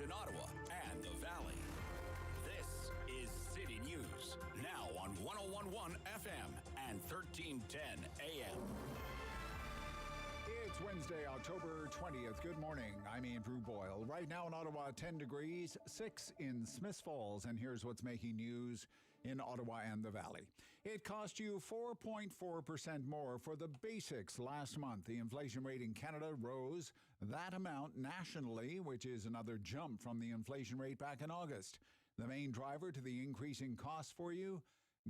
news in Ottawa and the Valley. This is City News, now on 101.1 FM and 1310 AM. It's Wednesday, October 20th. Good morning. I'm Andrew Boyle. Right now in Ottawa, 10 degrees, 6 in Smiths Falls. And here's what's making news in Ottawa and the Valley. It cost you 4.4% more for the basics last month. The inflation rate in Canada rose that amount nationally, which is another jump from the inflation rate back in August. The main driver to the increase in costs for you?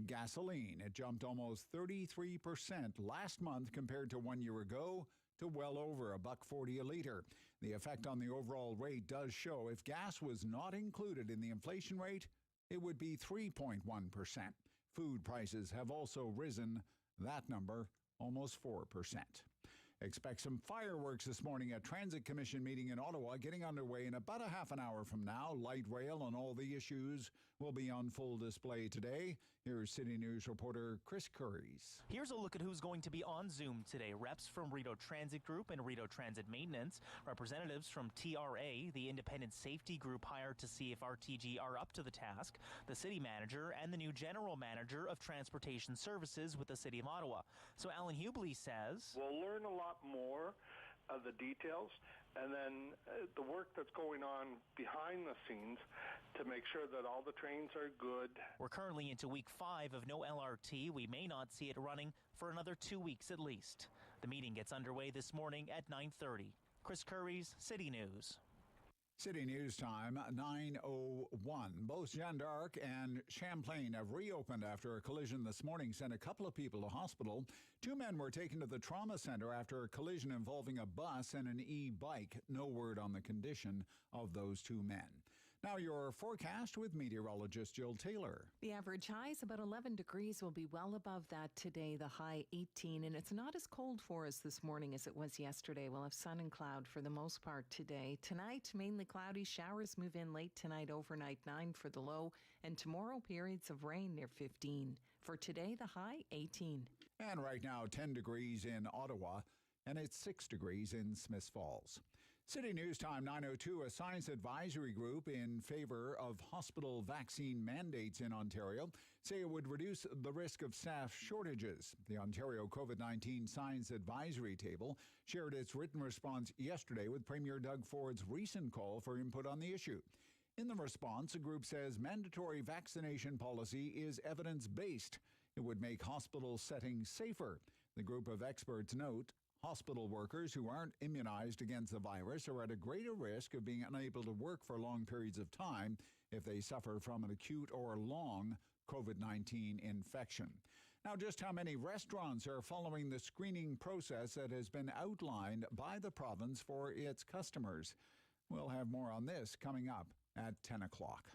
Gasoline. It jumped almost 33% last month compared to 1 year ago, to well over $1.40 a litre. The effect on the overall rate does show. If gas was not included in the inflation rate, it would be 3.1%. Food prices have also risen. That number, almost 4%. Expect some fireworks this morning at Transit Commission meeting in Ottawa, getting underway in about a half an hour from now. Light rail and all the issues will be on full display today. Here's City News reporter Chris Curries. Here's a look at who's going to be on Zoom today. Reps from Rideau Transit Group and Rideau Transit Maintenance, representatives from TRA, the independent safety group hired to see if RTG are up to the task, the city manager, and the new general manager of transportation services with the City of Ottawa. So Alan Hubley says, we'll learn a lot more of the details, and then the work that's going on behind the scenes to make sure that all the trains are good. We're currently into week 5 of no LRT. We may not see it running for another 2 weeks at least. The meeting gets underway this morning at 9:30. Chris Curries, City News. City News time, 9:01. Both Jeanne d'Arc and Champlain have reopened after a collision this morning sent a couple of people to hospital. 2 men were taken to the trauma center after a collision involving a bus and an e-bike. No word on the condition of those 2 men. Now your forecast with meteorologist Jill Taylor. The average high is about 11 degrees. Will be well above that today, the high 18. And it's not as cold for us this morning as it was yesterday. We'll have sun and cloud for the most part today. Tonight, mainly cloudy. Showers move in late tonight, overnight 9 for the low, and tomorrow periods of rain near 15. For today, the high 18. And right now 10 degrees in Ottawa, and it's 6 degrees in Smiths Falls. City News time 9:02. A science advisory group in favor of hospital vaccine mandates in Ontario say it would reduce the risk of staff shortages. The Ontario COVID-19 Science Advisory Table shared its written response yesterday with Premier Doug Ford's recent call for input on the issue. In the response, the group says mandatory vaccination policy is evidence-based. It would make hospital settings safer. The group of experts note hospital workers who aren't immunized against the virus are at a greater risk of being unable to work for long periods of time if they suffer from an acute or long COVID-19 infection. Now, just how many restaurants are following the screening process that has been outlined by the province for its customers? We'll have more on this coming up at 10 o'clock.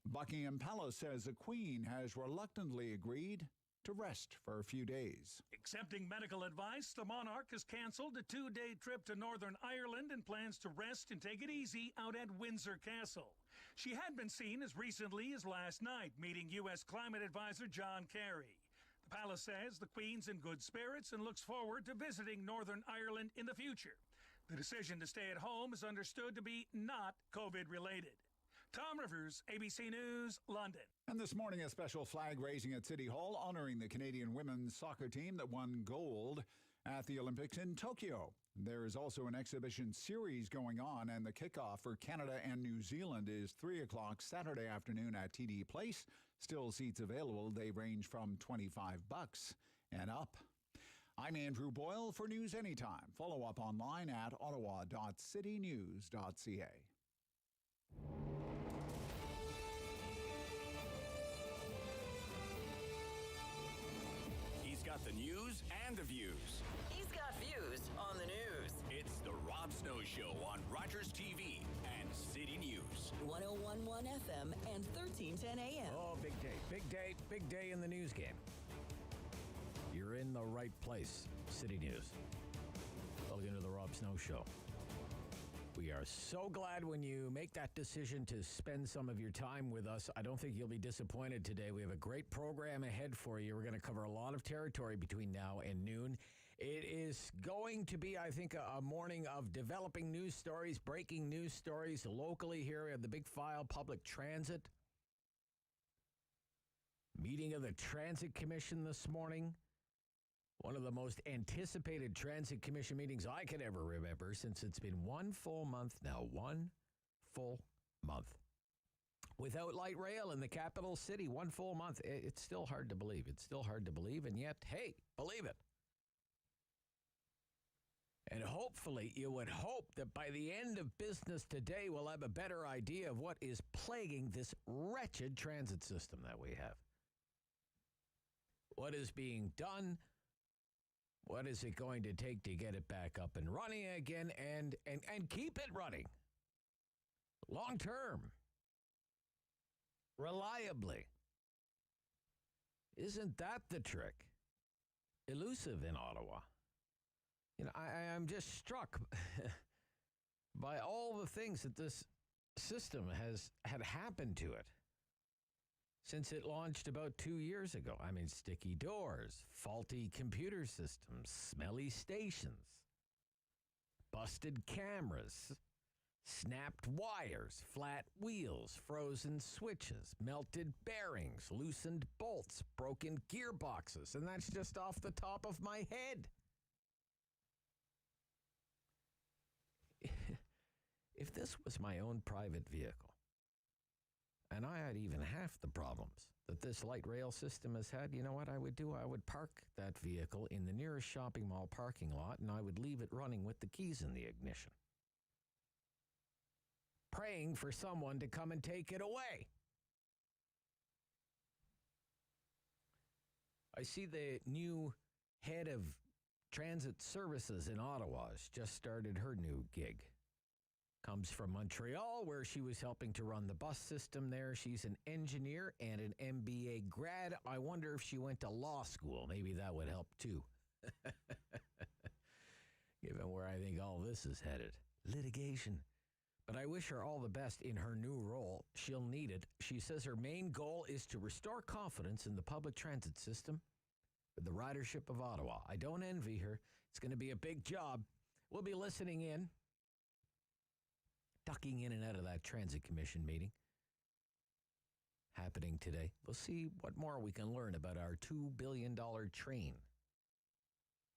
Buckingham Palace says the Queen has reluctantly agreed to rest for a few days. Accepting medical advice, the monarch has canceled a 2-day trip to Northern Ireland and plans to rest and take it easy out at Windsor Castle. She had been seen as recently as last night, meeting U.S. climate advisor John Kerry. The palace says the Queen's in good spirits and looks forward to visiting Northern Ireland in the future. The decision to stay at home is understood to be not COVID-related. Tom Rivers, ABC News, London. And this morning, a special flag raising at City Hall honoring the Canadian women's soccer team that won gold at the Olympics in Tokyo. There is also an exhibition series going on, and the kickoff for Canada and New Zealand is 3 o'clock Saturday afternoon at TD Place. Still seats available. They range from $25 and up. I'm Andrew Boyle for News Anytime. Follow up online at ottawa.citynews.ca. He's got the news and the views. He's got views on the news. It's the Rob Snow Show on Rogers TV and City News. 101.1 FM and 1310 AM. Oh, big day. Big day in the news game. You're in the right place. City News. Welcome to the Rob Snow Show. We are so glad when you make that decision to spend some of your time with us. I don't think you'll be disappointed today. We have a great program ahead for you. We're going to cover a lot of territory between now and noon. It is going to be, I think, a morning of developing news stories, breaking news stories locally here at the Big File Public Transit. Meeting of the Transit Commission this morning. One of the most anticipated Transit Commission meetings I can ever remember since it's been 1 full month now. 1 full month. Without light rail in the capital city, 1 full month. It's still hard to believe. It's still hard to believe, and yet, hey, believe it. And hopefully, you would hope that by the end of business today, we'll have a better idea of what is plaguing this wretched transit system that we have. What is being done? What is it going to take to get it back up and running again and keep it running? Long term. Reliably. Isn't that the trick? Elusive in Ottawa. You know, I'm just struck by all the things that this system had happened to it since it launched about 2 years ago. I mean, sticky doors, faulty computer systems, smelly stations, busted cameras, snapped wires, flat wheels, frozen switches, melted bearings, loosened bolts, broken gearboxes, and that's just off the top of my head. If this was my own private vehicle, and I had even half the problems that this light rail system has had, you know what I would do? I would park that vehicle in the nearest shopping mall parking lot, and I would leave it running with the keys in the ignition, praying for someone to come and take it away. I see the new head of transit services in Ottawa has just started her new gig. Comes from Montreal, where she was helping to run the bus system there. She's an engineer and an MBA grad. I wonder if she went to law school. Maybe that would help too. Given where I think all this is headed. Litigation. But I wish her all the best in her new role. She'll need it. She says her main goal is to restore confidence in the public transit system with the ridership of Ottawa. I don't envy her. It's going to be a big job. We'll be listening in. Ducking in and out of that Transit Commission meeting happening today. We'll see what more we can learn about our $2 billion train.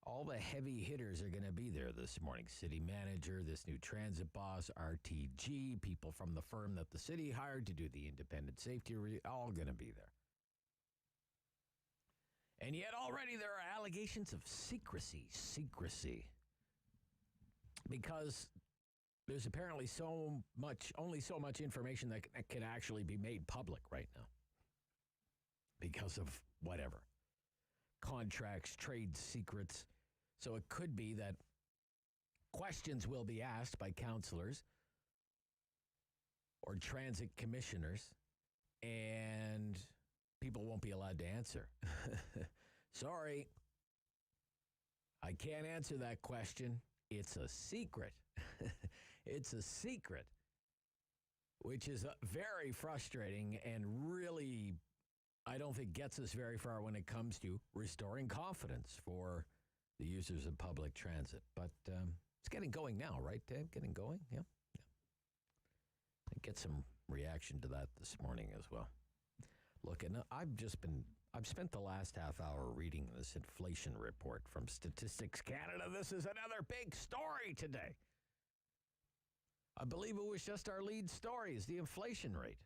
All the heavy hitters are going to be there this morning. City manager, this new transit boss, RTG, people from the firm that the city hired to do the independent safety review, all going to be there. And yet already there are allegations of secrecy. Because there's apparently only so much information that can actually be made public right now. Because of whatever. Contracts, trade secrets. So it could be that questions will be asked by councillors or transit commissioners, and people won't be allowed to answer. Sorry, I can't answer that question. It's a secret. It's a secret, which is very frustrating and really, I don't think gets us very far when it comes to restoring confidence for the users of public transit. But it's getting going now, right, Dave? Getting going? Yeah. I get some reaction to that this morning as well. Look, and I've spent the last half hour reading this inflation report from Statistics Canada. This is another big story today. I believe it was just our lead story is the inflation rate.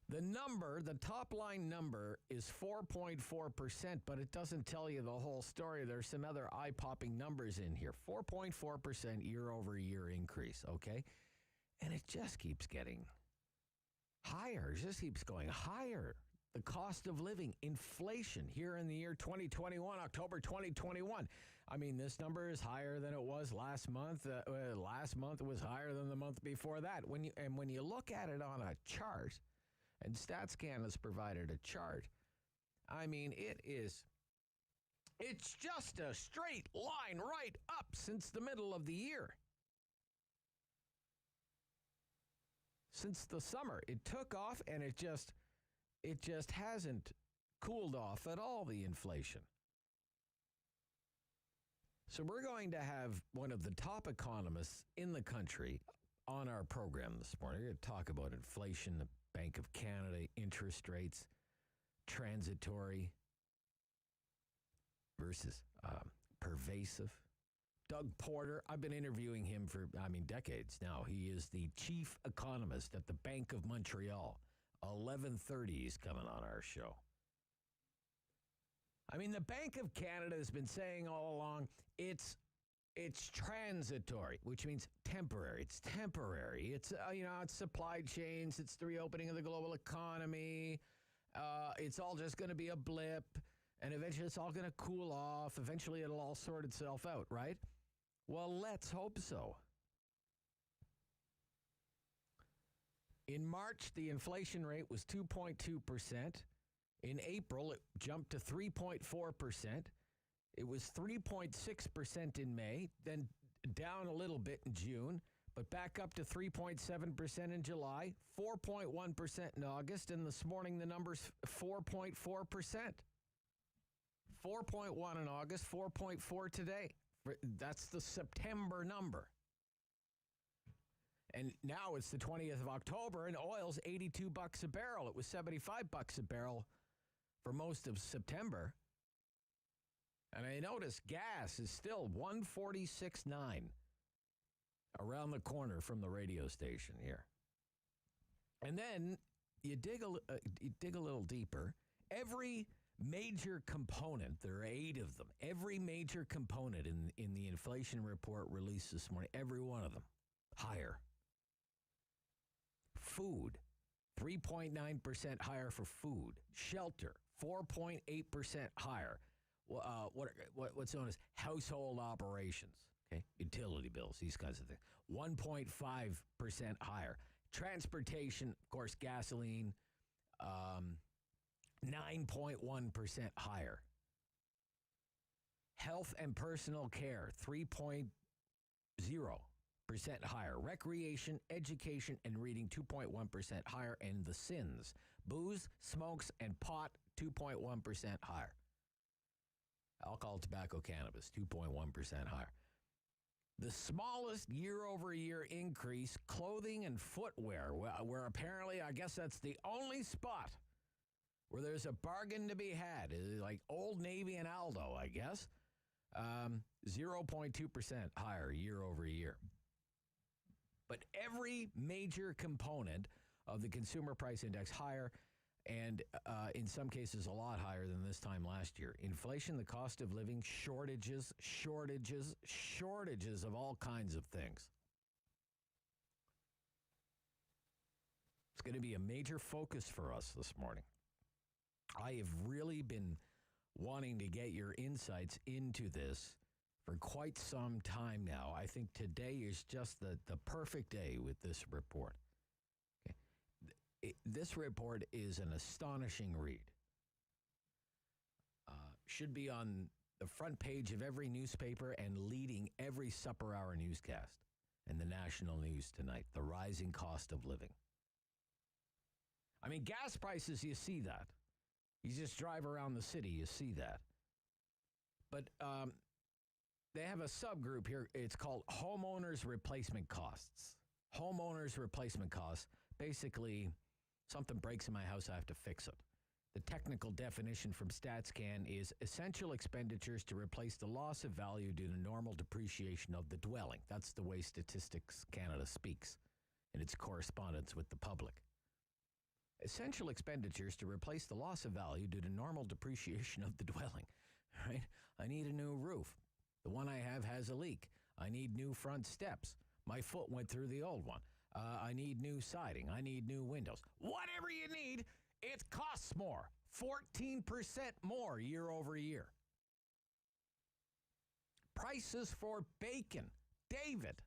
The top line number is 4.4%, but it doesn't tell you the whole story. There's some other eye-popping numbers in here. 4.4% year-over-year increase, okay? And it just keeps getting higher. It just keeps going higher. The cost of living, inflation here in the year 2021, October 2021. I mean, this number is higher than it was last month. Last month it was higher than the month before that. When you look at it on a chart, and StatsCan has provided a chart, I mean, it's just a straight line right up since the middle of the year. Since the summer, it took off, and it just hasn't cooled off at all, the inflation. So we're going to have one of the top economists in the country on our program this morning. We're going to talk about inflation, the Bank of Canada, interest rates, transitory versus pervasive. Doug Porter, I've been interviewing him for, decades now. He is the chief economist at the Bank of Montreal. 11:30 he's coming on our show. The Bank of Canada has been saying all along, it's transitory, which means temporary. It's temporary. It's, it's supply chains. It's the reopening of the global economy. It's all just going to be a blip, and eventually it's all going to cool off. Eventually it'll all sort itself out, right? Well, let's hope so. In March, the inflation rate was 2.2%. In April, it jumped to 3.4%. It was 3.6% in May, then down a little bit in June, but back up to 3.7% in July, 4.1% in August, and this morning the number's 4.4%. 4.1 in August, 4.4 today. That's the September number. And now it's the 20th of October, and oil's $82 a barrel. It was $75 a barrel for most of September. And I noticed gas is still $146.9 around the corner from the radio station here. And then you dig a little deeper. Every major component, there are 8 of them, every major component in the inflation report released this morning, every one of them, higher. Food, 3.9% higher for food. Shelter, 4.8% higher. What's known as household operations, okay? Utility bills, these kinds of things. 1.5% higher. Transportation, of course, gasoline, 9.1% higher. Health and personal care, 3.0% higher. Recreation, education, and reading, 2.1% higher. And the sins, booze, smokes, and pot, 2.1% higher. Alcohol, tobacco, cannabis, 2.1% higher. The smallest year-over-year increase, clothing and footwear, where apparently, I guess that's the only spot where there's a bargain to be had, like Old Navy and Aldo, I guess, 0.2% higher year-over-year. But every major component of the consumer price index higher, and in some cases a lot higher than this time last year. Inflation, the cost of living, shortages of all kinds of things. It's going to be a major focus for us this morning. I have really been wanting to get your insights into this for quite some time now. I think today is just the perfect day with this report. This report is an astonishing read. Should be on the front page of every newspaper and leading every supper hour newscast in the national news tonight. The rising cost of living. Gas prices, you see that. You just drive around the city, you see that. But they have a subgroup here. It's called homeowners replacement costs. Homeowners replacement costs, basically, something breaks in my house, I have to fix it. The technical definition from StatsCan is essential expenditures to replace the loss of value due to normal depreciation of the dwelling. That's the way Statistics Canada speaks in its correspondence with the public. Essential expenditures to replace the loss of value due to normal depreciation of the dwelling. Right? I need a new roof. The one I have has a leak. I need new front steps. My foot went through the old one. I need new siding. I need new windows. Whatever you need, it costs more. 14% more year over year. Prices for bacon. David.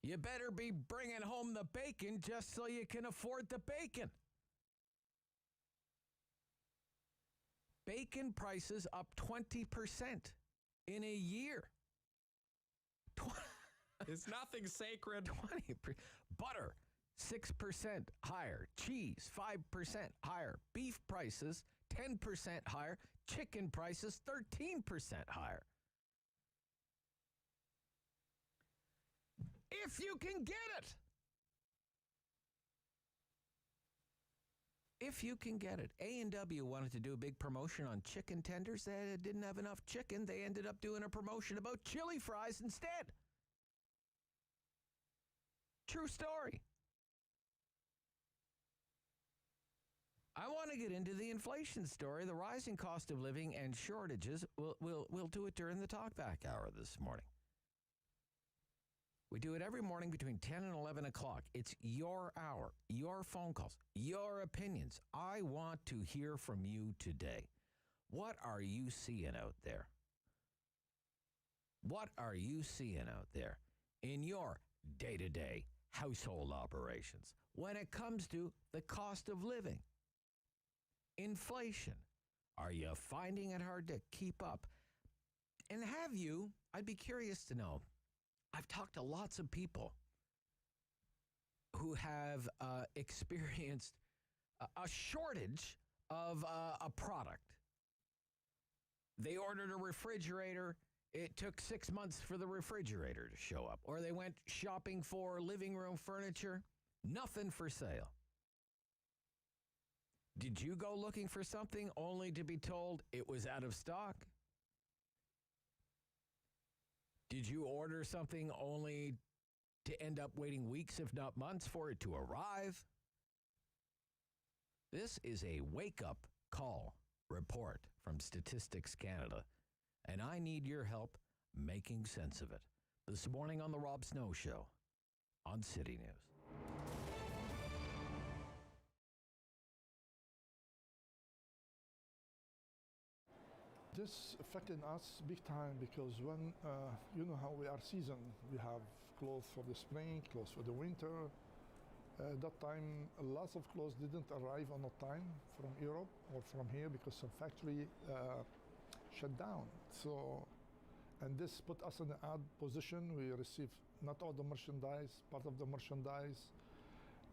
You better be bringing home the bacon just so you can afford the bacon. Bacon prices up 20% in a year. It's nothing sacred. 20%. Butter, 6% higher. Cheese, 5% higher. Beef prices, 10% higher. Chicken prices 13% higher. If you can get it. If you can get it. A&W wanted to do a big promotion on chicken tenders. They didn't have enough chicken. They ended up doing a promotion about chili fries instead. True story. I want to get into the inflation story, the rising cost of living and shortages. We'll do it during the talkback hour this morning. We do it every morning between 10 and 11 o'clock. It's your hour, your phone calls, your opinions. I want to hear from you today. What are you seeing out there? What are you seeing out there in your day-to-day household operations when it comes to the cost of living? Inflation. Are you finding it hard to keep up? And have you, I'd be curious to know, I've talked to lots of people who have experienced a shortage of a product. They ordered a refrigerator. It took 6 months for the refrigerator to show up. Or they went shopping for living room furniture. Nothing for sale. Did you go looking for something only to be told it was out of stock? Did you order something only to end up waiting weeks, if not months, for it to arrive? This is a wake-up call report from Statistics Canada, and I need your help making sense of it. This morning on The Rob Snow Show on City News. This affected us big time because when, you know how we are season, we have clothes for the spring, clothes for the winter. That time, lots of clothes didn't arrive on time from Europe or from here because some factory shut down. So, and this put us in an odd position. We received not all the merchandise, part of the merchandise.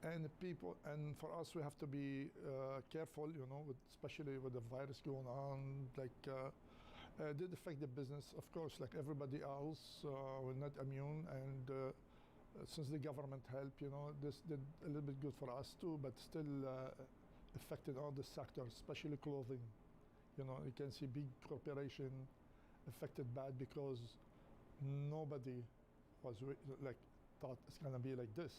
And people, and for us, we have to be careful, you know, especially with the virus going on. Like, did affect the business, of course, like everybody else. We're not immune, and since the government helped, you know, this did a little bit good for us too, but still affected all the sectors, especially clothing. You know, you can see big corporation affected bad because nobody was like thought it's gonna be like this.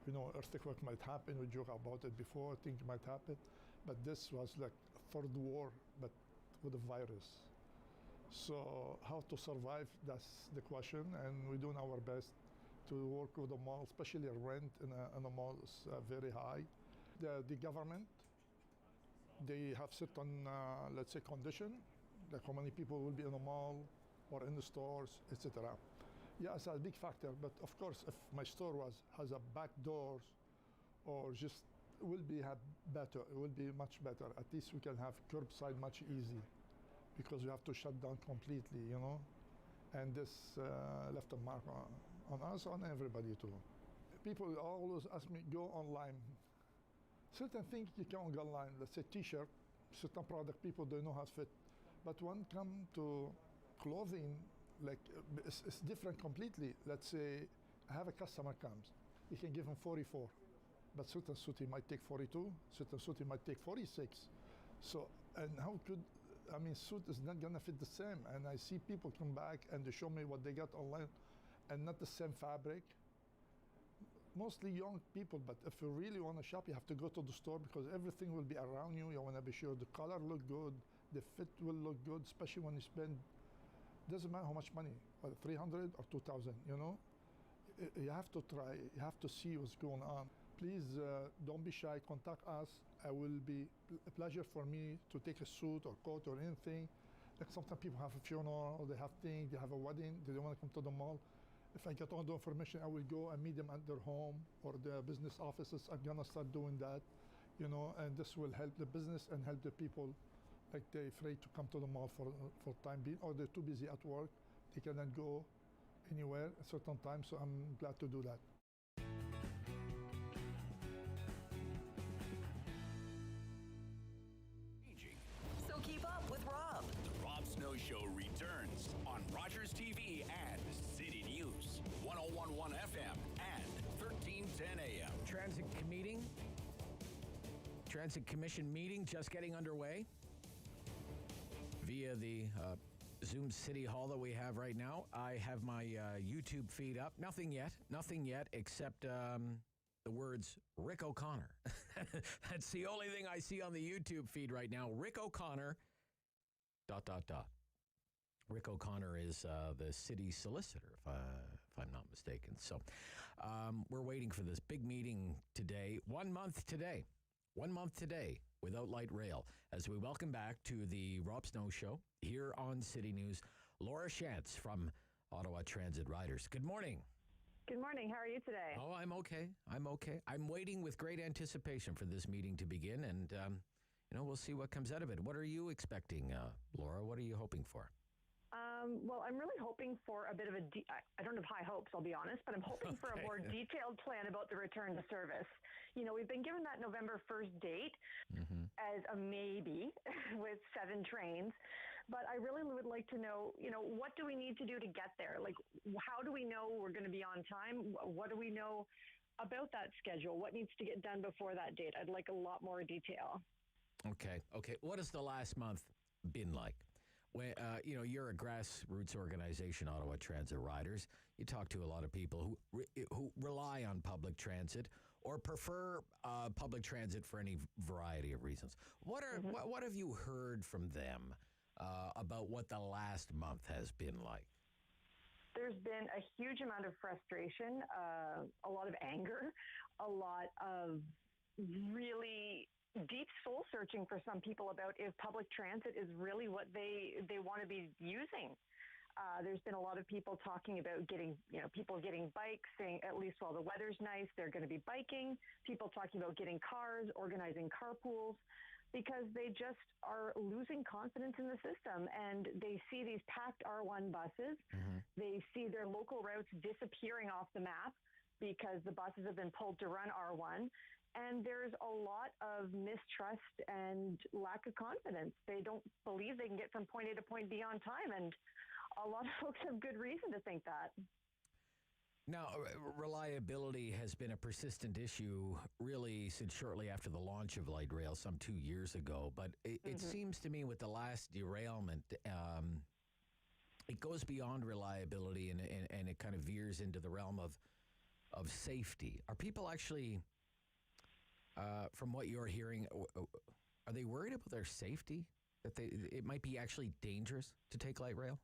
You know, earthquake might happen. We joke about it before. Things might happen, but this was like a third war, but with a virus. So how to survive? That's the question, and we're doing our best to work with the mall, especially rent in a mall is very high. The government, they have certain, let's say, condition, like how many people will be in the mall or in the stores, etc. Yeah, it's a big factor, but of course, if my store has a back doors or just will be better, it will be much better. At least we can have curbside much easy because we have to shut down completely, you know. And this left a mark on us, on everybody too. People always ask me, go online. Certain things you can't go online, let's say t-shirt, certain product people don't know how to fit. But when it comes to clothing, like it's different completely. Let's say I have a customer comes, you can give him 44, but certain suit he might take 42, certain suit he might take 46. So, and how could, I mean, suit is not gonna fit the same. And I see people come back and they show me what they got online and not the same fabric. Mostly young people, but if you really wanna shop, you have to go to the store because everything will be around you. You wanna be sure the color look good, the fit will look good, especially when you spend, doesn't matter how much money, 300 or 2,000, you know? You have to try, you have to see what's going on. Please don't be shy, contact us. It will be a pleasure for me to take a suit or coat or anything. Like sometimes people have a funeral, or they have things, they have a wedding, they don't want to come to the mall. If I get all the information, I will go and meet them at their home or their business offices. I'm gonna start doing that, you know, and this will help the business and help the people. Like they're afraid to come to the mall for time being, or they're too busy at work. They cannot go anywhere at certain times, so I'm glad to do that. Rogers TV and City News, 101.1 FM and 1310 AM. Transit Commission meeting just getting underway via the Zoom City Hall that we have right now. I have my YouTube feed up. Nothing yet, except the words Rick O'Connor. That's the only thing I see on the YouTube feed right now. Rick O'Connor, ... Rick O'Connor is the city solicitor, if I'm not mistaken. So we're waiting for this big meeting today. 1 month today without light rail. As we welcome back to the Rob Snow Show here on City News, Laura Shantz from Ottawa Transit Riders. Good morning. Good morning. How are you today? Oh, I'm okay. I'm waiting with great anticipation for this meeting to begin, and we'll see what comes out of it. What are you expecting, Laura? What are you hoping for? Well, I'm really hoping for a bit of I don't have high hopes, I'll be honest, but I'm hoping for a more detailed plan about the return to service. We've been given that November 1st date as a maybe with 7 trains, but I really would like to know, what do we need to do to get there? Like, how do we know we're going to be on time? What do we know about that schedule? What needs to get done before that date? I'd like a lot more detail. Okay. What has the last month been like? When, you're a grassroots organization, Ottawa Transit Riders. You talk to a lot of people who rely on public transit or prefer public transit for any variety of reasons. What have you heard from them about what the last month has been like? There's been a huge amount of frustration, a lot of anger, a lot of really deep soul searching for some people about if public transit is really what they want to be using. There's been a lot of people talking about people getting bikes, saying at least while the weather's nice, they're going to be biking. People talking about getting cars, organizing carpools, because they just are losing confidence in the system. And they see these packed R1 buses. They see their local routes disappearing off the map because the buses have been pulled to run R1. And there's a lot of mistrust and lack of confidence. They don't believe they can get from point A to point B on time. And a lot of folks have good reason to think that. Now, reliability has been a persistent issue really since shortly after the launch of light rail some 2 years ago. But it seems to me with the last derailment, it goes beyond reliability and it kind of veers into the realm of safety. Are people actually... from what you're hearing, are they worried about their safety? That it might be actually dangerous to take light rail?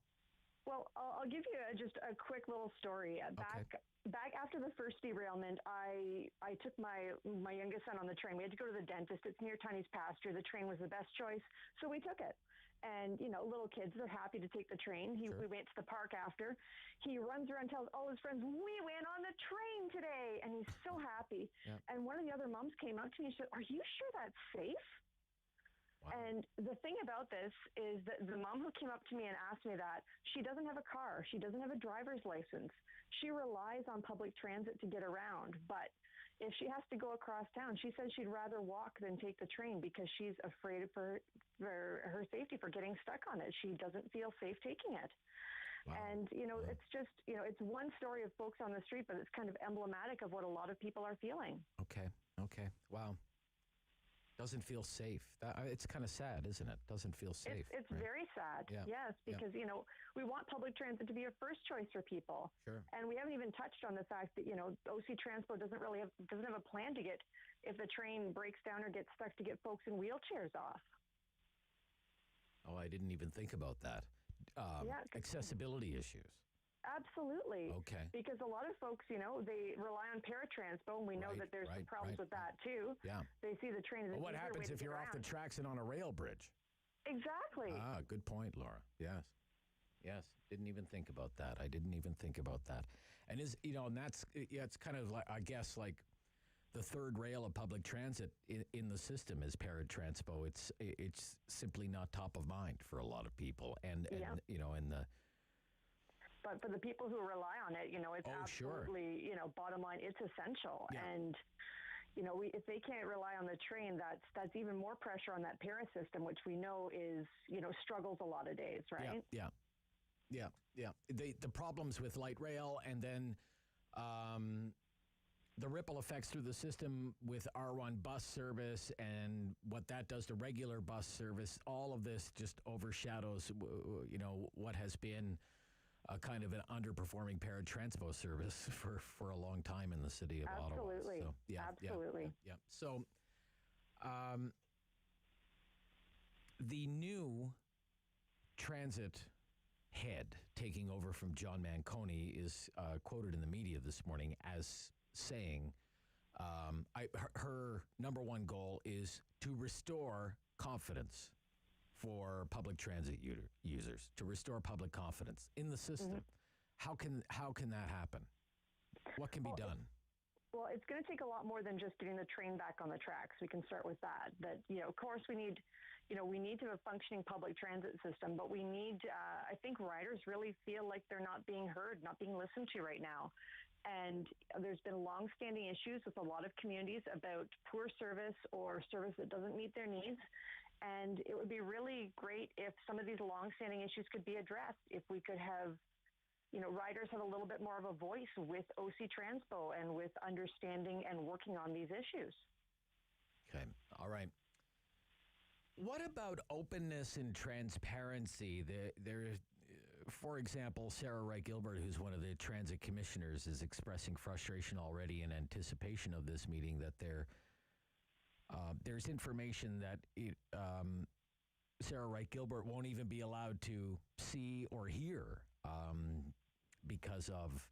Well, I'll give you just a quick little story. Back after the first derailment, I took my youngest son on the train. We had to go to the dentist. It's near Tiny's pasture. The train was the best choice, so we took it. And, little kids, they're happy to take the train. We went to the park after. He runs around and tells all his friends, we went on the train today. And he's so happy. Yep. And one of the other moms came up to me and said, are you sure that's safe? Wow. And the thing about this is that the mom who came up to me and asked me that, she doesn't have a car. She doesn't have a driver's license. She relies on public transit to get around. But if she has to go across town, she says she'd rather walk than take the train because she's afraid for her safety, for getting stuck on it. She doesn't feel safe taking it. Wow. And, it's just, it's one story of folks on the street, but it's kind of emblematic of what a lot of people are feeling. Okay. Wow. Doesn't feel safe. It's kind of sad, isn't it? Doesn't feel safe. It's right? very sad. Yeah. Yes, because, we want public transit to be a first choice for people. Sure. And we haven't even touched on the fact that, OC Transpo doesn't have a plan to get, if the train breaks down or gets stuck, to get folks in wheelchairs off. Oh, I didn't even think about that. Accessibility issues. Absolutely. Okay. Because a lot of folks, they rely on paratranspo, and we know that there's some problems with that too. Yeah. They see the train as an easier way to get around. What happens if you're off the tracks and on a rail bridge? Exactly. Good point, Laura. Yes. Didn't even think about that. I didn't even think about that. And and that's, it's kind of like, I guess, like the third rail of public transit in the system is paratranspo. It's simply not top of mind for a lot of people. And But for the people who rely on it, it's absolutely, bottom line, it's essential. Yeah. And, if they can't rely on the train, that's even more pressure on that para system, which we know is, struggles a lot of days, right? Yeah. Yeah. The problems with light rail, and then the ripple effects through the system with R1 bus service and what that does to regular bus service, all of this just overshadows, what has been a kind of an underperforming paratranspo service for a long time in the city of Ottawa. So, absolutely. Yeah. So, the new transit head taking over from John Manconi is quoted in the media this morning as saying her number one goal is to restore confidence for public transit users, to restore public confidence in the system. Mm-hmm. How can that happen? What can be done? Well, it's going to take a lot more than just getting the train back on the tracks. We can start with that. But, of course, we need to have a functioning public transit system, but we need, I think riders really feel like they're not being heard, not being listened to right now. And there's been longstanding issues with a lot of communities about poor service or service that doesn't meet their needs. And it would be really great if some of these longstanding issues could be addressed, if we could have, riders have a little bit more of a voice with OC Transpo and with understanding and working on these issues. Okay. All right. What about openness and transparency? For example, Sarah Wright-Gilbert, who's one of the transit commissioners, is expressing frustration already in anticipation of this meeting that there's information that Sarah Wright-Gilbert won't even be allowed to see or hear because of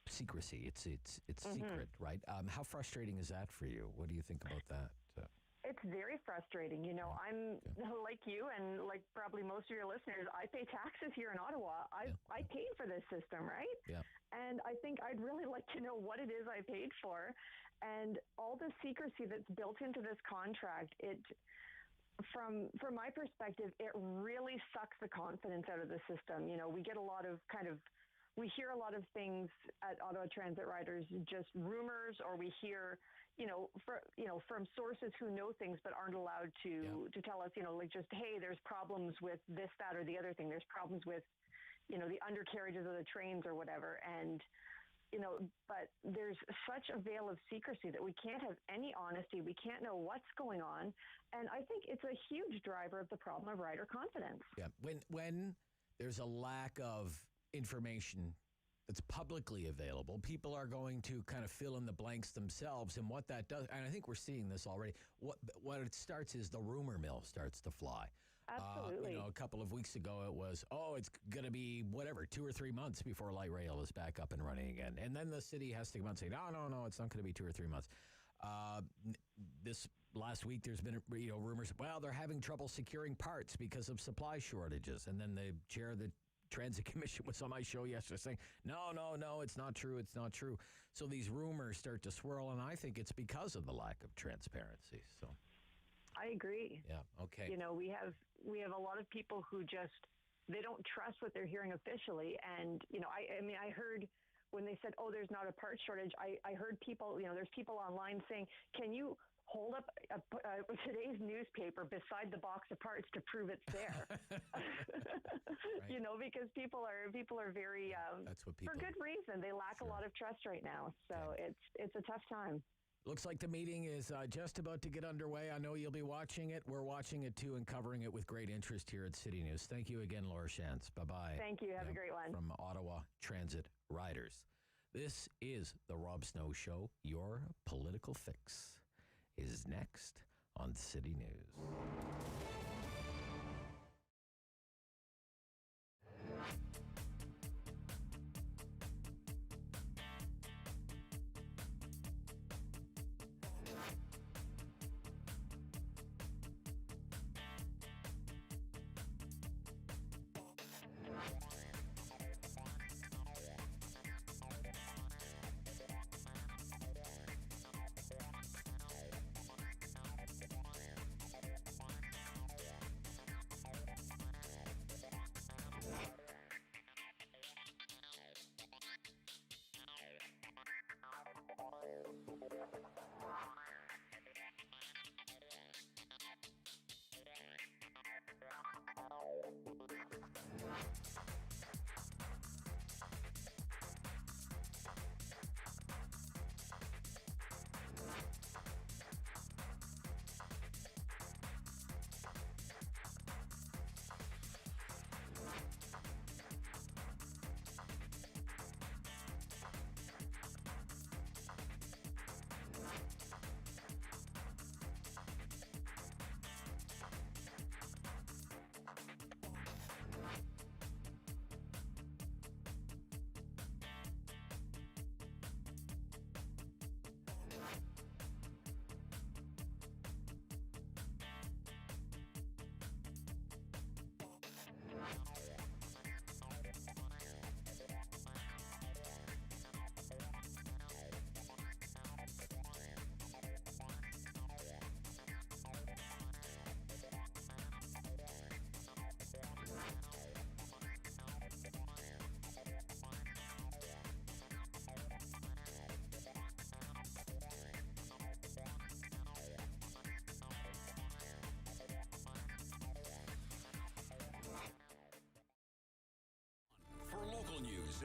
secrecy. It's secret, right? How frustrating is that for you? What do you think about that? It's very frustrating. I'm like you and like probably most of your listeners, I pay taxes here in Ottawa. I paid for this system, right? Yeah. And I think I'd really like to know what it is I paid for. And all the secrecy that's built into this contract, from my perspective, it really sucks the confidence out of the system. We get a lot of we hear a lot of things at Ottawa Transit riders, just rumors, or we hear, from sources who know things but aren't allowed to tell us, just, hey, there's problems with this, that, or the other thing. There's problems with, the undercarriages of the trains or whatever. And, but there's such a veil of secrecy that we can't have any honesty. We can't know what's going on. And I think it's a huge driver of the problem of rider confidence. Yeah. When there's a lack of information that's publicly available, people are going to kind of fill in the blanks themselves, and what that does, and I think we're seeing this already, what it starts is the rumor mill starts to fly. Absolutely. A couple of weeks ago it was, it's going to be 2 or 3 months before light rail is back up and running again. And then the city has to come out and say, no, it's not going to be 2 or 3 months. This last week there's been, rumors, they're having trouble securing parts because of supply shortages. And then the chair of the Transit Commission was on my show yesterday saying, no, it's not true. So these rumors start to swirl, and I think it's because of the lack of transparency. So I agree. Yeah. Okay. We have a lot of people who they don't trust what they're hearing officially. And, I heard when they said, there's not a part shortage, I heard people, there's people online saying, can you hold up today's newspaper beside the box of parts to prove it's there? Right. Because people are very, that's what people, for good reason. They lack a lot of trust right now. So it's a tough time. Looks like the meeting is just about to get underway. I know you'll be watching it. We're watching it too and covering it with great interest here at City News. Thank you again, Laura Shantz. Bye-bye. Thank you. Have a great one. From Ottawa Transit Riders. This is the Rob Snow Show. Your political fix is next on City News.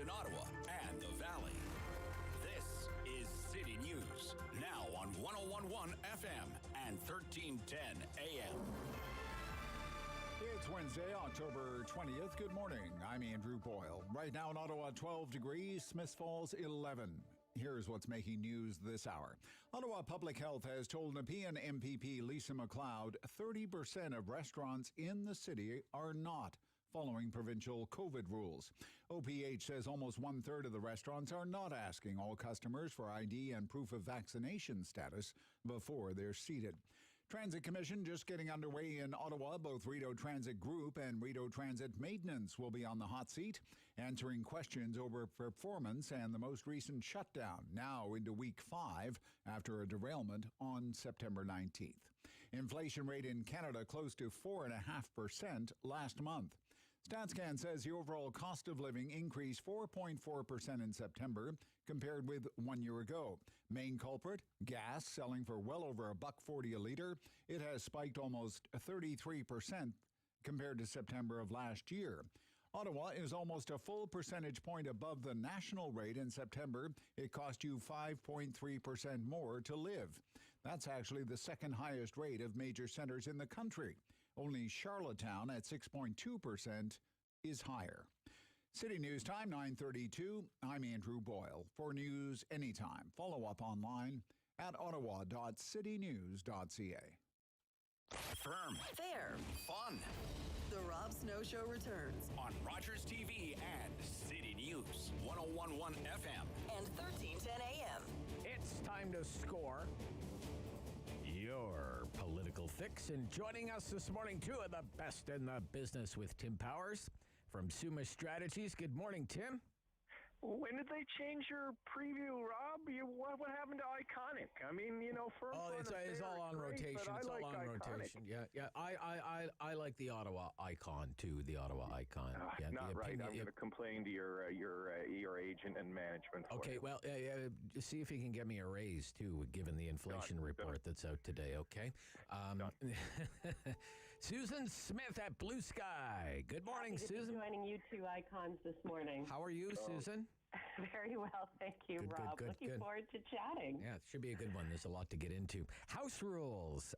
in Ottawa and the Valley. This is City News, now on 101.1 FM and 1310 AM. It's Wednesday, October 20th. Good morning. I'm Andrew Boyle. Right now in Ottawa, 12 degrees, Smiths Falls, 11. Here's what's making news this hour. Ottawa Public Health has told Nepean MPP Lisa MacLeod 30% of restaurants in the city are not following provincial COVID rules. OPH says almost one-third of the restaurants are not asking all customers for ID and proof of vaccination status before they're seated. Transit Commission just getting underway in Ottawa. Both Rideau Transit Group and Rideau Transit Maintenance will be on the hot seat, answering questions over performance and the most recent shutdown, now into week 5 after a derailment on September 19th. Inflation rate in Canada close to 4.5% last month. StatsCan says the overall cost of living increased 4.4% in September compared with 1 year ago. Main culprit, gas, selling for well over $1.40 a liter. It has spiked almost 33% compared to September of last year. Ottawa is almost a full percentage point above the national rate in September. It cost you 5.3% more to live. That's actually the second highest rate of major centers in the country. Only Charlottetown at 6.2% is higher. City News Time, 9:32. I'm Andrew Boyle. For news anytime, follow up online at ottawa.citynews.ca. Firm. Fair. Fun. The Rob Snow Show returns On Rogers TV and City News, 101.1 FM. and 1310 AM. It's time to score your political fix. And joining us this morning, two of the best in the business with Tim Powers from Summa Strategies. Good morning, Tim. When did they change your preview, Rob? What happened to Iconic? I mean, for it's all on rotation. It's all on rotation. Yeah. I like the Ottawa icon too. The Ottawa icon. Yeah, not right. I'm going to complain to your agent and management. Okay. Well, see if you can get me a raise too, given the inflation report that's out today. Okay. Susan Smith at Bluesky. Good morning, Susan. Joining you two icons this morning. How are you, Susan? Very well, thank you, Rob. Looking forward to chatting. Yeah, it should be a good one. There's a lot to get into. House rules.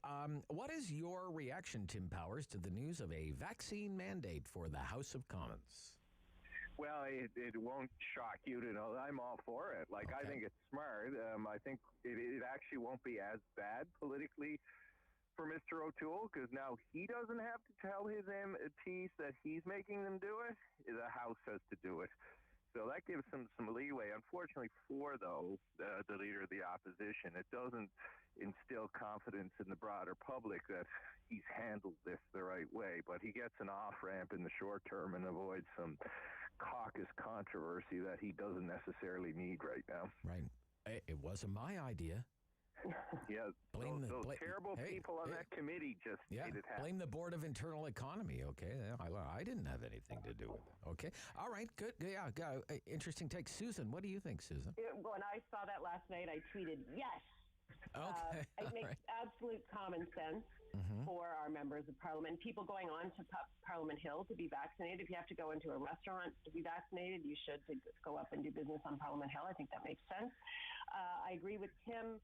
What is your reaction, Tim Powers, to the news of a vaccine mandate for the House of Commons? Well, it won't shock you to know that I'm all for it. I think it's smart. I think it actually won't be as bad politically for Mr. O'Toole, because now he doesn't have to tell his MPs that he's making them do it. The House has to do it. So that gives him some leeway. Unfortunately for, though, the leader of the opposition, it doesn't instill confidence in the broader public that he's handled this the right way. But he gets an off-ramp in the short term and avoids some caucus controversy that he doesn't necessarily need right now. Right. It wasn't my idea. Yeah, those terrible people on that committee just made it happen. Blame the Board of Internal Economy, okay? I didn't have anything to do with it, okay? All right, good. Yeah, interesting take. Susan, what do you think, Susan? When I saw that last night, I tweeted, yes. Okay. It makes absolute common sense for our members of Parliament. People going on to Parliament Hill to be vaccinated. If you have to go into a restaurant to be vaccinated, you should go up and do business on Parliament Hill. I think that makes sense. I agree with Tim.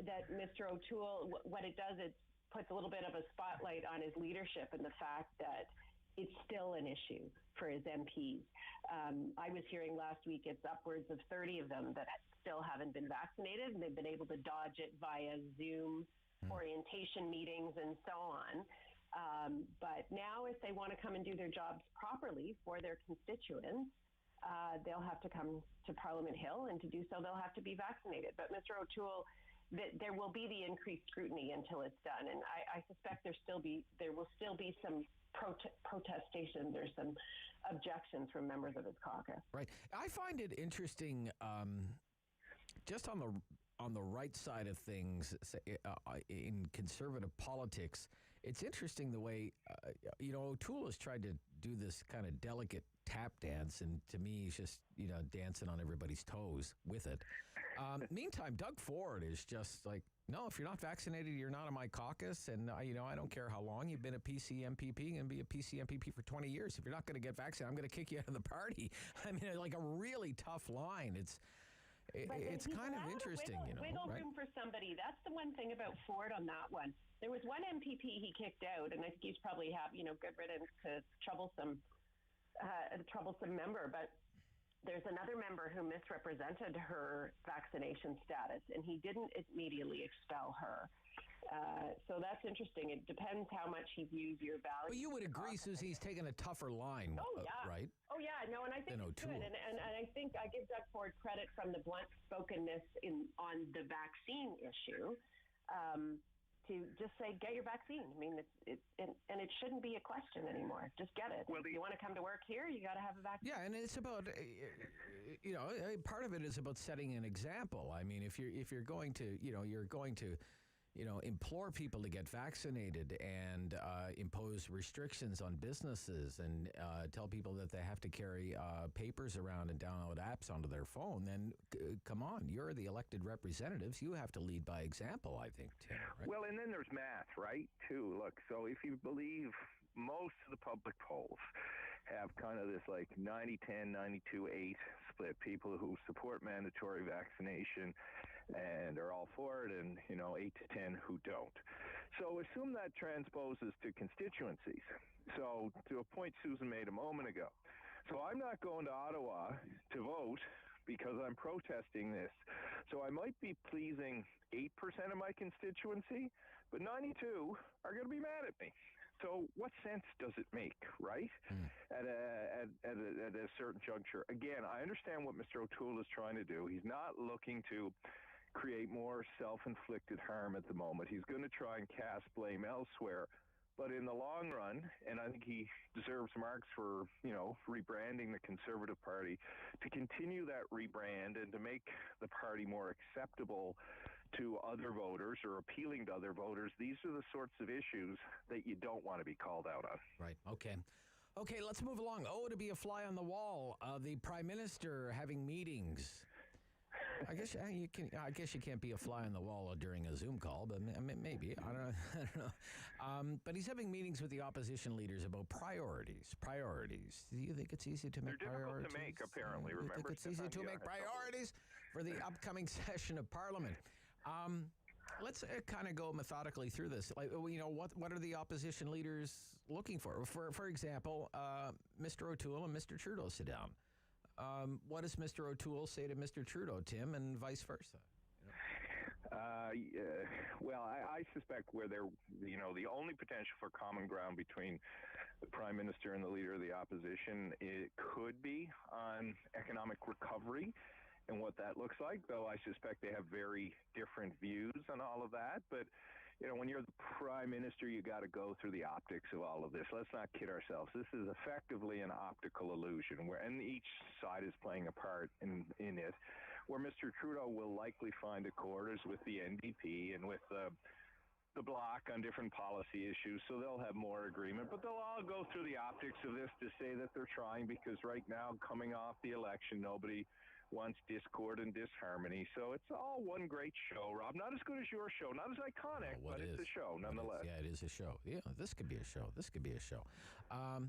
That Mr. O'Toole, what it does, it puts a little bit of a spotlight on his leadership and the fact that it's still an issue for his MPs. I was hearing last week it's upwards of 30 of them that still haven't been vaccinated, and they've been able to dodge it via Zoom orientation meetings and so on. But now if they want to come and do their jobs properly for their constituents, they'll have to come to Parliament Hill, and to do so, they'll have to be vaccinated. But Mr. O'Toole, there will be the increased scrutiny until it's done, and I suspect there will still be some protestation. There's some objections from members of his caucus. Right. I find it interesting, just on the right side of things, in conservative politics. It's interesting the way O'Toole has tried to do this kind of delicate tap dance, and to me, he's just dancing on everybody's toes with it. Meantime, Doug Ford is just like No, if you're not vaccinated, you're not in my caucus. And, I don't care how long you've been a PC MPP and be a PC MPP for 20 years. If you're not going to get vaccinated, I'm going to kick you out of the party. I mean, like a really tough line. It's kind of interesting, wiggle right? room for somebody. That's the one thing about Ford on that one. There was one MPP he kicked out, and I think he's probably good riddance to a troublesome member. But there's another member who misrepresented her vaccination status, and he didn't immediately expel her. So that's interesting. It depends how much he views your values. But you would agree, Susie, he's taken a tougher line, right? Oh, yeah. No, and I think it's good. And I think I give Doug Ford credit from the blunt spokenness on the vaccine issue to just say, get your vaccine. I mean, it shouldn't be a question anymore. Just get it. Well, if you want to come to work here, you got to have a vaccine. Yeah, and it's about, part of it is about setting an example. I mean, if you're going to, implore people to get vaccinated and impose restrictions on businesses and tell people that they have to carry papers around and download apps onto their phone, then come on, you're the elected representatives. You have to lead by example, I think, Tim. Right? Well, and then there's math, right, too. Look, so if you believe most of the public polls have kind of this like 90-10, 92-8 split, people who support mandatory vaccination and are all for it, and 8 to 10 who don't. So assume that transposes to constituencies. So to a point Susan made a moment ago. So I'm not going to Ottawa to vote because I'm protesting this. So I might be pleasing 8% of my constituency, but 92 are going to be mad at me. So what sense does it make, right? At a certain juncture. Again, I understand what Mr. O'Toole is trying to do. He's not looking to create more self-inflicted harm at the moment. He's going to try and cast blame elsewhere. But in the long run, and I think he deserves marks for, rebranding the Conservative Party, to continue that rebrand and to make the party more acceptable to other voters or appealing to other voters, these are the sorts of issues that you don't want to be called out on. Right. Okay, let's move along. Oh, to be a fly on the wall. The Prime Minister having meetings. I guess you can't be a fly on the wall during a Zoom call, but maybe. I don't know. But he's having meetings with the opposition leaders about priorities. Do you think it's easy to make priorities? They're difficult to make, apparently. You remember? think it's easy to make priorities for the upcoming session of Parliament? Let's kind of go methodically through this. Like, what are the opposition leaders looking for? For example, Mr. O'Toole and Mr. Trudeau sit down. What does Mr. O'Toole say to Mr. Trudeau, Tim, and vice versa? Well, I suspect where the only potential for common ground between the Prime Minister and the Leader of the Opposition, it could be on economic recovery and what that looks like, though I suspect they have very different views on all of that. But, when you're the Prime Minister, you got to go through the optics of all of this. Let's not kid ourselves. This is effectively an optical illusion, and each side is playing a part in it, where Mr. Trudeau will likely find accords with the NDP and with the Bloc on different policy issues, so they'll have more agreement. But they'll all go through the optics of this to say that they're trying, because right now, coming off the election, nobody wants discord and disharmony. So it's all one great show, Rob. Not as good as your show, not as iconic, but it's a show nonetheless. Yeah, it is a show. Yeah, this could be a show.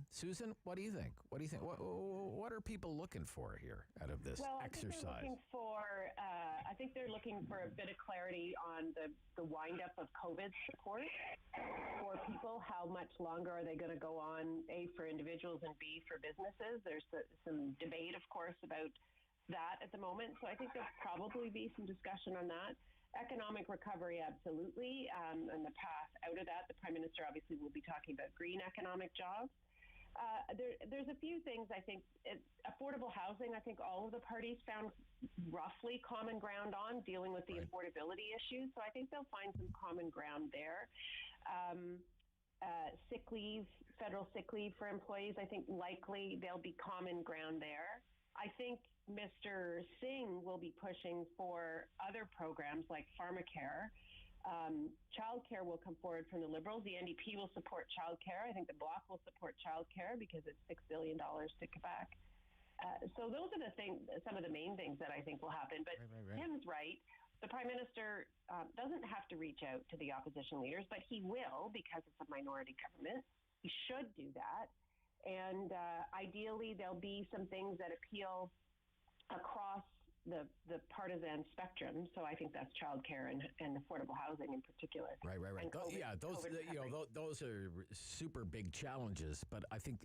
Susan, what do you think? What are people looking for here out of this exercise? I think they're looking for a bit of clarity on the wind-up of COVID support for people. How much longer are they going to go on, A, for individuals, and B, for businesses? There's some debate, of course, about that at the moment. So I think there'll probably be some discussion on that. Economic recovery, absolutely. And the path out of that, the Prime Minister obviously will be talking about green economic jobs. There's a few things, I think. Affordable housing, I think all of the parties found roughly common ground on, dealing with the affordability issues. So I think they'll find some common ground there. Sick leave, federal sick leave for employees, I think likely there'll be common ground there. I think Mr. Singh will be pushing for other programs like pharmacare. Childcare will come forward from the Liberals. The NDP will support childcare. I think the Bloc will support childcare because it's $6 billion to Quebec. So those are some of the main things that I think will happen. But Tim's right. The Prime Minister doesn't have to reach out to the opposition leaders, but he will because it's a minority government. He should do that. And ideally, there'll be some things that appeal across the partisan spectrum. So I think that's childcare and affordable housing in particular. Right. And COVID, those COVID recovery. those are super big challenges. But I think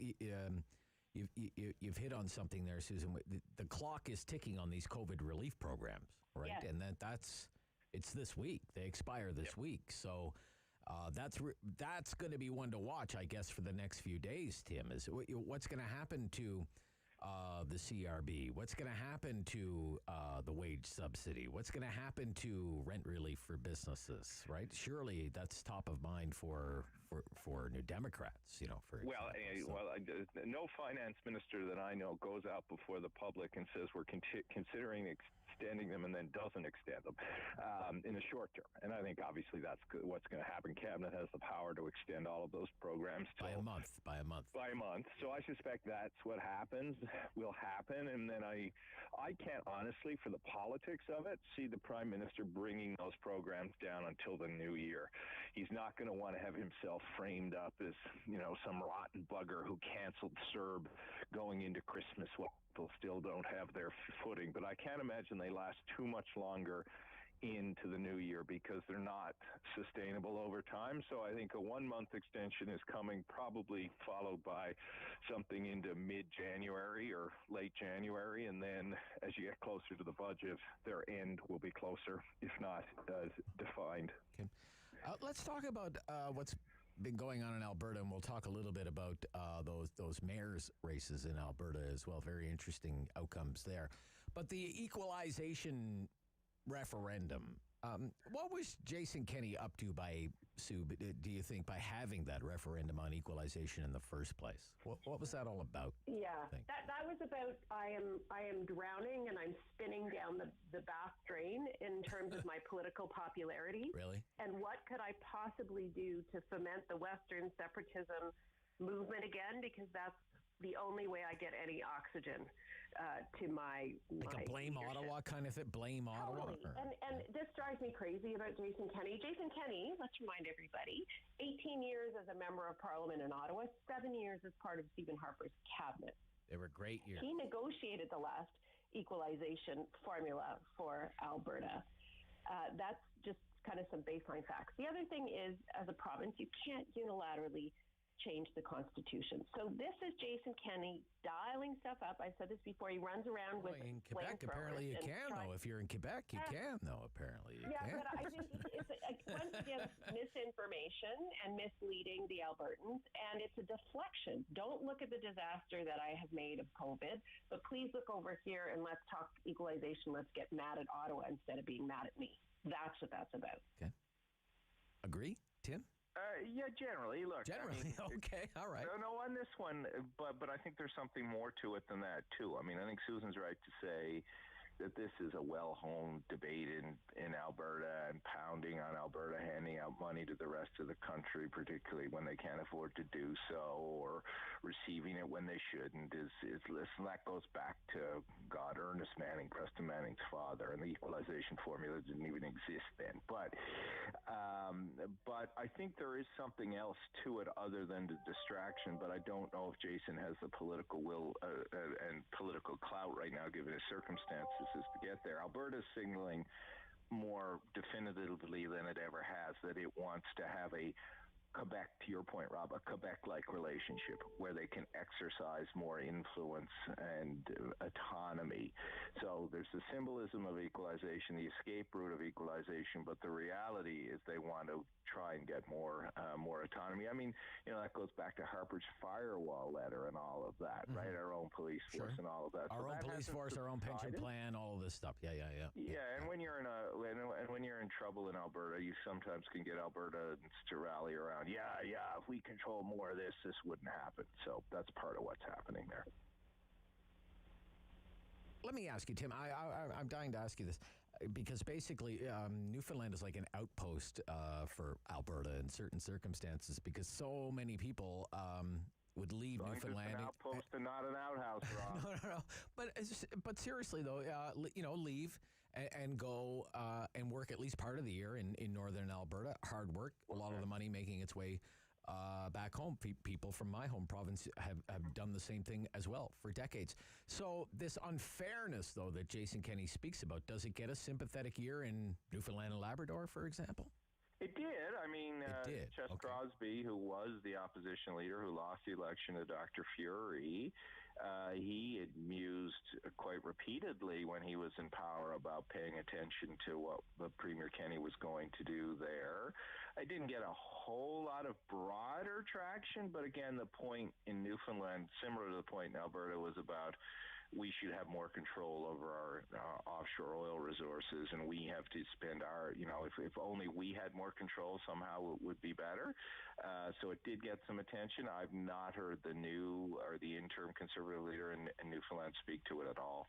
you've hit on something there, Susan. The clock is ticking on these COVID relief programs, right? Yes. And it's this week. They expire this week. So that's going to be one to watch, I guess, for the next few days, Tim, is what's going to happen to the CRB? What's going to happen to the wage subsidy? What's going to happen to rent relief for businesses, right? Surely that's top of mind for New Democrats, for example. No finance minister that I know goes out before the public and says we're considering extending them and then doesn't extend them in the short term. And I think obviously that's what's going to happen. Cabinet has the power to extend all of those programs by a month. So I suspect that's what will happen. And then I can't honestly, for the politics of it, see the Prime Minister bringing those programs down until the new year. He's not going to want to have himself framed up as, some rotten bugger who canceled CERB going into Christmas while people still don't have their footing. But I can't imagine they last too much longer into the new year because they're not sustainable over time. So I think a 1-month extension is coming, probably followed by something into mid-January or late January. And then as you get closer to the budget, their end will be closer, if not defined. Okay. Let's talk about what's been going on in Alberta, and we'll talk a little bit about those mayor's races in Alberta as well. Very interesting outcomes there. But the equalization referendum, what was Jason Kenney up to do you think, by having that referendum on equalization in the first place? What was that all about? Yeah, that was about I am drowning and I'm spinning down the bath drain in terms of my political popularity. Really? And what could I possibly do to foment the Western separatism movement again? Because that's the only way I get any oxygen to my like a blame leadership. Ottawa kind of thing? Blame Ottawa? Totally. And this drives me crazy about Jason Kenney. Jason Kenney, let's remind everybody, 18 years as a member of Parliament in Ottawa, 7 years as part of Stephen Harper's cabinet. They were great years. He negotiated the last equalization formula for Alberta. That's just kind of some baseline facts. The other thing is, as a province, you can't unilaterally change the Constitution. So this is Jason Kenney dialing stuff up. I've said this before. He runs around with in Quebec, apparently you can, though. If you're in Quebec, you can, though, apparently. You can. But I think it's once again, misinformation and misleading the Albertans, and it's a deflection. Don't look at the disaster that I have made of COVID, but please look over here and let's talk equalization. Let's get mad at Ottawa instead of being mad at me. That's what that's about. Okay. Agree, Tim? Yeah, generally. Look, generally, okay, all right. No, on this one, but I think there's something more to it than that too. I mean, I think Susan's right to say that this is a well-honed debate in Alberta, and pounding on Alberta handing out money to the rest of the country, particularly when they can't afford to do so, or receiving it when they shouldn't, is listen, that goes back to Ernest Manning, Preston Manning's father, and the equalization formula didn't even exist then. But I think there is something else to it other than the distraction, but I don't know if Jason has the political will and political clout right now, given his circumstances, to get there. Alberta's signaling more definitively than it ever has that it wants to have a Quebec, to your point, Rob, a Quebec-like relationship where they can exercise more influence and autonomy. So there's the symbolism of equalization, the escape route of equalization, but the reality is they want to try and get more autonomy. I mean, that goes back to Harper's firewall letter and all of that, right? Our own police force and all of that. Our own police force, our own pension plan, all of this stuff. Yeah. Yeah, and when you're in trouble in Alberta, you sometimes can get Albertans to rally around. Yeah, if we control more of this wouldn't happen. So that's part of what's happening there. Let me ask you, Tim, I'm dying to ask you this, because basically Newfoundland is like an outpost for Alberta in certain circumstances, because so many people would leave Newfoundland. It's an outpost and not an outhouse, Rob. No. But seriously, though, leave and go and work at least part of the year in northern Alberta. Hard work, a lot of the money making its way back home. People from my home province have done the same thing as well for decades. So this unfairness, though, that Jason Kenney speaks about, does it get a sympathetic year in Newfoundland and Labrador, for example? It did. I mean, Chess Crosby, who was the opposition leader who lost the election to Dr. Fury, he had mused quite repeatedly when he was in power about paying attention to what the Premier Kenney was going to do there. I didn't get a whole lot of broader traction, but again, the point in Newfoundland, similar to the point in Alberta, was about we should have more control over our offshore oil resources, and we have to spend our, if only we had more control, somehow it would be better. So it did get some attention. I've not heard the new or the interim Conservative leader in Newfoundland speak to it at all.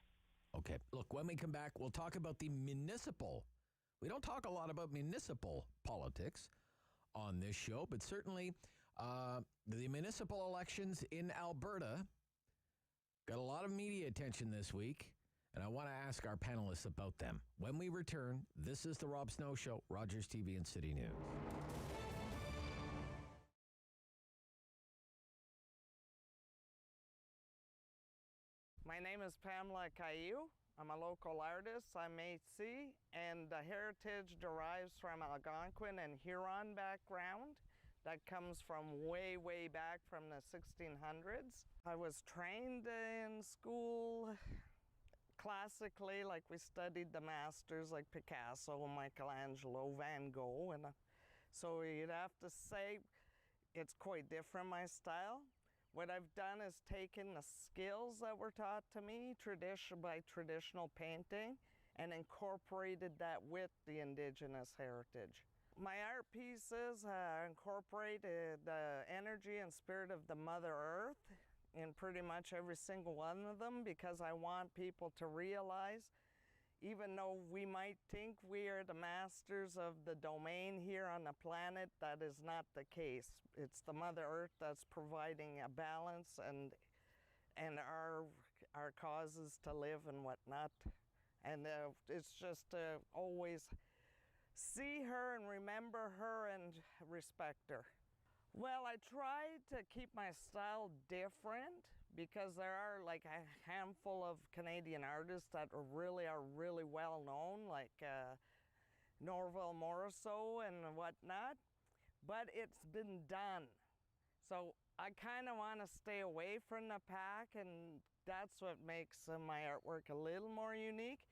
Okay. Look, when we come back, we'll talk about the municipal. We don't talk a lot about municipal politics on this show, but certainly the municipal elections in Alberta got a lot of media attention this week, and I want to ask our panelists about them. When we return, this is the Rob Snow Show, Rogers TV and City News. My name is Pamela Caillou. I'm a local artist. I'm Métis, and the heritage derives from Algonquin and Huron background. That comes from way, way back from the 1600s. I was trained in school classically, like we studied the masters like Picasso, Michelangelo, Van Gogh, and so you'd have to say it's quite different, my style. What I've done is taken the skills that were taught to me by traditional painting and incorporated that with the Indigenous heritage. My art pieces incorporate the energy and spirit of the Mother Earth in pretty much every single one of them, because I want people to realize, even though we might think we are the masters of the domain here on the planet, that is not the case. It's the Mother Earth that's providing a balance and our causes to live and whatnot. And it's just always see her and remember her and respect her. Well, I try to keep my style different because there are like a handful of Canadian artists that are really well known, like Norval Morrisseau and whatnot, but it's been done. So I kind of want to stay away from the pack, and that's what makes my artwork a little more unique.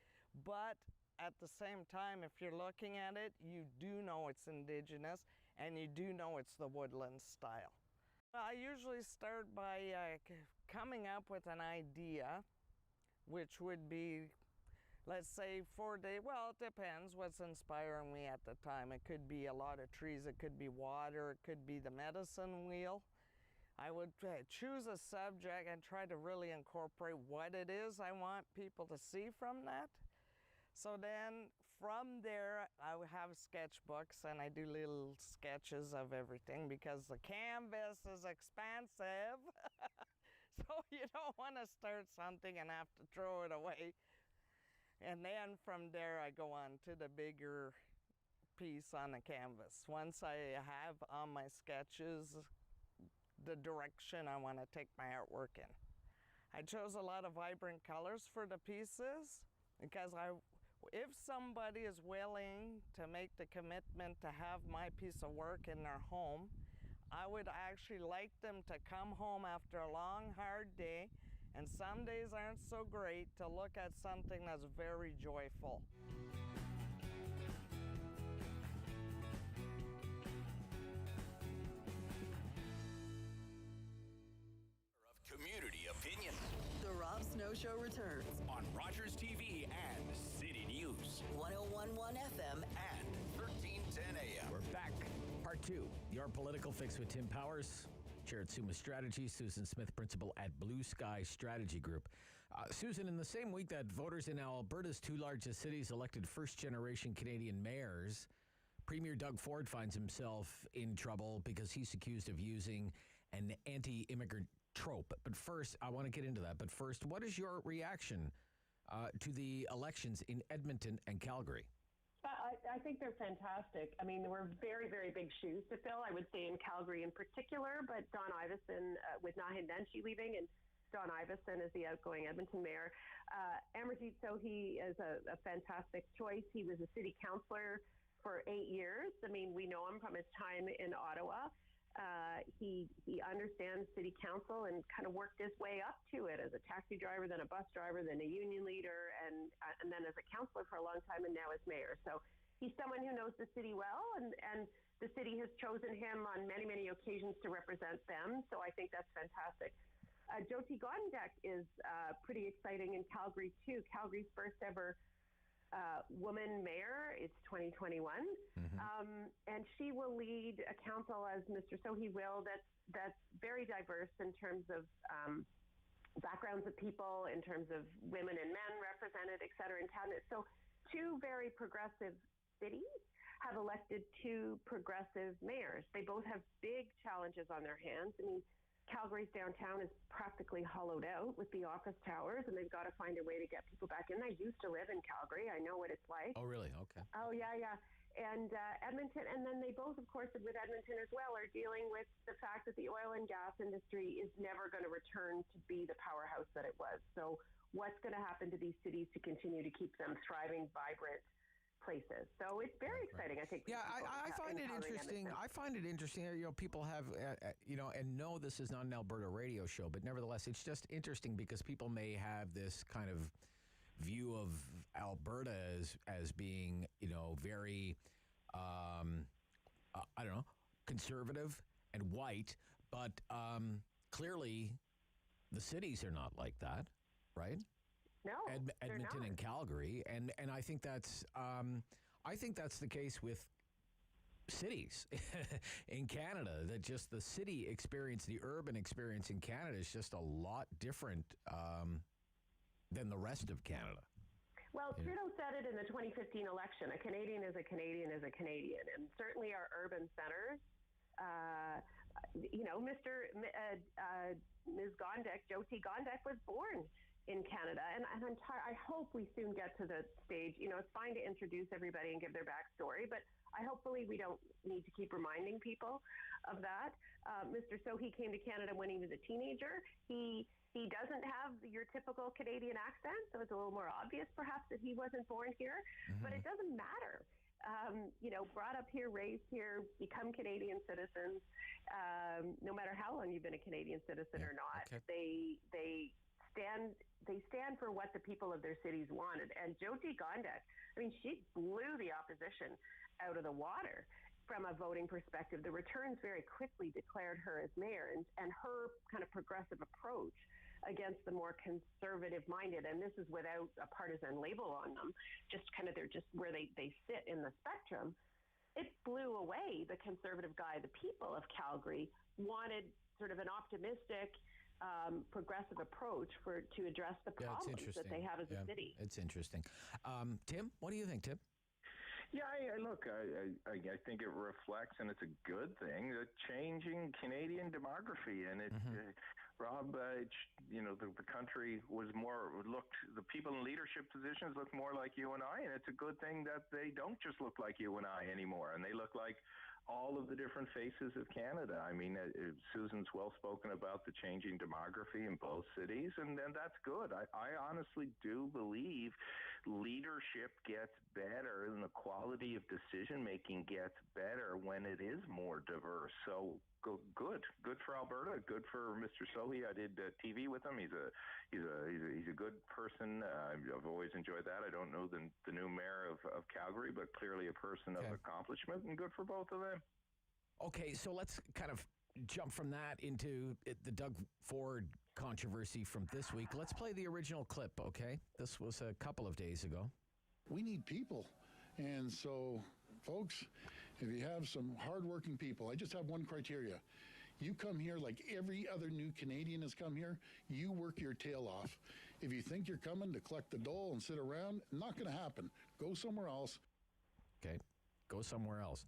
But at the same time, if you're looking at it, you do know it's Indigenous, and you do know it's the woodland style. I usually start by coming up with an idea, which would be, let's say, 4 days. Well, it depends what's inspiring me at the time. It could be a lot of trees, it could be water, it could be the medicine wheel. I would choose a subject and try to really incorporate what it is I want people to see from that. So then from there, I have sketchbooks, and I do little sketches of everything because the canvas is expensive. So you don't want to start something and have to throw it away. And then from there, I go on to the bigger piece on the canvas. Once I have on my sketches the direction I want to take my artwork in. I chose a lot of vibrant colors for the pieces because if somebody is willing to make the commitment to have my piece of work in their home, I would actually like them to come home after a long, hard day, and some days aren't so great, to look at something that's very joyful. Community opinion. The Rob Snow Show returns on Rogers TV and City News. 101.1 FM and 1310 AM. We're back. Part 2, Your Political Fix with Tim Powers, Chair at Summa Strategy, Susan Smith, Principal at Bluesky Strategy Group. Susan, in the same week that voters in Alberta's 2 largest cities elected first-generation Canadian mayors, Premier Doug Ford finds himself in trouble because he's accused of using an anti-immigrant trope. But first, I want to get into that. But first, what is your reaction to the elections in Edmonton and Calgary? I think they're fantastic. I mean, there were very, very big shoes to fill, I would say, in Calgary in particular. But Don Iveson, with Naheed Nenshi leaving, and Don Iveson is the outgoing Edmonton mayor. Amarjeet Sohi is a fantastic choice. He was a city councillor for 8 years. I mean, we know him from his time in Ottawa. He understands city council and kind of worked his way up to it as a taxi driver, then a bus driver, then a union leader, and then as a councillor for a long time, and now as mayor. So he's someone who knows the city well, and the city has chosen him on many, many occasions to represent them. So I think that's fantastic. Jyoti Gondek is pretty exciting in Calgary, too. Calgary's first ever woman mayor. It's 2021. And she will lead a council, as Mr. Sohi will, that's very diverse in terms of backgrounds of people, in terms of women and men represented, et cetera, in cabinet. So two very progressive cities have elected two progressive mayors. They both have big challenges on their hands. I mean, Calgary's downtown is practically hollowed out with the office towers, and they've got to find a way to get people back in. I used to live in Calgary. I know what it's like. Oh, really? Okay. Oh, yeah. And Edmonton, and then they both, of course, with Edmonton as well, are dealing with the fact that the oil and gas industry is never going to return to be the powerhouse that it was. So what's going to happen to these cities to continue to keep them thriving, vibrant places? So it's very exciting, I think. Yeah, I find it interesting. I find it interesting. You know, people have, and no, this is not an Alberta radio show, but nevertheless, it's just interesting because people may have this kind of view of Alberta as being, very, I don't know, conservative and white, but clearly the cities are not like that, right? No, Edmonton and Calgary, and I think that's the case with cities in Canada. That just the city experience, the urban experience in Canada is just a lot different than the rest of Canada. Well, Trudeau said it in the 2015 election. A Canadian is a Canadian is a Canadian, and certainly our urban centers. Ms. Gondek, Jyoti Gondek, was born in Canada, and I hope we soon get to the stage. It's fine to introduce everybody and give their backstory, but hopefully we don't need to keep reminding people of that. Mr. Sohi came to Canada when he was a teenager. He doesn't have your typical Canadian accent, so it's a little more obvious perhaps that he wasn't born here, but it doesn't matter. Brought up here, raised here, become Canadian citizens, no matter how long you've been a Canadian citizen or not. Okay. They stand for what the people of their cities wanted. And Jyoti Gondek, I mean, she blew the opposition out of the water from a voting perspective. The returns very quickly declared her as mayor, and her kind of progressive approach against the more conservative-minded, and this is without a partisan label on them, just kind of they're just where they sit in the spectrum. It blew away the conservative guy. The people of Calgary wanted sort of an optimistic, progressive approach to address the problems that they have as a city. It's interesting. Tim, what do you think, Tim? Yeah, I think it reflects, and it's a good thing, the changing Canadian demography. And it, Rob, the country the people in leadership positions look more like you and I, and it's a good thing that they don't just look like you and I anymore, and they look like all of the different faces of Canada. I mean, Susan's well spoken about the changing demography in both cities, and that's good. I honestly do believe leadership gets better and the quality of decision making gets better when it is more diverse. So good for Alberta, good for Mr. Sohi. I did TV with him. He's a good person. I've always enjoyed that. I don't know the new mayor of Calgary, but clearly a person of accomplishment, and good for both of them. Okay, so let's kind of jump from that into the Doug Ford controversy from this week. Let's play the original clip, okay? This was a couple of days ago. We need people, and so, folks, if you have some hardworking people, I just have one criteria. You come here like every other new Canadian has come here, you work your tail off. If you think you're coming to collect the dole and sit around, not going to happen. Go somewhere else. Okay, go somewhere else.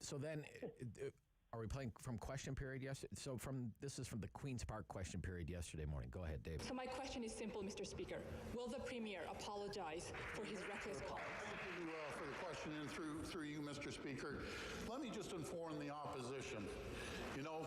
So then, Are we playing from question period yesterday? So this is from the Queen's Park question period yesterday morning. Go ahead, Dave. So my question is simple, Mr. Speaker. Will the Premier apologize for his reckless comments? Thank you for the question, and through you, Mr. Speaker. Let me just inform the opposition. You know,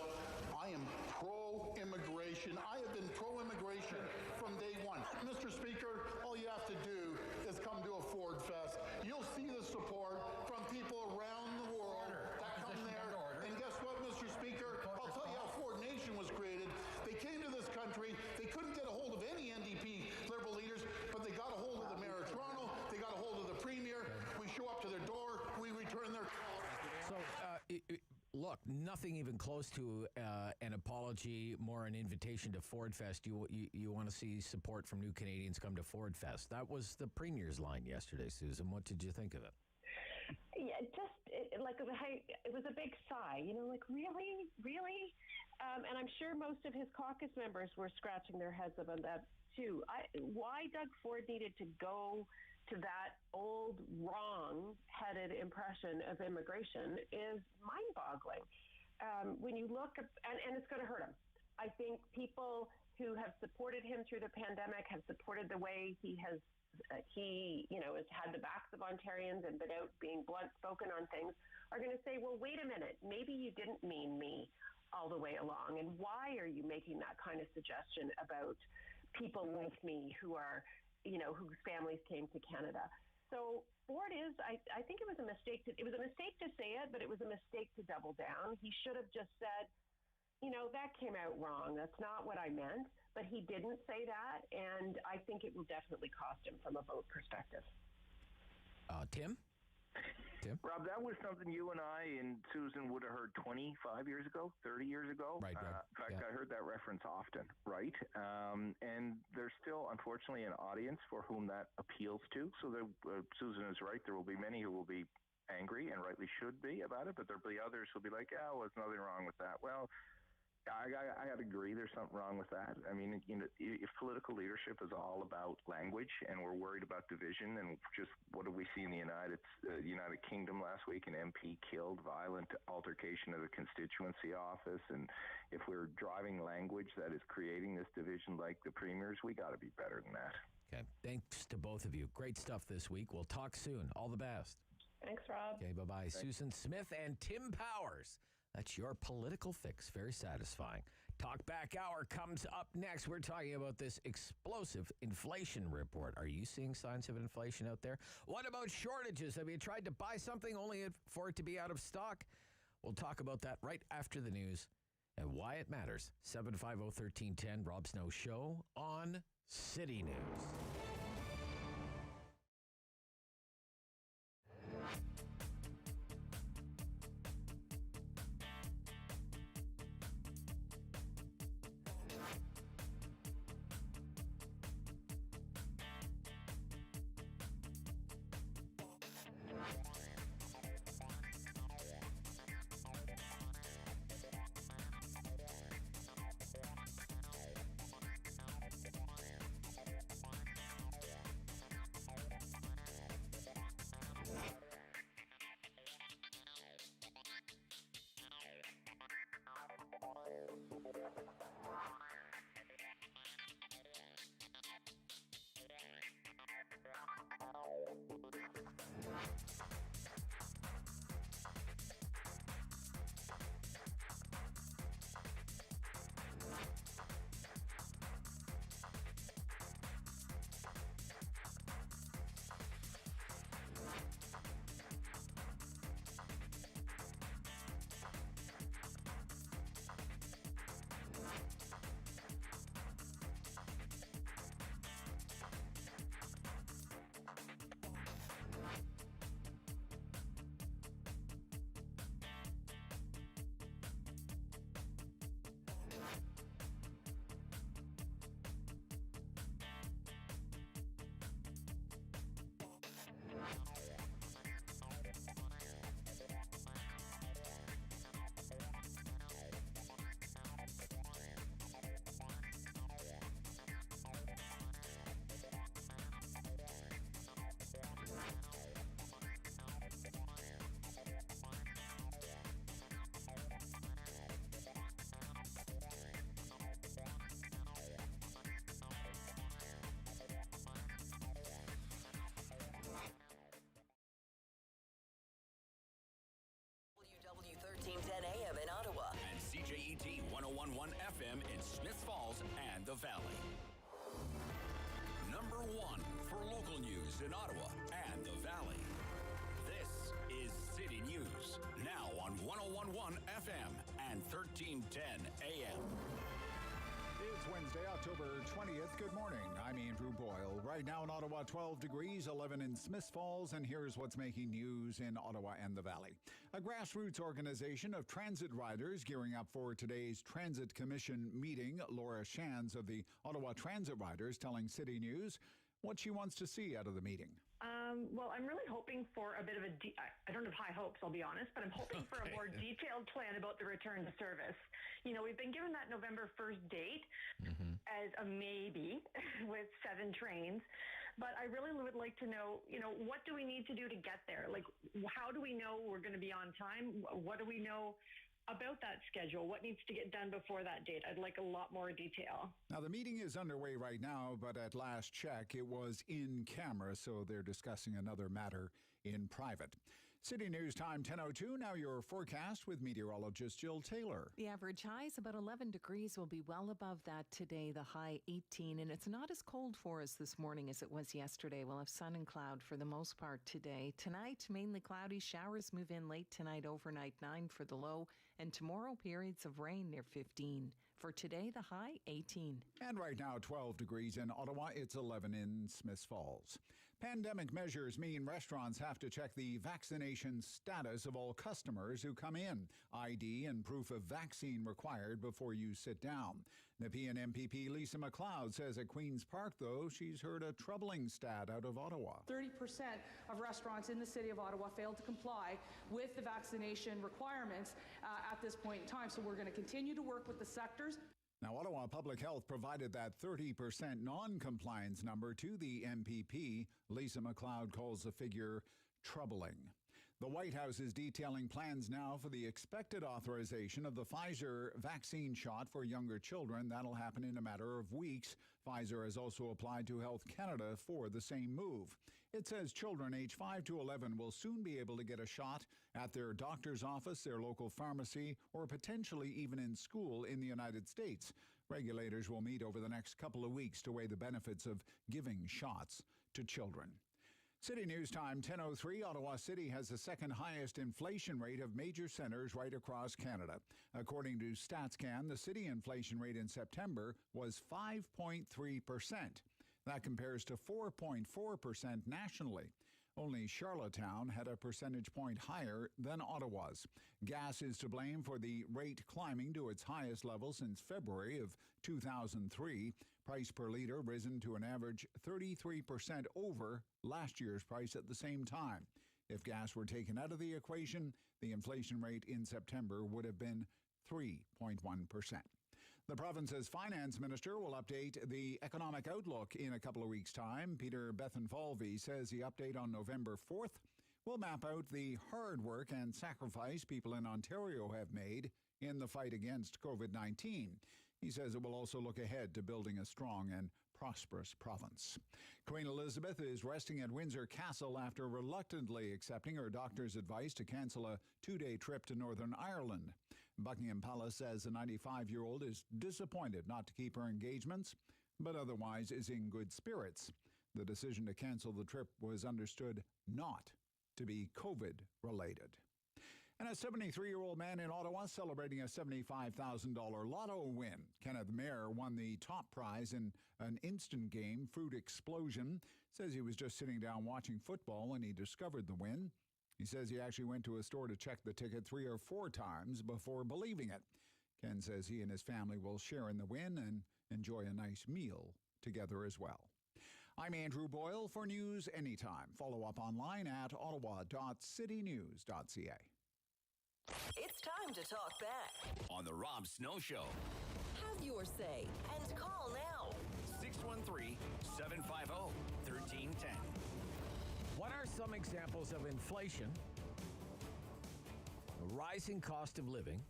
I am pro-immigration. I have been pro-immigration from day one. Mr. Speaker, all you have to do is come to a Ford Fest. You'll see the support from people around the world that come there. And guess what, Mr. Speaker? I'll tell you how Ford Nation was created. They came to this country. They couldn't get a hold of any NDP Liberal leaders, but they got a hold of the Mayor of Toronto. They got a hold of the Premier. We show up to their door. We return their call. So, look, nothing even close to an apology, more an invitation to Ford Fest. You want to see support from new Canadians come to Ford Fest. That was the Premier's line yesterday, Susan. What did you think of it? Yeah, it was a big sigh, like, really? And I'm sure most of his caucus members were scratching their heads about that too. Why Doug Ford needed to go to that old, wrong-headed impression of immigration is mind-boggling. When you look at, and it's going to hurt him. I think people who have supported him through the pandemic have supported the way he has had the backs of Ontarians and been out being blunt-spoken on things, are going to say, well, wait a minute, maybe you didn't mean me all the way along. And why are you making that kind of suggestion about people like me who are, whose families came to Canada? So Ford is, I think it was a mistake to say it, but it was a mistake to double down. He should have just said, that came out wrong. That's not what I meant. But he didn't say that, and I think it will definitely cost him from a vote perspective. Tim? Rob, that was something you and I and Susan would have heard 25 years ago, 30 years ago. Right. In fact, I heard that reference often, right? And there's still, unfortunately, an audience for whom that appeals to. So Susan is right. There will be many who will be angry, and rightly should be, about it, but there'll be others who'll be like, well, there's nothing wrong with that. Well, I got to agree there's something wrong with that. I mean, if political leadership is all about language and we're worried about division, and just what did we see in the United Kingdom last week? An MP killed, violent altercation at a constituency office. And if we're driving language that is creating this division like the Premier's, we got to be better than that. Okay. Thanks to both of you. Great stuff this week. We'll talk soon. All the best. Thanks, Rob. Okay, bye-bye. Susan Smith and Tim Powers. That's your political fix. Very satisfying. Talk Back Hour comes up next. We're talking about this explosive inflation report. Are you seeing signs of inflation out there? What about shortages? Have you tried to buy something only for it to be out of stock? We'll talk about that right after the news and why it matters. 750-1310, Rob Snow Show on City News. FM in Smith Falls and the Valley. Number 1 for local news in Ottawa and the Valley. This is City News, now on 101.1 FM and 1310 AM. It's Wednesday, October 20th. Good morning. I'm Andrew Boyle. Right now in Ottawa, 12 degrees, 11 in Smith Falls, and here's what's making news in Ottawa and the Valley. A grassroots organization of transit riders gearing up for today's Transit Commission meeting. Laura Shantz of the Ottawa Transit Riders telling City News what she wants to see out of the meeting. Well, I'm really hoping for a bit of I don't have high hopes, I'll be honest, but I'm hoping for a more detailed plan about the return to service. You know, we've been given that November 1st date as a maybe with 7 trains, but I really would like to know, you know, what do we need to do to get there? Like, how do we know we're going to be on time? What do we know about that schedule? What needs to get done before that date? I'd like a lot more detail. Now, the meeting is underway right now, but at last check, it was in camera, so they're discussing another matter in private. City News Time 10:02. Now your forecast with meteorologist Jill Taylor. The average high is about 11 degrees. Will be well above that today, the high 18. And it's not as cold for us this morning as it was yesterday. We'll have sun and cloud for the most part today. Tonight, mainly cloudy. Showers move in late tonight, overnight 9 for the low. And tomorrow, periods of rain near 15. For today, the high 18. And right now, 12 degrees in Ottawa. It's 11 in Smith Falls. Pandemic measures mean restaurants have to check the vaccination status of all customers who come in. ID and proof of vaccine required before you sit down. Nepean MPP Lisa MacLeod says at Queen's Park, though, she's heard a troubling stat out of Ottawa. 30% of restaurants in the city of Ottawa failed to comply with the vaccination requirements at this point in time. So we're going to continue to work with the sectors. Now, Ottawa Public Health provided that 30% non-compliance number to the MPP. Lisa MacLeod calls the figure troubling. The White House is detailing plans now for the expected authorization of the Pfizer vaccine shot for younger children. That'll happen in a matter of weeks. Pfizer has also applied to Health Canada for the same move. It says children aged 5 to 11 will soon be able to get a shot at their doctor's office, their local pharmacy, or potentially even in school in the United States. Regulators will meet over the next couple of weeks to weigh the benefits of giving shots to children. City News Time 10:03. Ottawa City has the second highest inflation rate of major centres right across Canada. According to StatsCan, the city inflation rate in September was 5.3%. That compares to 4.4% nationally. Only Charlottetown had a percentage point higher than Ottawa's. Gas is to blame for the rate climbing to its highest level since February of 2003. Price per litre risen to an average 33% over last year's price at the same time. If gas were taken out of the equation, the inflation rate in September would have been 3.1%. The province's finance minister will update the economic outlook in a couple of weeks' time. Peter Bethenfalvey says the update on November 4th will map out the hard work and sacrifice people in Ontario have made in the fight against COVID-19. He says it will also look ahead to building a strong and prosperous province. Queen Elizabeth is resting at Windsor Castle after reluctantly accepting her doctor's advice to cancel a 2-day trip to Northern Ireland. Buckingham Palace says the 95-year-old is disappointed not to keep her engagements, but otherwise is in good spirits. The decision to cancel the trip was understood not to be COVID-related. And a 73-year-old man in Ottawa celebrating a $75,000 lotto win. Kenneth Mayer won the top prize in an instant game, Fruit Explosion. Says he was just sitting down watching football when he discovered the win. He says he actually went to a store to check the ticket 3 or 4 times before believing it. Ken says he and his family will share in the win and enjoy a nice meal together as well. I'm Andrew Boyle for News Anytime. Follow up online at ottawa.citynews.ca. It's time to talk back on the Rob Snow Show. Have your say and call now. 613-750-1310. What are some examples of inflation, a rising cost of living,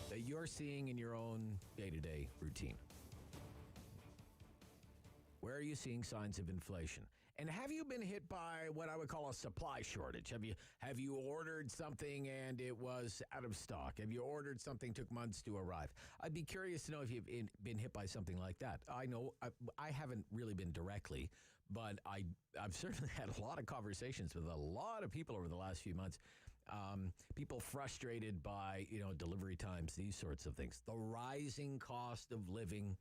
that you're seeing in your own day-to-day routine? Where are you seeing signs of inflation? And have you been hit by what I would call a supply shortage? Have you ordered something and it was out of stock? Have you ordered something took months to arrive? I'd be curious to know if you've been hit by something like that. I know I haven't really been directly, but I've certainly had a lot of conversations with a lot of people over the last few months. People frustrated by, delivery times, these sorts of things. The rising cost of living,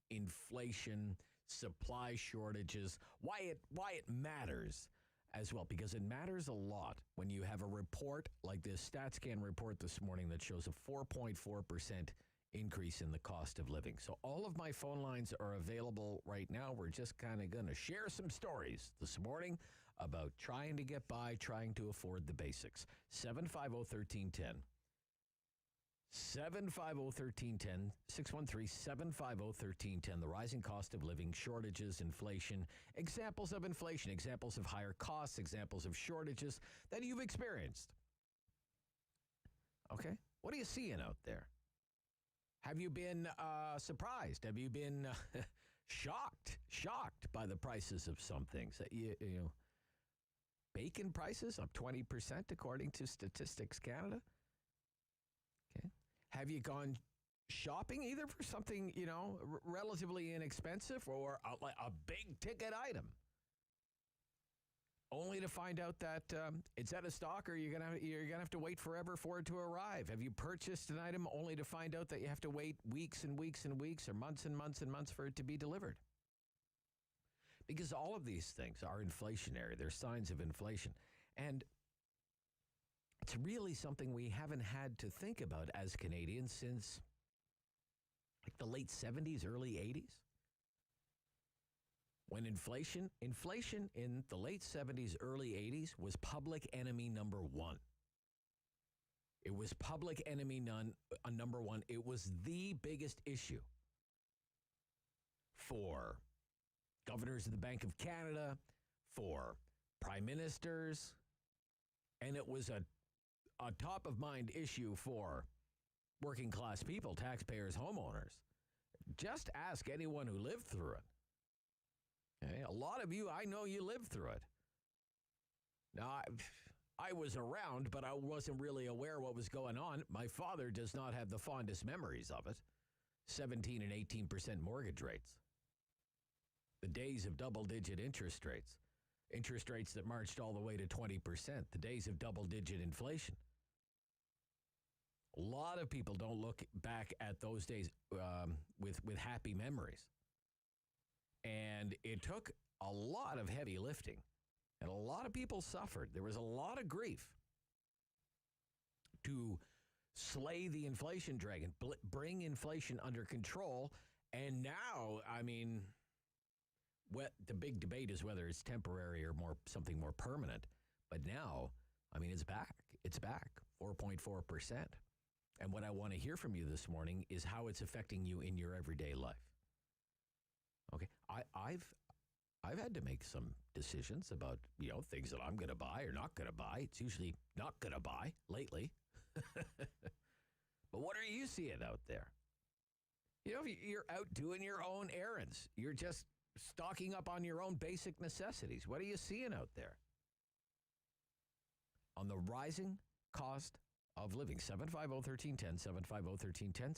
inflation, supply shortages, why it matters as well, because it matters a lot when you have a report like this StatsCan report this morning that shows a 4.4% increase in the cost of living. So all of my phone lines are available right now. We're just kind of going to share some stories this morning about trying to get by, trying to afford the basics. 750-1310. 750-1310, 613-750-1310, the rising cost of living, shortages, inflation, examples of inflation, examples of higher costs, examples of shortages that you've experienced. Okay? What are you seeing out there? Have you been surprised? Have you been shocked by the prices of some things? That you know, bacon prices up 20% according to Statistics Canada. Okay. Have you gone shopping either for something, relatively inexpensive or a big ticket item, only to find out that it's out of stock, or you're gonna have to wait forever for it to arrive? Have you purchased an item only to find out that you have to wait weeks and weeks and weeks, or months and months and months for it to be delivered? Because all of these things are inflationary. They're signs of inflation. And it's really something we haven't had to think about as Canadians since like the late 70s, early 80s. When inflation in the late 70s, early 80s was public enemy number one. It was public enemy number one. It was the biggest issue for governors of the Bank of Canada, for prime ministers, and it was a top-of-mind issue for working-class people, taxpayers, homeowners. Just ask anyone who lived through it. Okay? A lot of you, I know you lived through it. Now, I was around, but I wasn't really aware what was going on. My father does not have the fondest memories of it. 17 and 18% mortgage rates. The days of double-digit interest rates that marched all the way to 20%, the days of double-digit inflation. A lot of people don't look back at those days with happy memories. And it took a lot of heavy lifting, and a lot of people suffered. There was a lot of grief to slay the inflation dragon, bring inflation under control. And now, the big debate is whether it's temporary or something more permanent. But now, it's back. It's back, 4.4%. And what I want to hear from you this morning is how it's affecting you in your everyday life. Okay, I've had to make some decisions about, things that I'm going to buy or not going to buy. It's usually not going to buy lately. But what are you seeing out there? You're out doing your own errands. You're just stocking up on your own basic necessities. What are you seeing out there? On the rising cost of living. 750-1310, 750-1310,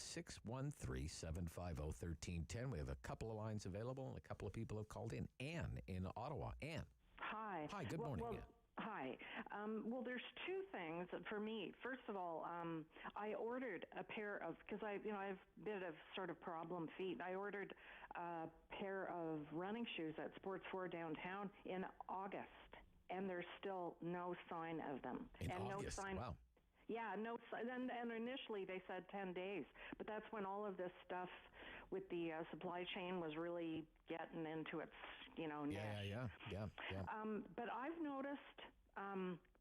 613-750-1310. We have a couple of lines available and a couple of people have called in. Anne in Ottawa. Anne. Hi. Hi, good morning, Anne. Hi. There's two things for me. First of all, I ordered a pair of, because I have a bit of sort of problem feet. I ordered a pair of running shoes at Sports 4 downtown in August, and there's still no sign of them. In August? No sign. Wow. Yeah, no, and initially they said 10 days, but that's when all of this stuff with the supply chain was really getting into its, niche. Yeah. But I've noticed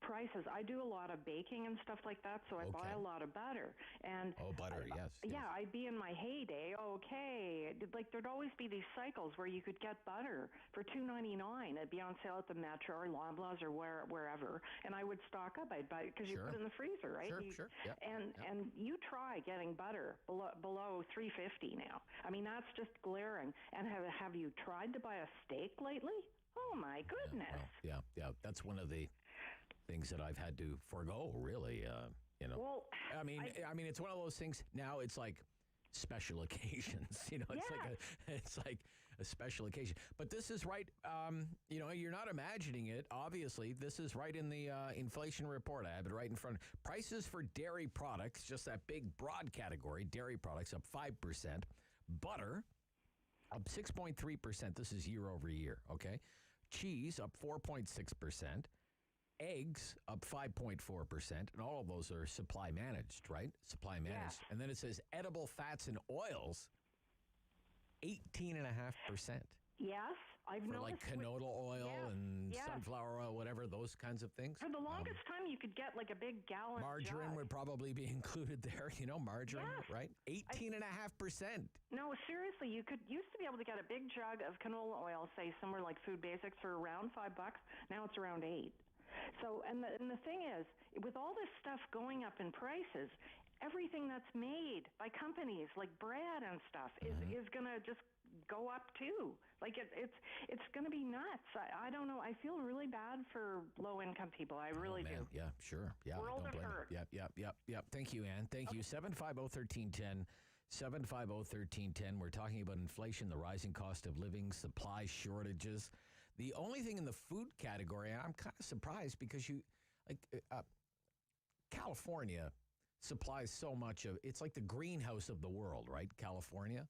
prices. I do a lot of baking and stuff like that, so I buy a lot of butter. And butter, yes. Yeah, I'd be in my heyday. Okay, there'd always be these cycles where you could get butter for $2.99. It'd be on sale at the Metro or Loblaws or wherever, and I would stock up. I'd buy it because you put it in the freezer, right? Sure. Yeah. And you try getting butter below $3.50 now. That's just glaring. And have you tried to buy a steak lately? Oh, my goodness. Yeah. That's one of the things that I've had to forego, really. Well, I mean, it's one of those things. Now it's like special occasions. It's like a special occasion. But this is right. You're not imagining it. Obviously, this is right in the inflation report. I have it right in front. Prices for dairy products, just that big broad category, dairy products up 5%. Butter up 6.3%. This is year over year. Okay, cheese up 4.6%. Eggs up 5.4%, and all of those are supply managed, right? Supply managed. Yeah. And then it says edible fats and oils, 18.5%. Yes, I've for noticed. like canola oil and sunflower oil, whatever, those kinds of things. For the longest time, you could get like a big gallon. Margarine jug. would probably be included there, margarine, right? 18.5%. No, seriously, you used to be able to get a big jug of canola oil, say somewhere like Food Basics, for around $5. Now it's around $8. So, and the thing is, with all this stuff going up in prices, everything that's made by companies like bread and stuff is going to just go up too. Like it's going to be nuts. I don't know. I feel really bad for low-income people. I really do. Yeah, sure. Yeah, World don't of blame hurt. you. Yep. Thank you, Ann. Thank you. 750-1310. 750-1310. We're talking about inflation, the rising cost of living, supply shortages. The only thing in the food category, I'm kind of surprised because California supplies so much of, it's like the greenhouse of the world, right? California.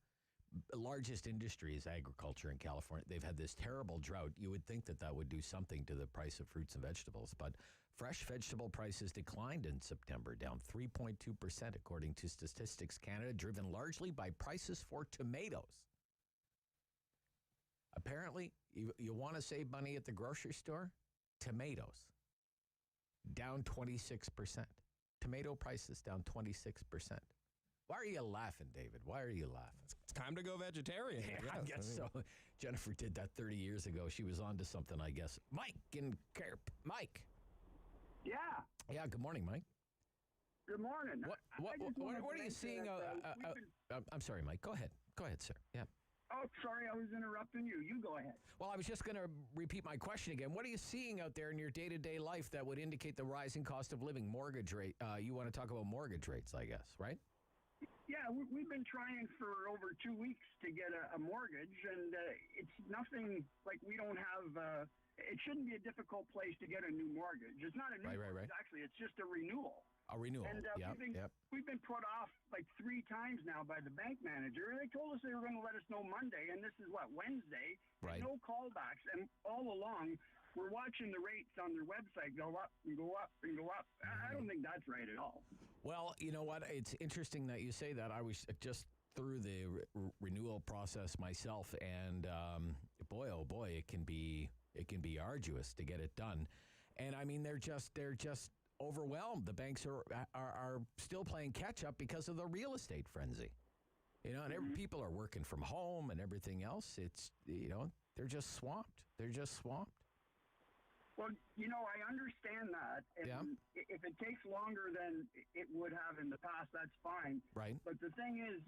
The largest industry is agriculture in California. They've had this terrible drought. You would think that would do something to the price of fruits and vegetables, but fresh vegetable prices declined in September, down 3.2%, according to Statistics Canada, driven largely by prices for tomatoes. Apparently, you want to save money at the grocery store? Tomatoes, down 26%. Tomato prices down 26%. Why are you laughing, David? Why are you laughing? It's time to go vegetarian. I guess so. Jennifer did that 30 years ago. She was on to something, I guess. Mike in Carp. Mike. Yeah. Yeah, good morning, Mike. Good morning. What are you seeing? I'm sorry, Mike. Go ahead. Go ahead, sir. Yeah. Oh, sorry, I was interrupting you. You go ahead. Well, I was just going to repeat my question again. What are you seeing out there in your day-to-day life that would indicate the rising cost of living? Mortgage rate. You want to talk about mortgage rates, I guess, right? Yeah, we've been trying for over 2 weeks to get a mortgage, and it's nothing like we don't have. It shouldn't be a difficult place to get a new mortgage. It's not a new mortgage, actually. It's just a renewal. A renewal. And we've been put off like 3 times now by the bank manager. They told us they were going to let us know Monday, and this is Wednesday. Right. No callbacks, and all along we're watching the rates on their website go up and go up and go up. I don't think that's right at all. Well, you know what? It's interesting that you say that. I was just through the renewal process myself, and boy, oh boy, it can be arduous to get it done. And I mean, they're just overwhelmed. The banks are still playing catch up because of the real estate frenzy. And people are working from home and everything else. It's they're just swamped. Well, I understand that. And if it takes longer than it would have in the past, that's fine. Right. But the thing is,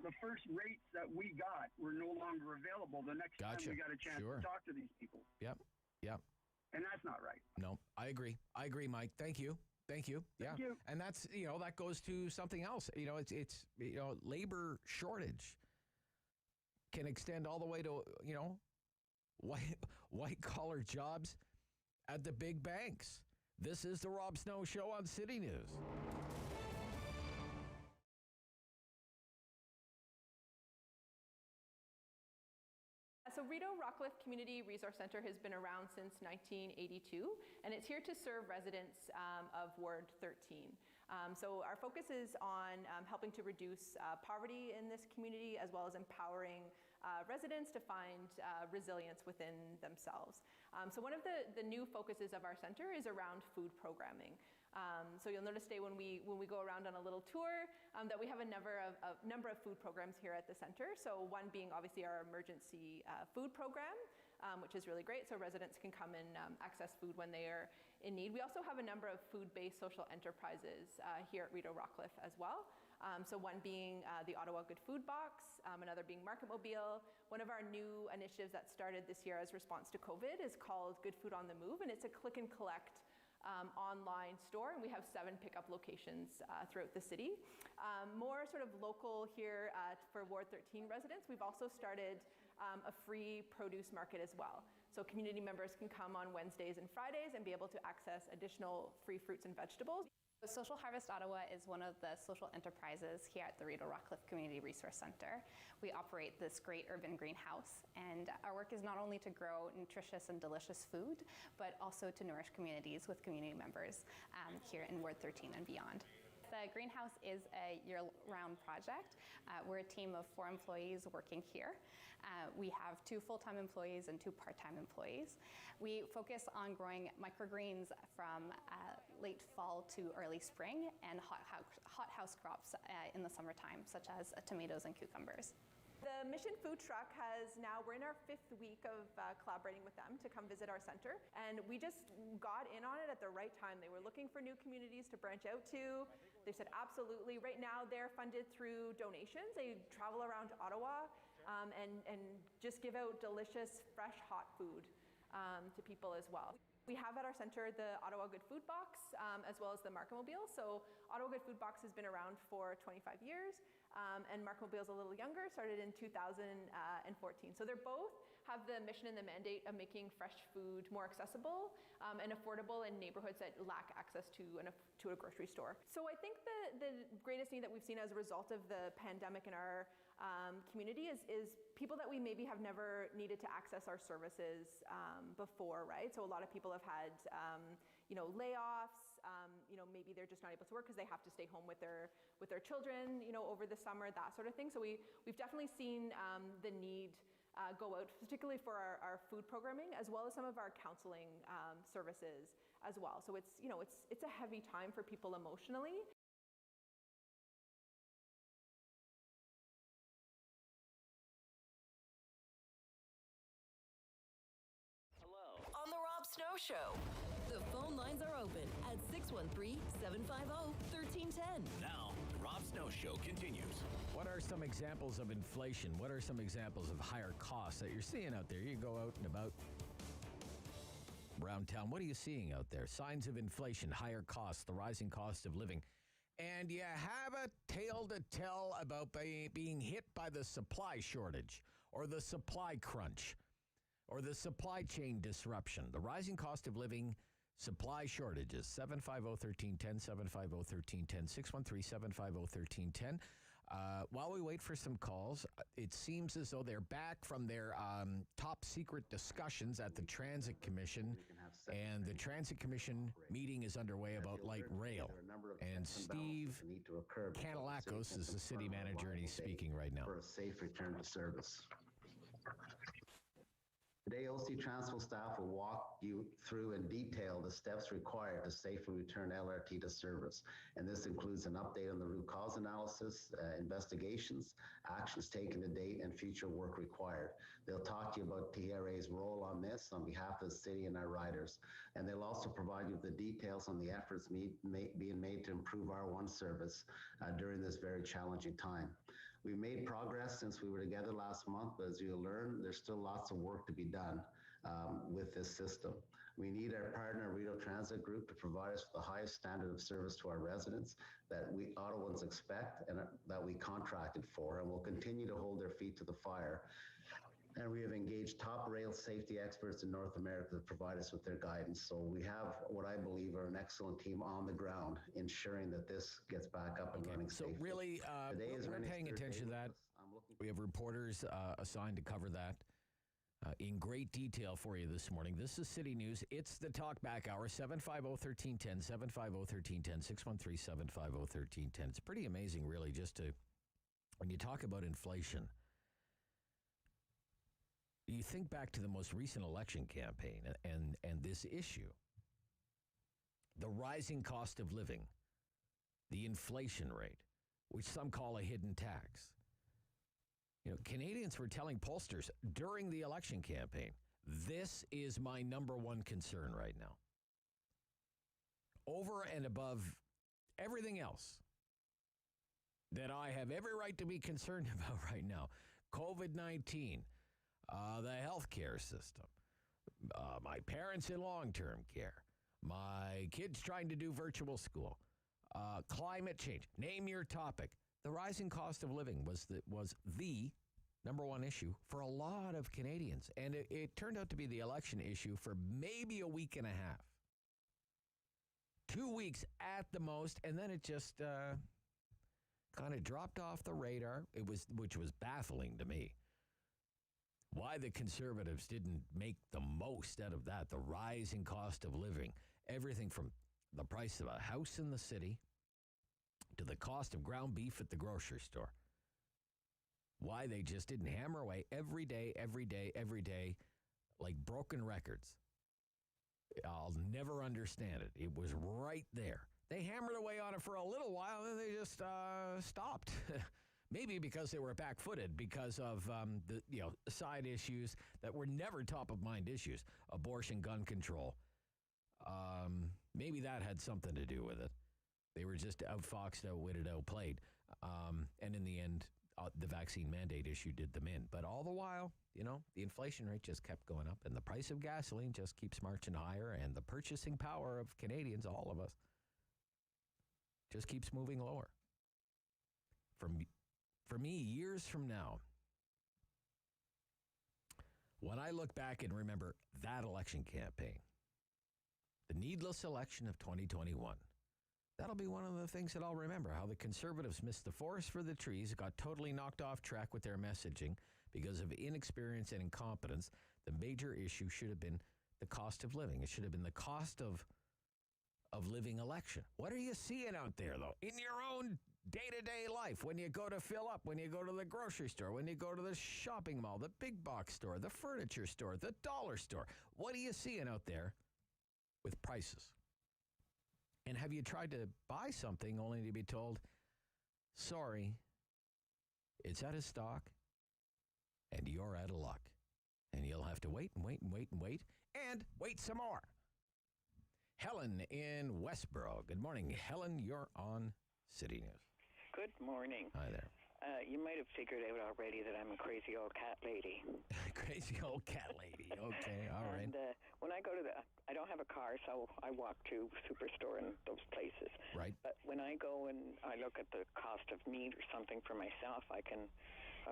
the first rates that we got were no longer available the next time we got a chance to talk to these people. Yep. And that's not right. No, I agree, Mike. Thank you. Thank you. And that's, that goes to something else. It's labor shortage can extend all the way to, white collar jobs at the big banks. This is the Rob Snow Show on City News. So Rideau Rockcliffe Community Resource Center has been around since 1982, and it's here to serve residents of Ward 13. So our focus is on helping to reduce poverty in this community, as well as empowering residents to find resilience within themselves. So one of the new focuses of our center is around food programming. So you'll notice today when we go around on a little tour that we have a number of food programs here at the center. So one being obviously our emergency food program, which is really great. So residents can come and access food when they are in need. We also have a number of food-based social enterprises here at Rideau Rockcliffe as well. So one being the Ottawa Good Food Box, another being Market Mobile. One of our new initiatives that started this year as response to COVID is called Good Food on the Move, and it's a click and collect online store, and we have 7 pickup locations throughout the city. More sort of local here for Ward 13 residents, we've also started a free produce market as well. So community members can come on Wednesdays and Fridays and be able to access additional free fruits and vegetables. Social Harvest Ottawa is one of the social enterprises here at the Rideau Rockcliffe Community Resource Centre. We operate this great urban greenhouse, and our work is not only to grow nutritious and delicious food, but also to nourish communities with community members here in Ward 13 and beyond. The greenhouse is a year-round project. We're a team of 4 employees working here. We have 2 full-time employees and 2 part-time employees. We focus on growing microgreens from late fall to early spring and hothouse crops in the summertime, such as tomatoes and cucumbers. The Mission Food Truck we're in our 5th week of collaborating with them to come visit our center, and we just got in on it at the right time. They were looking for new communities to branch out to. They said absolutely. Right now they're funded through donations. They travel around Ottawa and just give out delicious, fresh, hot food to people as well. We have at our center the Ottawa Good Food Box as well as the Market Mobile. So Ottawa Good Food Box has been around for 25 years and Market Mobile is a little younger, started in 2014. So they're both have the mission and the mandate of making fresh food more accessible and affordable in neighborhoods that lack access to a grocery store. So I think the greatest need that we've seen as a result of the pandemic in our community is people that we maybe have never needed to access our services before, right? So a lot of people have had, layoffs. Maybe they're just not able to work because they have to stay home with their children, over the summer, that sort of thing. So we've definitely seen the need go out, particularly for our food programming, as well as some of our counseling services as well. So it's a heavy time for people emotionally. On the Rob Snow Show. The phone lines are open at 613-750-1310. Now, the Rob Snow Show continues. What are some examples of inflation? What are some examples of higher costs that you're seeing out there? You go out and about around town. What are you seeing out there? Signs of inflation, higher costs, the rising cost of living. And you have a tale to tell about being hit by the supply shortage or the supply crunch, or the supply chain disruption, the rising cost of living, supply shortages. 750-1310, 750-1310, 613-750-1310. While we wait for some calls, it seems as though they're back from their top secret discussions at the Transit Commission, and the Transit Commission meeting is underway about light rail. And Steve Kanalakos is the city manager, and he's speaking right now. For a safe return to service. Today, OC Transport staff will walk you through in detail the steps required to safely return LRT to service. And this includes an update on the root cause analysis, investigations, actions taken to date, and future work required. They'll talk to you about TRA's role on this on behalf of the city and our riders. And they'll also provide you with the details on the efforts being made to improve R1 service during this very challenging time. We've made progress since we were together last month, but as you'll learn, there's still lots of work to be done with this system. We need our partner, Rideau Transit Group, to provide us with the highest standard of service to our residents that we Ottawans expect and that we contracted for, and will continue to hold their feet to the fire. And we have engaged top rail safety experts in North America to provide us with their guidance. So we have what I believe are an excellent team on the ground, ensuring that this gets back up and running safely. So really, we're paying attention to that. We have reporters assigned to cover that in great detail for you this morning. This is City News. It's the Talkback Hour, 750-1310, 750-1310, 613-750-1310. It's pretty amazing, really, just to, when you talk about inflation, you think back to the most recent election campaign and this issue, the rising cost of living, the inflation rate, which some call a hidden tax. Canadians were telling pollsters during the election campaign, this is my number one concern right now. Over and above everything else, that I have every right to be concerned about right now. COVID-19, the healthcare system, my parents in long-term care, my kids trying to do virtual school, climate change, name your topic. The rising cost of living was the number one issue for a lot of Canadians. And it turned out to be the election issue for maybe a week and a half. 2 weeks at the most, and then it just kind of dropped off the radar, which was baffling to me. Why the Conservatives didn't make the most out of that, the rising cost of living, everything from the price of a house in the city to the cost of ground beef at the grocery store. Why they just didn't hammer away every day, like broken records. I'll never understand it. It was right there. They hammered away on it for a little while, and then they just stopped. Maybe because they were back-footed because of the side issues that were never top-of-mind issues. Abortion, gun control. Maybe that had something to do with it. They were just outfoxed, outwitted, outplayed. And in the end, the vaccine mandate issue did them in. But all the while, the inflation rate just kept going up, and the price of gasoline just keeps marching higher, and the purchasing power of Canadians, all of us, just keeps moving lower. For me, years from now, when I look back and remember that election campaign, the needless election of 2021, that'll be one of the things that I'll remember, how the Conservatives missed the forest for the trees, got totally knocked off track with their messaging because of inexperience and incompetence. The major issue should have been the cost of living. It should have been the cost of living election. What are you seeing out there, though, in your own day-to-day life, when you go to fill up, when you go to the grocery store, when you go to the shopping mall, the big box store, the furniture store, the dollar store? What are you seeing out there with prices? And have you tried to buy something only to be told, sorry, it's out of stock, and you're out of luck. And you'll have to wait and wait and wait and wait, and wait some more. Helen in Westboro. Good morning, Helen. You're on City News. Good morning. Hi there. You might have figured out already that I'm a crazy old cat lady. Crazy old cat lady. Okay, all right. And when I go to I don't have a car, so I walk to Superstore and those places. Right. But when I go and I look at the cost of meat or something for myself, I can,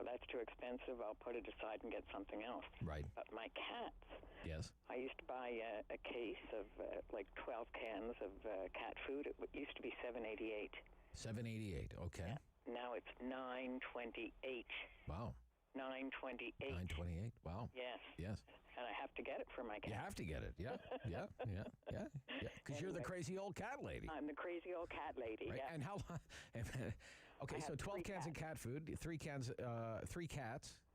that's too expensive, I'll put it aside and get something else. Right. But my cats. Yes. I used to buy a case of like 12 cans of cat food. It used to be $7.88. $7.88, okay. Yeah. Now it's $9.28. Wow. $9.28. $9.28, wow. Yes. Yes. And I have to get it for my cat. You have to get it, yeah. Because you're the crazy old cat lady. I'm the crazy old cat lady, right? Yeah. And how long? Okay, so 12 cans of cat food, 3 cats,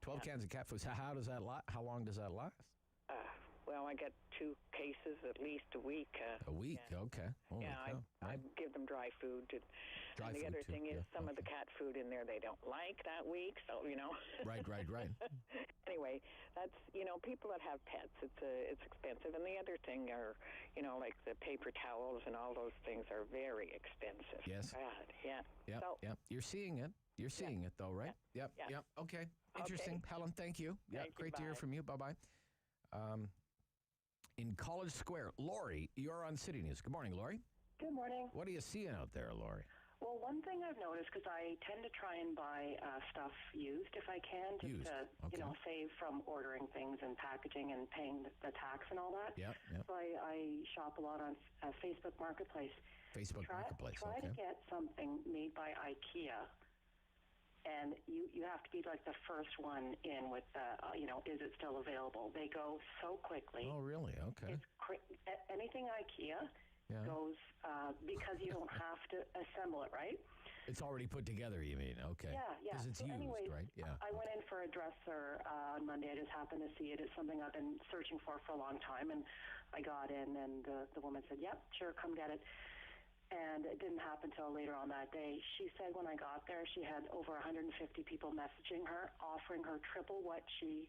12 cans of cat food. So how does that how long does that last? Well, I get 2 cases at least a week. A week, yeah. Okay. Holy cow. I give them dry food. And the other thing is some of the cat food in there they don't like that week, so, Right. Anyway, that's, people that have pets, it's expensive. And the other thing are, like the paper towels and all those things are very expensive. Yes. God, yeah. Yeah, so, You're seeing it. You're seeing it, though, right? Yeah. Yep. Okay. Interesting. Okay. Helen, thank you. Yeah, great to hear from you. Bye-bye. In College Square, Lori, you're on City News. Good morning, Lori. Good morning. What are you seeing out there, Lori? Well, one thing I've noticed, because I tend to try and buy stuff used if I can, just to save from ordering things and packaging and paying the tax and all that. Yeah. So I shop a lot on Facebook Marketplace. Try to get something made by IKEA. And you have to be like the first one in with, is it still available? They go so quickly. Oh, really? Okay. Anything IKEA goes because you don't have to assemble it, right? It's already put together, you mean? Okay. Yeah. Because it's so used, anyways, right? Yeah. I went in for a dresser on Monday. I just happened to see it. It's something I've been searching for a long time. And I got in, and the woman said, yep, sure, come get it. And it didn't happen until later on that day. She said when I got there, she had over 150 people messaging her, offering her triple what she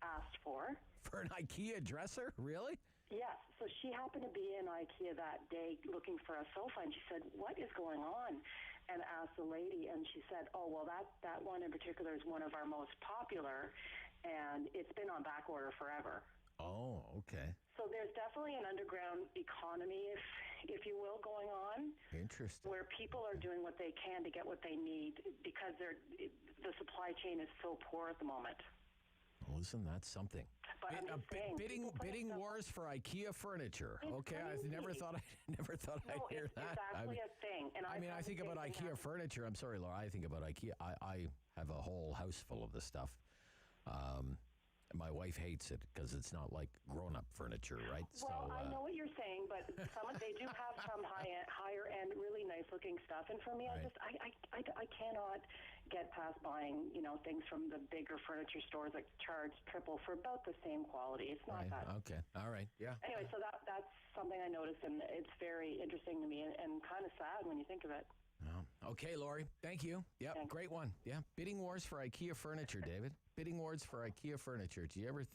asked for. For an IKEA dresser? Really? Yes. So she happened to be in IKEA that day looking for a sofa, and she said, what is going on? and asked the lady, and she said, "Oh, well, that one in particular is one of our most popular, and it's been on back order forever." Oh, okay. So there's definitely an underground economy, if you will, going on. Interesting. Where people are doing what they can to get what they need because the supply chain is so poor at the moment. Well, isn't that something? But I'm just saying, bidding wars for IKEA furniture. It's okay, I crazy. never thought I'd hear that. It's actually a thing. And I mean, I think about IKEA furniture. I'm sorry, Laura. I think about IKEA. I have a whole house full of this stuff. My wife hates it because it's not like grown-up furniture, right? Well, I know what you're saying, but they do have some higher end, really nice looking stuff. And for me, Right. I cannot get past buying, things from the bigger furniture stores that charge triple for about the same quality. It's not that. Okay. All right. Yeah. Anyway, so that's something I noticed, and it's very interesting to me and kind of sad when you think of it. Oh. Okay, Lori. Thank you. Yep, Thanks. great one. Yeah, bidding wars for IKEA furniture, David. Bidding wars for IKEA furniture. Do you ever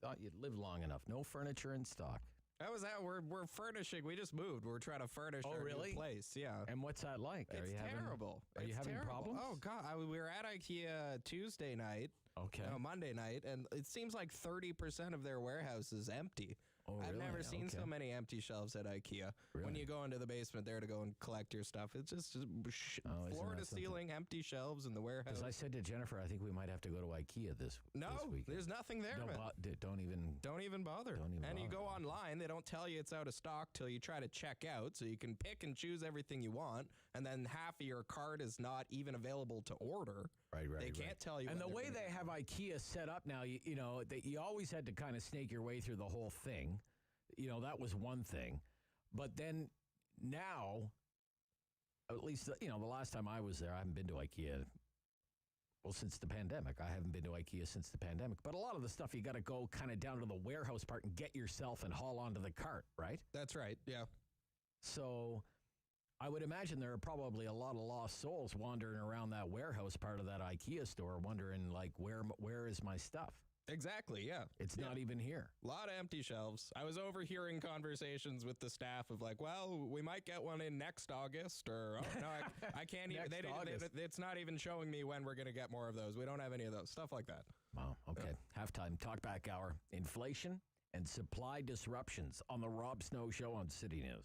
thought you'd live long enough? No furniture in stock. How was that? We're furnishing. We just moved. We're trying to furnish our new place. Yeah. And what's that like? It's terrible. Are you having problems? Oh, God. We were at IKEA Tuesday night. Okay. No, Monday night. And it seems like 30% of their warehouse is empty. Oh, I've really? never seen Okay. so many empty shelves at IKEA. Really? When you go into the basement there to go and collect your stuff, it's just floor to ceiling, empty shelves in the warehouse. As I said to Jennifer, I think we might have to go to IKEA this week. There's nothing there, man. Don't even bother. And you go online, they don't tell you it's out of stock till you try to check out, so you can pick and choose everything you want, and then half of your cart is not even available to order. Right. They can't tell you. And when the they're way gonna they have IKEA set up now, you always had to kind of snake your way through the whole thing. That was one thing. But then now, at least, the last time I was there, I haven't been to IKEA, since the pandemic. I haven't been to IKEA since the pandemic. But a lot of the stuff, you got to go kind of down to the warehouse part and get yourself and haul onto the cart, right? That's right, yeah. So I would imagine there are probably a lot of lost souls wandering around that warehouse part of that IKEA store wondering, like, where is my stuff? Exactly, yeah. It's not even here. A lot of empty shelves. I was overhearing conversations with the staff of like, well, we might get one in next August, or, oh, no, I can't even. It's not even showing me when we're going to get more of those. We don't have any of those. Stuff like that. Wow, okay. Halftime talkback hour. Inflation and supply disruptions on the Rob Snow Show on City News.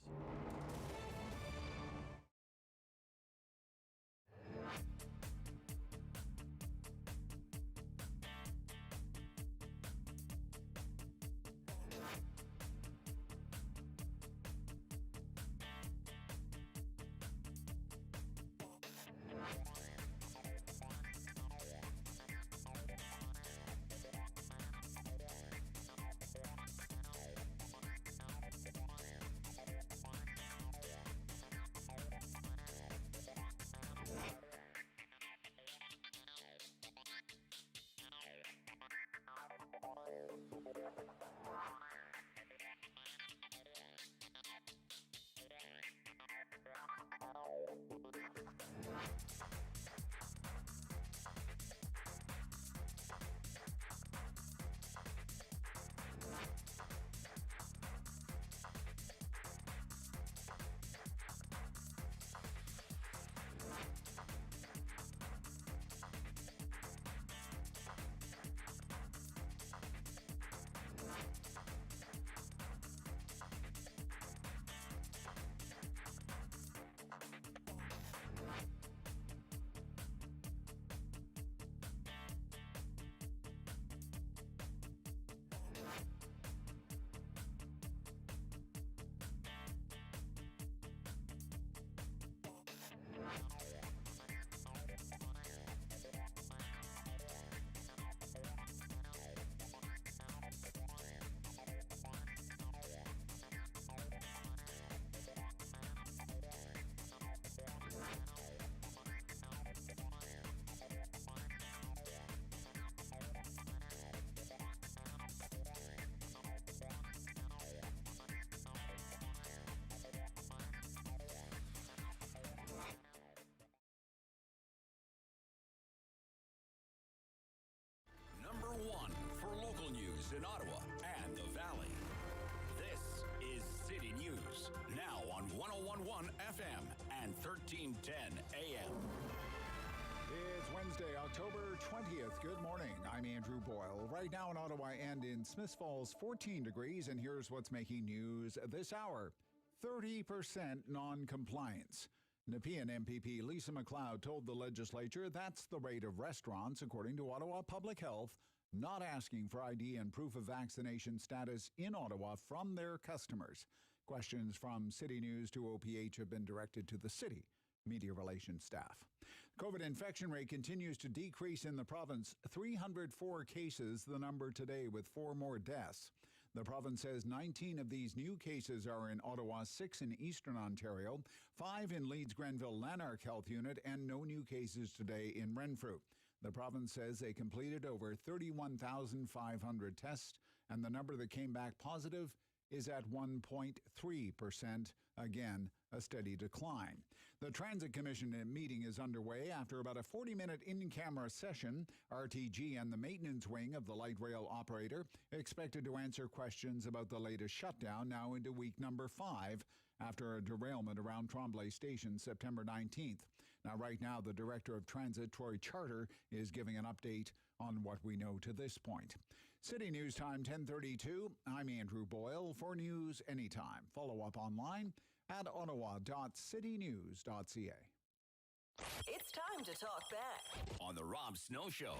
In Ottawa and the Valley. This is City News, now on 101.1 FM and 1310 AM. It's Wednesday, October 20th. Good morning. I'm Andrew Boyle. Right now in Ottawa and in Smiths Falls, 14 degrees, and here's what's making news this hour. 30% non-compliance. Nepean MPP Lisa MacLeod told the legislature that's the rate of restaurants, according to Ottawa Public Health, not asking for ID and proof of vaccination status in Ottawa from their customers. Questions from City News to OPH have been directed to the city media relations staff. COVID infection rate continues to decrease in the province. 304 cases, the number today, with 4 more deaths. The province says 19 of these new cases are in Ottawa, 6 in Eastern Ontario, 5 in Leeds Grenville Lanark Health Unit, and no new cases today in Renfrew. The province says they completed over 31,500 tests, and the number that came back positive is at 1.3%, again, a steady decline. The Transit Commission meeting is underway after about a 40-minute in-camera session. RTG and the maintenance wing of the light rail operator expected to answer questions about the latest shutdown, now into week number 5, after a derailment around Tremblay Station September 19th. Now, right now, the Director of Transit, Troy Charter, is giving an update on what we know to this point. City News Time, 10:32. I'm Andrew Boyle. For news anytime. Follow up online at ottawa.citynews.ca. It's time to talk back On the Rob Snow Show.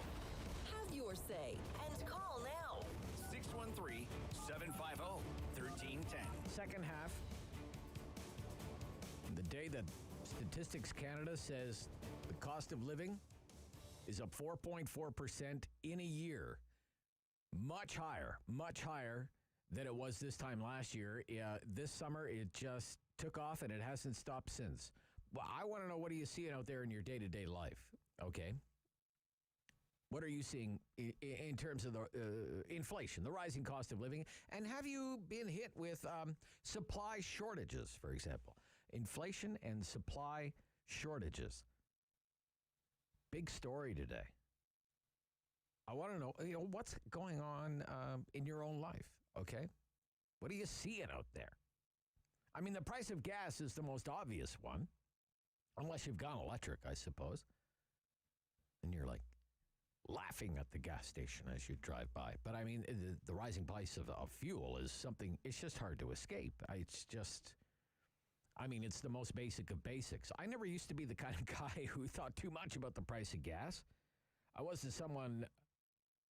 Have your say and call now. 613-750-1310. Second half, the day that Statistics Canada says the cost of living is up 4.4% in a year. Much higher than it was this time last year. This summer, it just took off, and it hasn't stopped since. Well, I want to know, what are you seeing out there in your day-to-day life, okay? What are you seeing in terms of the inflation, the rising cost of living? And have you been hit with supply shortages, for example? Inflation and supply shortages. Big story today. I want to know, what's going on in your own life, okay? What are you seeing out there? I mean, the price of gas is the most obvious one, unless you've gone electric, I suppose. And you're like laughing at the gas station as you drive by. But I mean, the rising price of fuel is something, it's just hard to escape. It's the most basic of basics. I never used to be the kind of guy who thought too much about the price of gas. I wasn't someone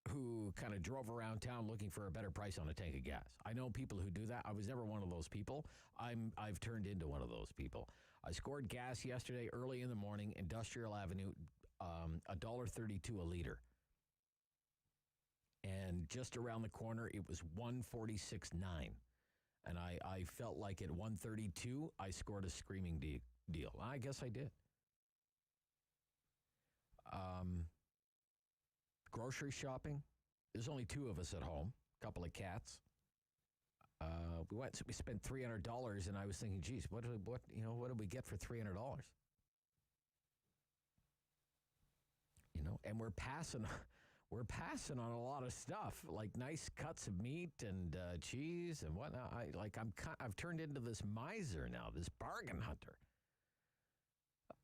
who kind of drove around town looking for a better price on a tank of gas. I know people who do that. I was never one of those people. I've turned into one of those people. I scored gas yesterday early in the morning, Industrial Avenue, $1.32 a liter. And just around the corner, it was $1.46.9. And I felt like at $1.32, I scored a screaming deal. I guess I did. Grocery shopping. There's only 2 of us at home, a couple of cats. We spent $300, and I was thinking, geez, what did we get for $300? And we're passing on a lot of stuff, like nice cuts of meat and cheese and whatnot. I've turned into this miser now, this bargain hunter.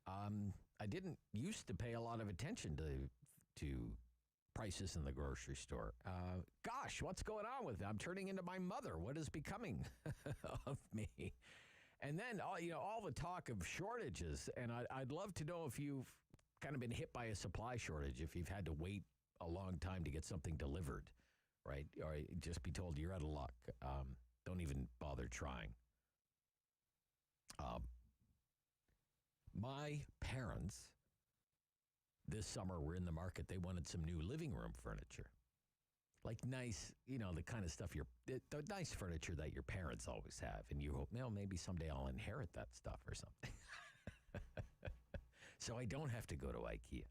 I didn't used to pay a lot of attention to prices in the grocery store. Gosh, what's going on with me? I'm turning into my mother. What is becoming of me? And then, all the talk of shortages, and I'd love to know if you've kind of been hit by a supply shortage, if you've had to wait a long time to get something delivered, right? Or just be told you're out of luck. Don't even bother trying. My parents this summer were in the market. They wanted some new living room furniture. Like nice, the kind of stuff the nice furniture that your parents always have. And you hope, maybe someday I'll inherit that stuff or something. So I don't have to go to IKEA.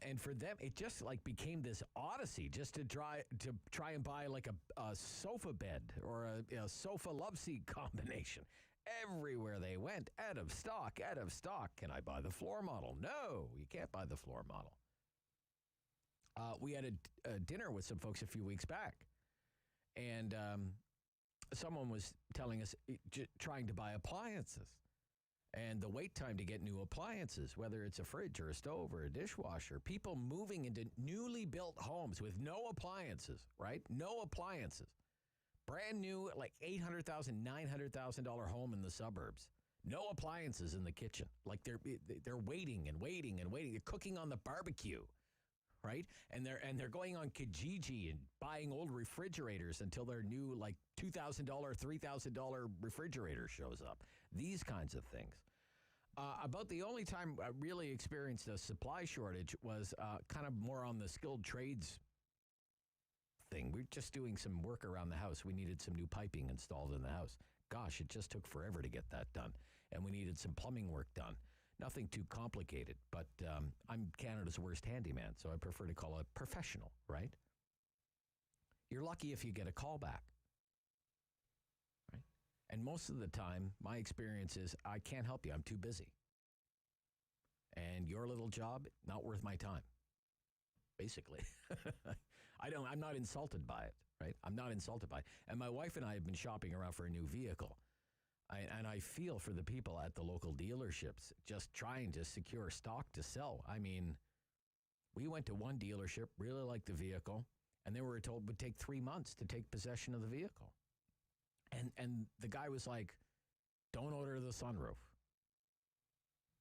And for them, it just became this odyssey just to try and buy like a sofa bed or a sofa love seat combination. Everywhere they went, out of stock. Can I buy the floor model? No, you can't buy the floor model. We had a dinner with some folks a few weeks back, and someone was telling us, trying to buy appliances. And the wait time to get new appliances, whether it's a fridge or a stove or a dishwasher, people moving into newly built homes with no appliances, right? No appliances. Brand new, like $800,000, $900,000 home in the suburbs. No appliances in the kitchen. Like they're waiting and waiting and waiting. They're cooking on the barbecue, right? And they're going on Kijiji and buying old refrigerators until their new like $2,000, $3,000 refrigerator shows up. These kinds of things. About the only time I really experienced a supply shortage was kind of more on the skilled trades thing. We're just doing some work around the house. We needed some new piping installed in the house. Gosh, it just took forever to get that done. And we needed some plumbing work done. Nothing too complicated, but I'm Canada's worst handyman, so I prefer to call it professional, right? You're lucky if you get a call back. Right? And most of the time, my experience is, I can't help you. I'm too busy. And your little job, not worth my time, basically. I'm not insulted by it, right? I'm not insulted by it. And my wife and I have been shopping around for a new vehicle. And I feel for the people at the local dealerships just trying to secure stock to sell. I mean, we went to one dealership, really liked the vehicle, and they were told it would take 3 months to take possession of the vehicle. And the guy was like, don't order the sunroof.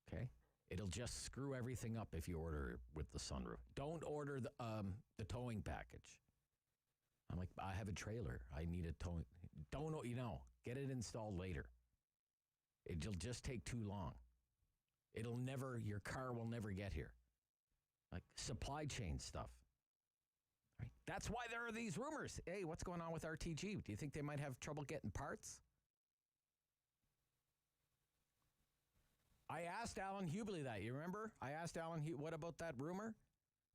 Okay? It'll just screw everything up if you order it with the sunroof. Don't order the towing package. I'm like, I have a trailer. I need a towing. Don't, get it installed later. It'll just take too long. Your car will never get here. Like supply chain stuff. Right? That's why there are these rumors. Hey, what's going on with RTG? Do you think they might have trouble getting parts? I asked Alan Hubely that. You remember? I asked Alan, what about that rumor?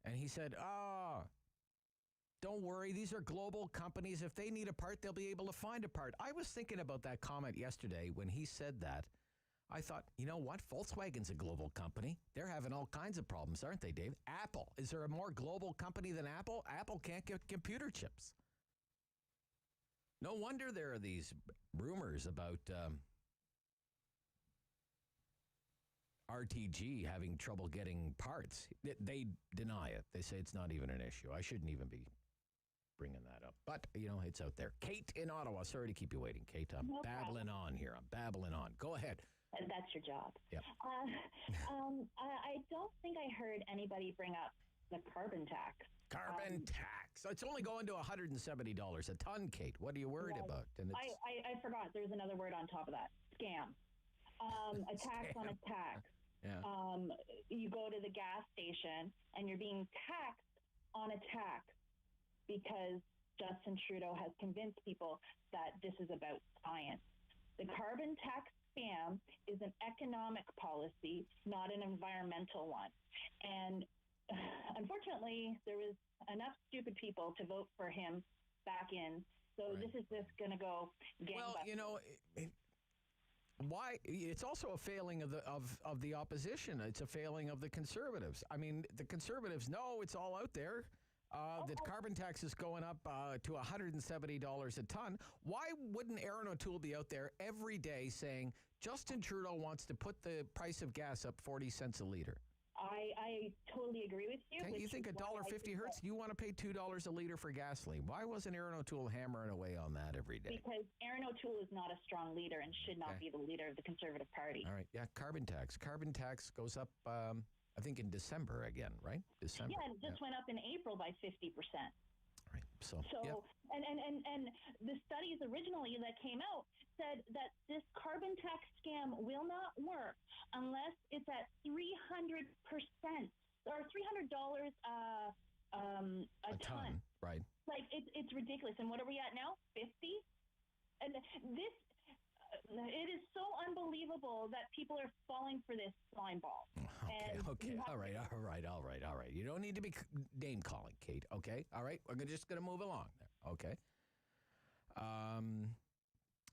And he said, don't worry. These are global companies. If they need a part, they'll be able to find a part. I was thinking about that comment yesterday when he said that. I thought, you know what? Volkswagen's a global company. They're having all kinds of problems, aren't they, Dave? Apple. Is there a more global company than Apple? Apple can't get computer chips. No wonder there are these rumors about RTG having trouble getting parts. They deny it. They say it's not even an issue. I shouldn't even be bringing that up. But, it's out there. Kate in Ottawa. Sorry to keep you waiting, Kate. I'm babbling on here. I'm babbling on. Go ahead. That's your job. Yep. I don't think I heard anybody bring up the carbon tax. Carbon tax. It's only going to $170 a ton, Kate. What are you worried about? And I forgot. There's another word on top of that. Scam. A tax on a tax. Yeah. You go to the gas station and you're being taxed on a tax because Justin Trudeau has convinced people that this is about science. The carbon tax scam is an economic policy, not an environmental one. And unfortunately, there was enough stupid people to vote for him back in. So This is just going to go gangbusters. Well, why? It's also a failing of the opposition. It's a failing of the Conservatives. I mean, the Conservatives know it's all out there. The carbon tax is going up to $170 a ton. Why wouldn't Aaron O'Toole be out there every day saying Justin Trudeau wants to put the price of gas up 40 cents a liter? I totally agree with you. Okay, you think $1.50 hurts? You want to pay $2 a liter for gasoline. Why wasn't Aaron O'Toole hammering away on that every day? Because Aaron O'Toole is not a strong leader and should not be the leader of the Conservative Party. All right, yeah, carbon tax. Carbon tax goes up, I think, in December again, right? December. Yeah, it just went up in April by 50%. Right. So yep. and the studies originally that came out said that this carbon tax scam will not work unless it's at 300% or $300 a ton. Right. Like it's ridiculous. And what are we at now? 50? And this it is so unbelievable that people are falling for this slime ball. Okay. All right. You don't need to be name calling, Kate. Okay. All right. We're just going to move along there. Okay.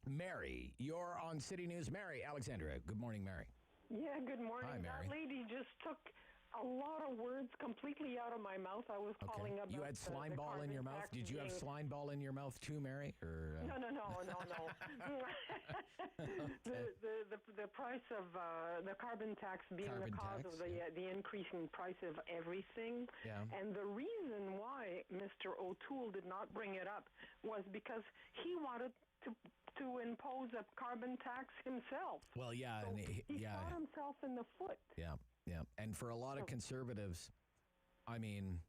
Mary, you're on City News. Mary, Alexandria. Good morning, Mary. Yeah, good morning. Hi, Mary. That lady just took a lot of words completely out of my mouth. I was calling about. You had slime ball in your mouth. Did you have slime ball in your mouth too, Mary? Or No. The price of the carbon tax being the cause of the increase in price of everything. Yeah. And the reason why Mr. O'Toole did not bring it up was because he wanted to impose a carbon tax himself. Well, yeah, so and he shot himself in the foot. Yeah. Yeah, and for a lot of conservatives, I mean,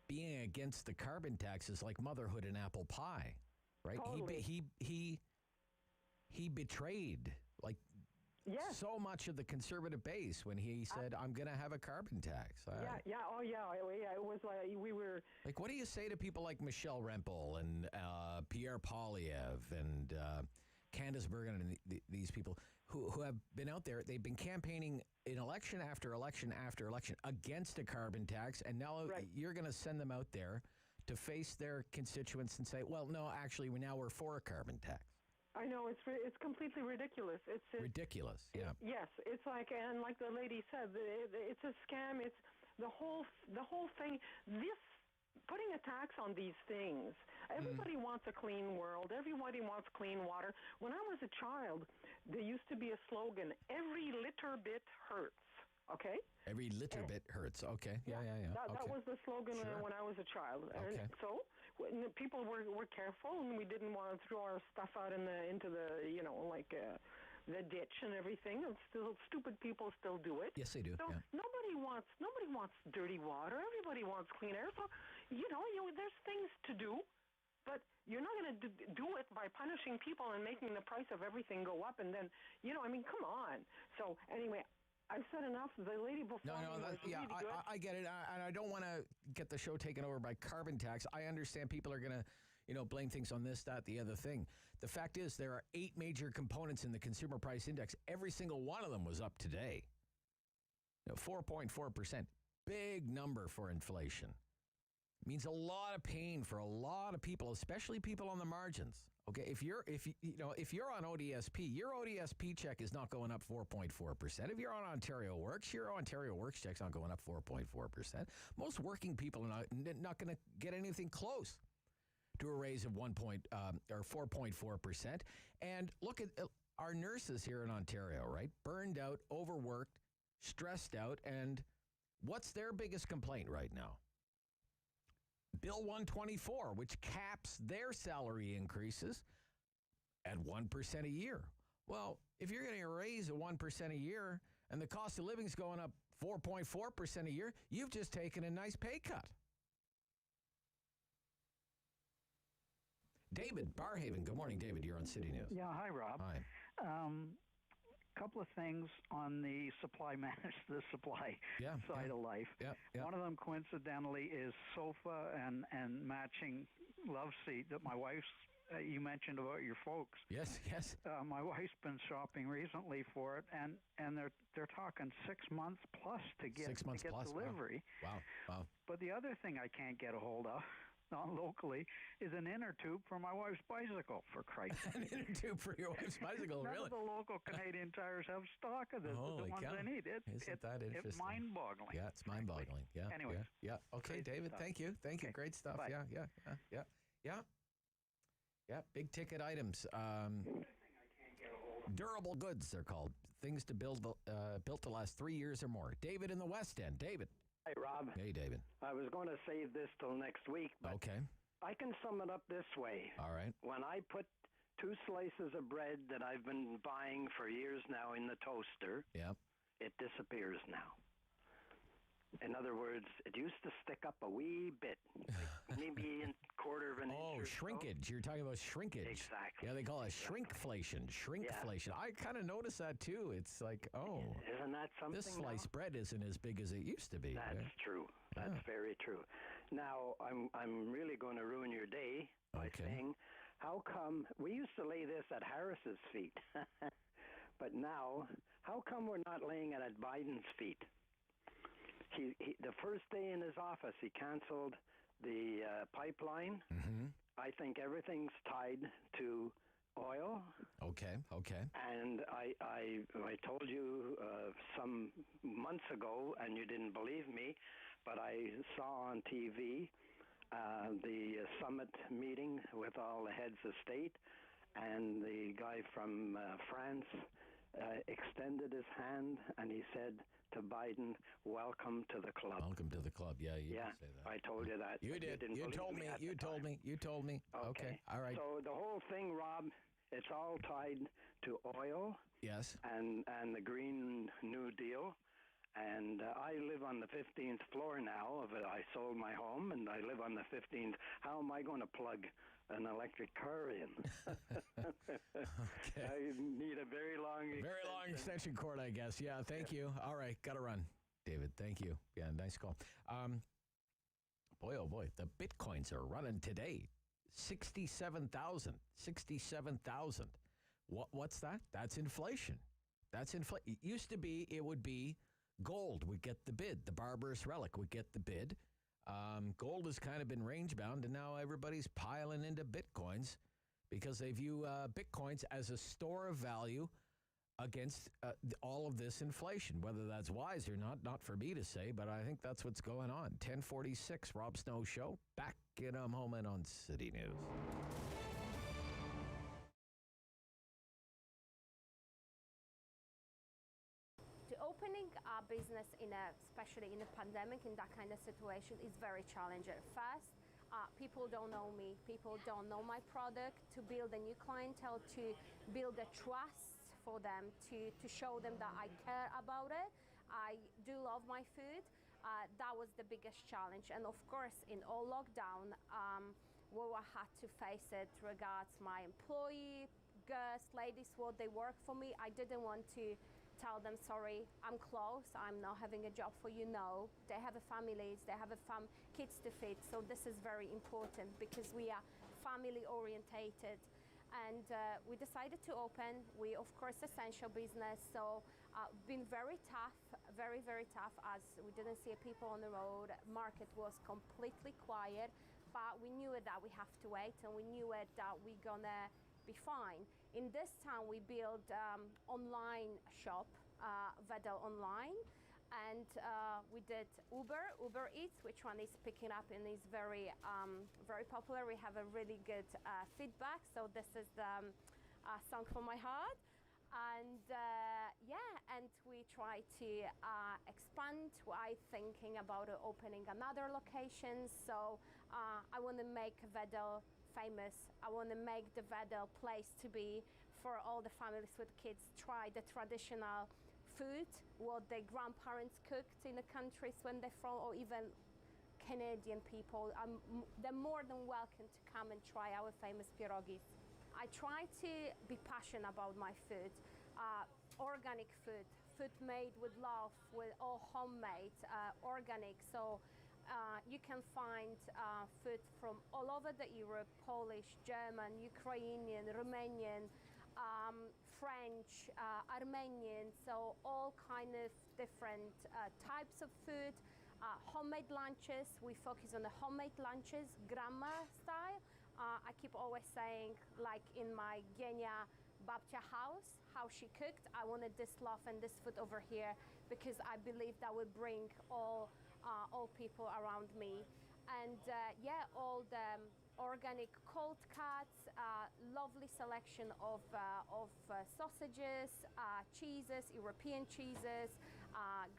being against the carbon tax is like motherhood and apple pie, right? Totally. He betrayed so much of the conservative base when he said, "I'm going to have a carbon tax." Yeah. It was like we were. Like, what do you say to people like Michelle Rempel and Pierre Poilievre and Candace Bergen and these people who have been out there? They've been campaigning in election after election after election against a carbon tax, and now you're going to send them out there to face their constituents and say, well, no, actually, we're for a carbon tax. I know, it's completely ridiculous. It's ridiculous, yeah. Yes, it's like, and like the lady said, it's a scam. It's the whole thing. This putting a tax on these things. Everybody wants a clean world. Everybody wants clean water. When I was a child, there used to be a slogan, every litter bit hurts, okay? Every litter bit hurts, okay. Yeah. That was the slogan when I was a child. Okay. And so people were careful, and we didn't want to throw our stuff out into the, the ditch and everything. And still, stupid people still do it. Yes, they do. So nobody wants dirty water. Everybody wants clean air. So there's things to do, but you're not going to do it by punishing people and making the price of everything go up. And then come on. So anyway, I've said enough. The lady before me was really good. I get it, and I don't want to get the show taken over by carbon tax. I understand people are going to blame things on this, that, the other thing. The fact is there are 8 major components in the Consumer Price Index. Every single one of them was up today. 4.4%. Big number for inflation. Means a lot of pain for a lot of people, especially people on the margins. Okay, if you're on ODSP, your ODSP check is not going up 4.4%. If you're on Ontario Works, your Ontario Works check's not going up 4.4%. Most working people are not going to get anything close to a raise of 4.4%. And look at our nurses here in Ontario, right? Burned out, overworked, stressed out, and what's their biggest complaint right now? Bill 124, which caps their salary increases at 1% a year. Well, if you're getting a raise of 1% a year and the cost of living is going up 4.4% a year, you've just taken a nice pay cut. David Barhaven. Good morning, David. You're on City News. Yeah, hi, Rob. Hi. Couple of things on the supply side of life. Yeah. One of them, coincidentally, is sofa and matching love seat that my wife's. You mentioned about your folks. Yes. My wife's been shopping recently for it, and they're talking 6 months plus to get 6 months plus delivery. Wow. But the other thing I can't get a hold of, not locally, is an inner tube for my wife's bicycle, for Christ's sake. An inner tube for your wife's bicycle, None really? of the local Canadian tires have stock of this. Holy the ones cow. I need. Isn't that interesting? It's mind-boggling. Yeah, it's mind-boggling. Yeah. Anyways. Yeah. Okay, David, stuff. thank you. Great stuff. Bye. Yeah, big ticket items. Durable goods, they're called. Things to built to last 3 years or more. David in the West End. David. Hi, Rob. Hey, David. I was going to save this till next week, but okay. I can sum it up this way. All right. When I put 2 slices of bread that I've been buying for years now in the toaster, it disappears now. In other words, it used to stick up a wee bit, like maybe a quarter of an inch. Shrinkage. You're talking about shrinkage. Exactly. Yeah, they call it shrinkflation. Shrinkflation. I kind of noticed that too. It's like, isn't that something? This sliced bread isn't as big as it used to be. That's true. That's very true. Now, I'm really going to ruin your day by saying, how come we used to lay this at Harris's feet, but now, how come we're not laying it at Biden's feet? He the first day in his office, he canceled the pipeline. Mm-hmm. I think everything's tied to oil. Okay. And I told you some months ago, and you didn't believe me, but I saw on TV the summit meeting with all the heads of state, and the guy from France extended his hand, and he said to Biden, "Welcome to the club." Welcome to the club. Yeah, you did say that. I told you that. You did. You told me. You told me. Okay. All right. So the whole thing, Rob, it's all tied to oil. Yes. And the Green New Deal. And I live on the 15th floor now. I sold my home, and I live on the 15th. How am I going to plug an electric car in? Okay. I need a very long extension cord, I guess. Yeah, thank you. All right, got to run. David, thank you. Yeah, nice call. Boy, oh boy, the Bitcoins are running today. 67,000. 67,000. What's that? That's inflation. It used to be, it would be gold would get the bid. The barbarous relic would get the bid. Gold has kind of been range bound, and now everybody's piling into Bitcoins because they view Bitcoins as a store of value against all of this inflation. Whether that's wise or not for me to say, but I think that's what's going on. 10:46, Rob Snow Show. Back in a moment on City News. Opening a business especially in a pandemic, in that kind of situation, is very challenging. First, people don't know me. People don't know my product. To build a new clientele, to build a trust for them, to show them that I care about it. I do love my food. That was the biggest challenge. And of course, in all lockdown, we had to face it regards my employee, girls, ladies, what they work for me. I didn't want to tell them, sorry, I'm closed, I'm not having a job for you. No, they have families, they have kids to feed. So this is very important because we are family orientated. And we decided to open. We, of course, essential business. So been very tough, very, very tough, as we didn't see people on the road. Market was completely quiet, but we knew it that we have to wait, and we knew it that we're gonna be fine. In this time, we built online shop, Vedel Online, and we did Uber Eats, which one is picking up and is very, very popular. We have a really good feedback. So this is the song from my heart. And and we try to expand. I'm thinking about opening another location. So I want to make Vedel famous. I want to make the Vedel place to be for all the families with kids. Try the traditional food, what the grandparents cooked in the countries when they're from, or even Canadian people. They're more than welcome to come and try our famous pierogis. I try to be passionate about my food, organic food made with love, with all homemade, organic. So you can find food from all over the Europe: Polish, German, Ukrainian, Romanian, French, Armenian. So all kind of different types of food. Homemade lunches. We focus on the homemade lunches, grandma style. I keep always saying, like in my Genia Babcia house, how she cooked. I wanted this love and this food over here because I believe that will bring all people around me. And all the organic cold cuts, lovely selection of sausages, cheeses, European cheeses,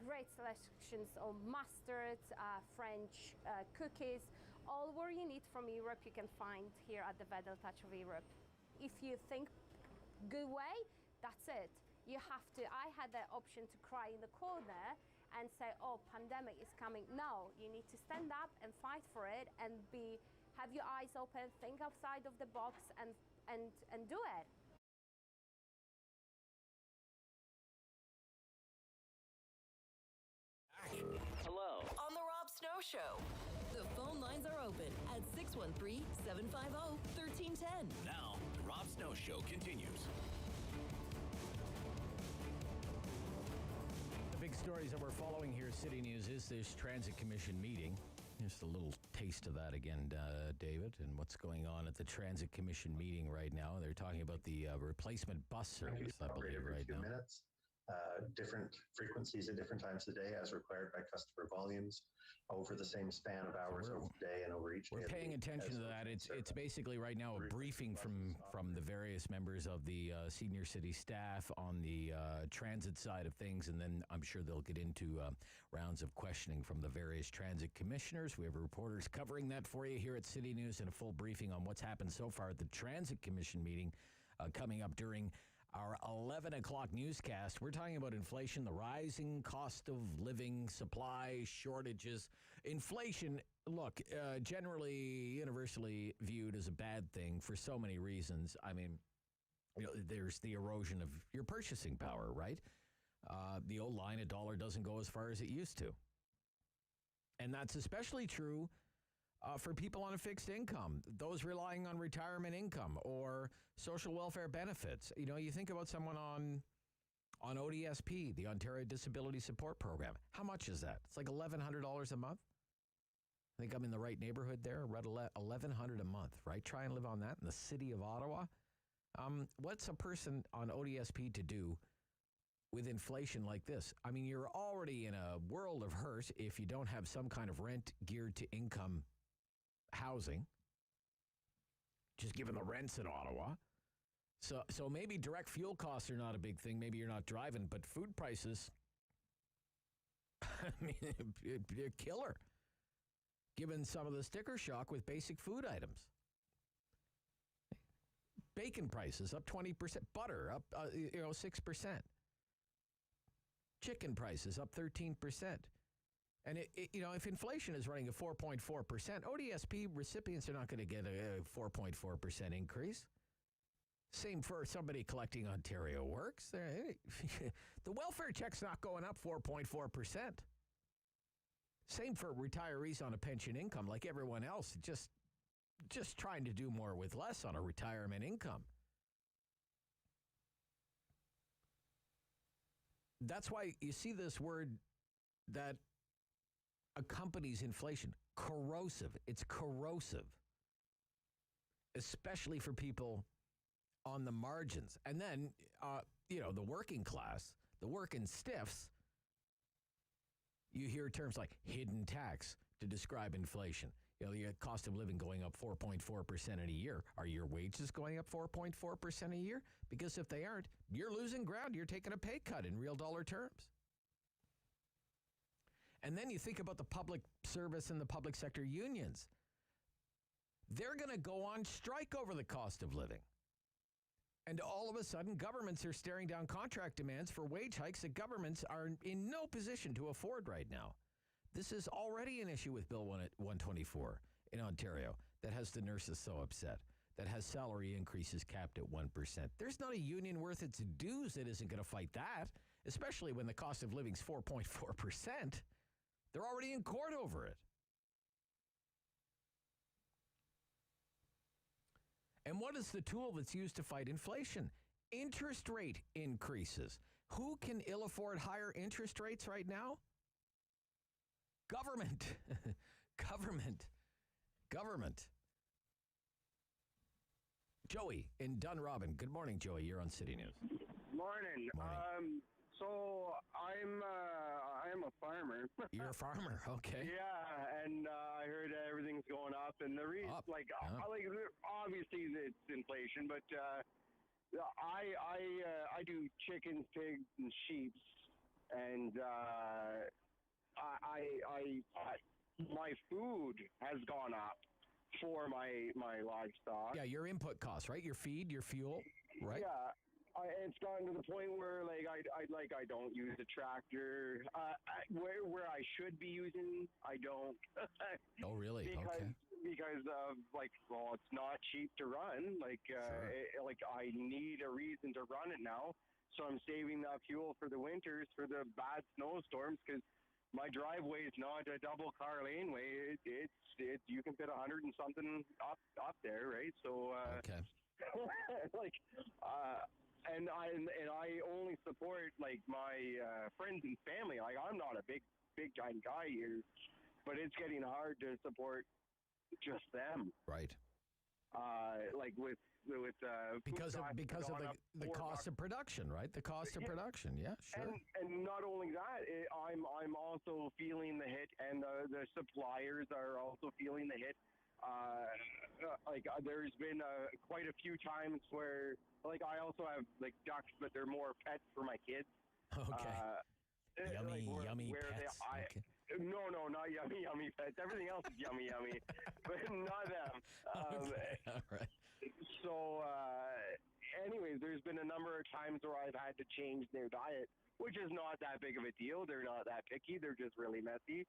great selections of mustards, French cookies. All what you need from Europe you can find here at the Vedel Touch of Europe. If you think good way, that's it. You have to. I had the option to cry in the corner and say, oh, pandemic is coming. No, you need to stand up and fight for it and have your eyes open, think outside of the box and do it. Hello. On the Rob Snow Show. The phone lines are open at 613-750-1310. Now, the Rob Snow Show continues. The big stories that we're following here, City News, is this Transit Commission meeting. Just a little taste of that again, David, and what's going on at the Transit Commission meeting right now. They're talking about the replacement bus service, I believe, right now. Minutes, different frequencies at different times of the day as required by customer volumes over the same span of hours over the day and over each day. We're paying attention to that. It's basically right now a briefing from the various members of the senior city staff on the transit side of things, and then I'm sure they'll get into rounds of questioning from the various transit commissioners. We have reporters covering that for you here at City News, and a full briefing on what's happened so far at the Transit Commission meeting coming up during our 11 o'clock newscast. We're talking about inflation, the rising cost of living, supply shortages. Inflation, look, generally, universally viewed as a bad thing for so many reasons. I mean, there's the erosion of your purchasing power, right? The old line, a dollar doesn't go as far as it used to. And that's especially true for people on a fixed income, those relying on retirement income or social welfare benefits. You think about someone on ODSP, the Ontario Disability Support Program. How much is that? It's like $1,100 a month. I think I'm in the right neighborhood there. Right, $1,100 a month, right? Try and live on that in the city of Ottawa. What's a person on ODSP to do with inflation like this? I mean, you're already in a world of hurt if you don't have some kind of rent geared to income housing, just given the rents in Ottawa. So maybe direct fuel costs are not a big thing. Maybe you're not driving, but food prices, I mean, they're killer, given some of the sticker shock with basic food items. Bacon prices up 20%, butter up 6%. Chicken prices up 13%. And if inflation is running at 4.4%, ODSP recipients are not going to get a 4.4% increase. Same for somebody collecting Ontario Works. The welfare check's not going up 4.4%. Same for retirees on a pension income, like everyone else, just trying to do more with less on a retirement income. That's why you see this word that accompanies inflation, corrosive. It's corrosive, especially for people on the margins. And then, the working class, the working stiffs, you hear terms like hidden tax to describe inflation. The cost of living going up 4.4% in a year. Are your wages going up 4.4% a year? Because if they aren't, you're losing ground. You're taking a pay cut in real dollar terms. And then you think about the public service and the public sector unions. They're going to go on strike over the cost of living. And all of a sudden, governments are staring down contract demands for wage hikes that governments are in no position to afford right now. This is already an issue with Bill 124 in Ontario that has the nurses so upset, that has salary increases capped at 1%. There's not a union worth its dues that isn't going to fight that, especially when the cost of living is 4.4%. They're already in court over it. And what is the tool that's used to fight inflation? Interest rate increases. Who can ill afford higher interest rates right now? Government. Government. Joey in Dunrobin. Good morning, Joey. You're on City News. Morning. So I'm a farmer. You're a farmer, okay? Yeah, and I heard everything's going up, and the reason, obviously it's inflation, but I do chickens, pigs, and sheep, and my food has gone up for my livestock. Yeah, your input costs, right? Your feed, your fuel, right? Yeah. It's gotten to the point where I don't use a tractor. Where I should be using, I don't. Oh, really? Because it's not cheap to run. Sure. I need a reason to run it now, so I'm saving that fuel for the winters, for the bad snowstorms, because my driveway is not a double car laneway. It's you can fit 100 and something up there, right? So okay. And I only support my friends and family. I'm not a big giant guy here, but it's getting hard to support just them. Right. Like with because of the cost of production, right? The cost of production, yeah, sure. And not only that, I'm also feeling the hit, and the suppliers are also feeling the hit. There's been quite a few times where, like, I also have like ducks, but they're more pets for my kids. Okay. Yummy pets. No, not yummy pets. Everything else is yummy, but not them. Okay. All right. So, anyways, there's been a number of times where I've had to change their diet, which is not that big of a deal. They're not that picky. They're just really messy.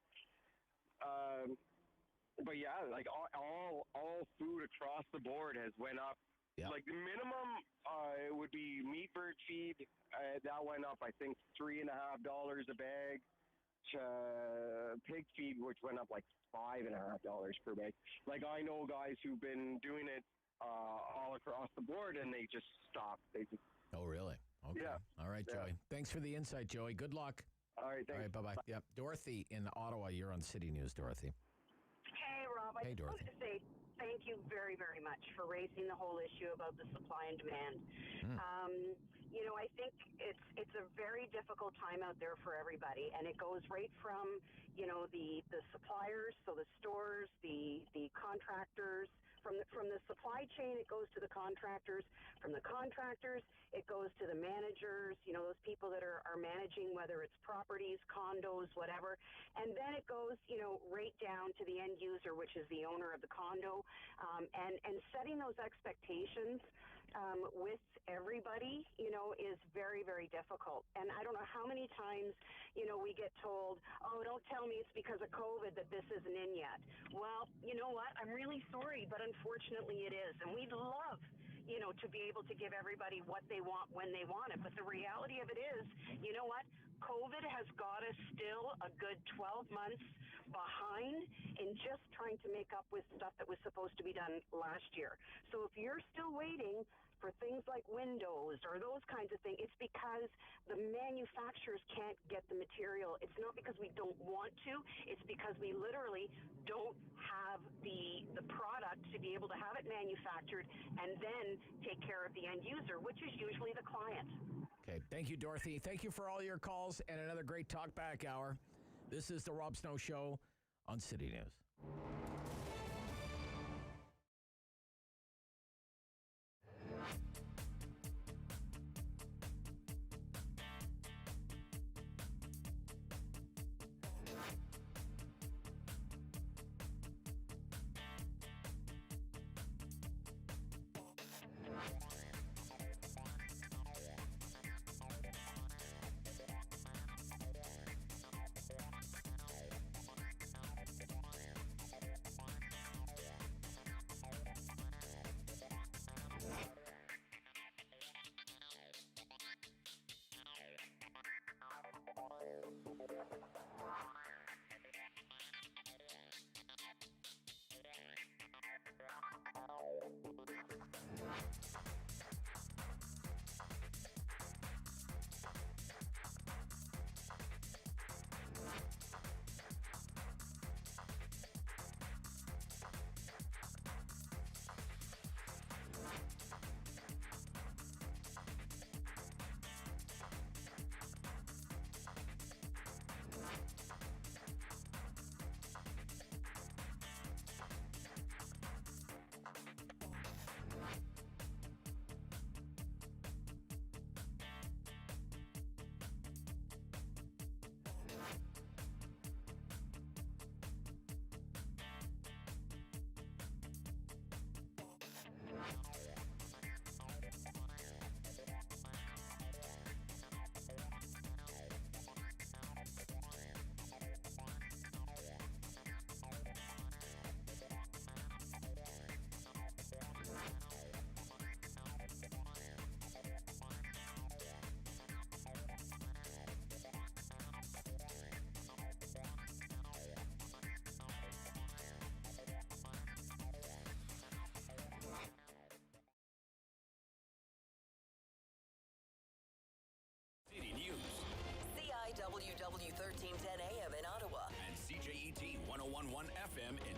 But yeah, like all food across the board has went up. Yep. Like the minimum would be meat bird feed. That went up, I think, $3.50 a bag. Pig feed, which went up like $5.50 per bag. Like, I know guys who've been doing it all across the board, and they just stopped. Oh, really? Okay. Yeah. All right, Joey. Thanks for the insight, Joey. Good luck. All right, thanks. All right, bye-bye. Yep. Dorothy in Ottawa, you're on City News, Dorothy. Hey, Rob. I Hey, just Dorothy. wanted to say thank you very, very much for raising the whole issue about the supply and demand. I think it's a very difficult time out there for everybody, and it goes right from, the suppliers, so the stores, the contractors. From the supply chain, it goes to the contractors. From the contractors, it goes to the managers, those people that are managing, whether it's properties, condos, whatever. And then it goes, right down to the end user, which is the owner of the condo. And setting those expectations with everybody, is very, very difficult. And I don't know how many times, we get told, oh, don't tell me it's because of COVID that this isn't in yet. Well, you know what? I'm really sorry, but unfortunately it is. And we'd love, to be able to give everybody what they want when they want it. But the reality of it is, you know what? COVID has got us still a good 12 months behind in just trying to make up with stuff that was supposed to be done last year. So if you're still waiting for things like windows or those kinds of things, it's because the manufacturers can't get the material. It's not because we don't want to. It's because we literally don't have the product to be able to have it manufactured and then take care of the end user, which is usually the client. Okay. Thank you, Dorothy. Thank you for all your calls and another great Talk Back hour. This is the Rob Snow Show on City News.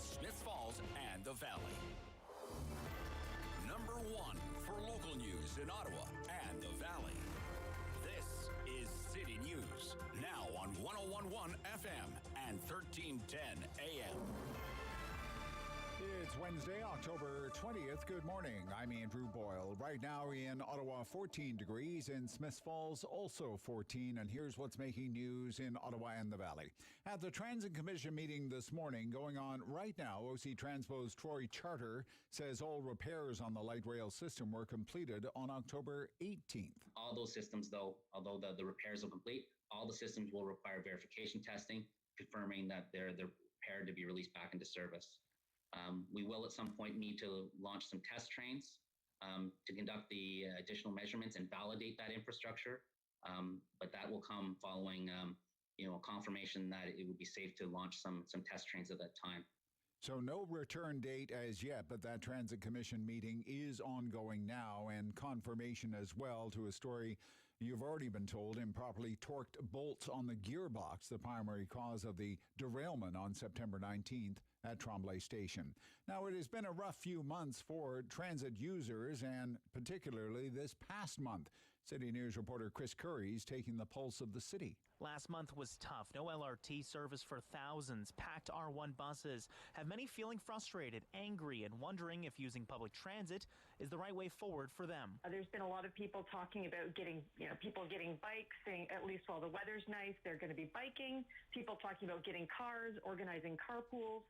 Smith Falls, and the Valley. Number 1 for local news in Ottawa and the Valley. This is City News, now on 101.1 FM and 1310 AM. It's Wednesday, October 20th. Good morning. I'm Andrew Boyle. Right now in Ottawa, 14 degrees. In Smith Falls, also 14. And here's what's making news in Ottawa and the Valley. At the Transit Commission meeting this morning, going on right now, OC Transpo's Troy Charter says all repairs on the light rail system were completed on October 18th. All those systems, though, although the repairs are complete, all the systems will require verification testing, confirming that they're prepared to be released back into service. We will at some point need to launch some test trains to conduct the additional measurements and validate that infrastructure. But that will come following, confirmation that it would be safe to launch some test trains at that time. So no return date as yet, but that Transit Commission meeting is ongoing now, and confirmation as well to a story you've already been told: improperly torqued bolts on the gearbox, the primary cause of the derailment on September 19th at Tremblay Station. Now, it has been a rough few months for transit users, and particularly this past month. City News reporter Chris Curry's taking the pulse of the city. Last month was tough. No LRT service for thousands. Packed R1 buses have many feeling frustrated, angry, and wondering if using public transit is the right way forward for them. There's been a lot of people talking about people getting bikes, saying at least while the weather's nice, they're going to be biking. People talking about getting cars, organizing carpools,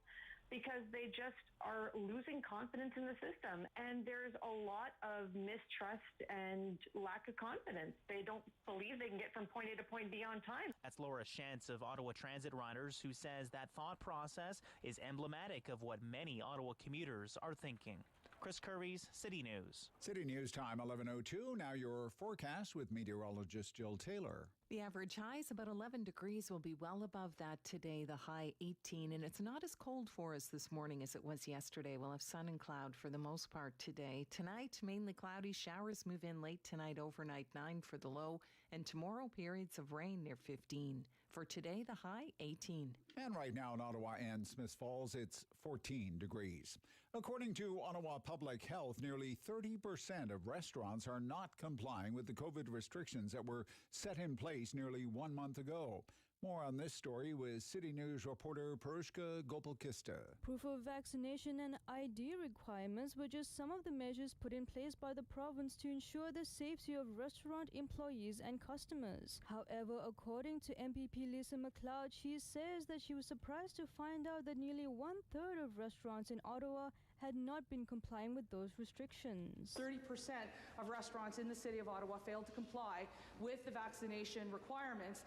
because they just are losing confidence in the system. And there's a lot of mistrust and lack of confidence. They don't believe they can get from point A to point B on time. That's Laura Shantz of Ottawa Transit Riders, who says that thought process is emblematic of what many Ottawa commuters are thinking. Chris Curry's City News. City News time, 11:02. Now your forecast with meteorologist Jill Taylor. The average high is about 11 degrees. Will be well above that today, the high 18. And it's not as cold for us this morning as it was yesterday. We'll have sun and cloud for the most part today. Tonight, mainly cloudy. Showers move in late tonight, overnight 9 for the low. And tomorrow, periods of rain near 15. For today, the high 18. And right now in Ottawa and Smith Falls, it's 14 degrees. According to Ottawa Public Health, nearly 30% of restaurants are not complying with the COVID restrictions that were set in place nearly 1 month ago. More on this story with City News reporter Perushka Gopalkista. Proof of vaccination and ID requirements were just some of the measures put in place by the province to ensure the safety of restaurant employees and customers. However, according to MPP Lisa McLeod, she says that she was surprised to find out that nearly 1/3 of restaurants in Ottawa had not been complying with those restrictions. 30% of restaurants in the city of Ottawa failed to comply with the vaccination requirements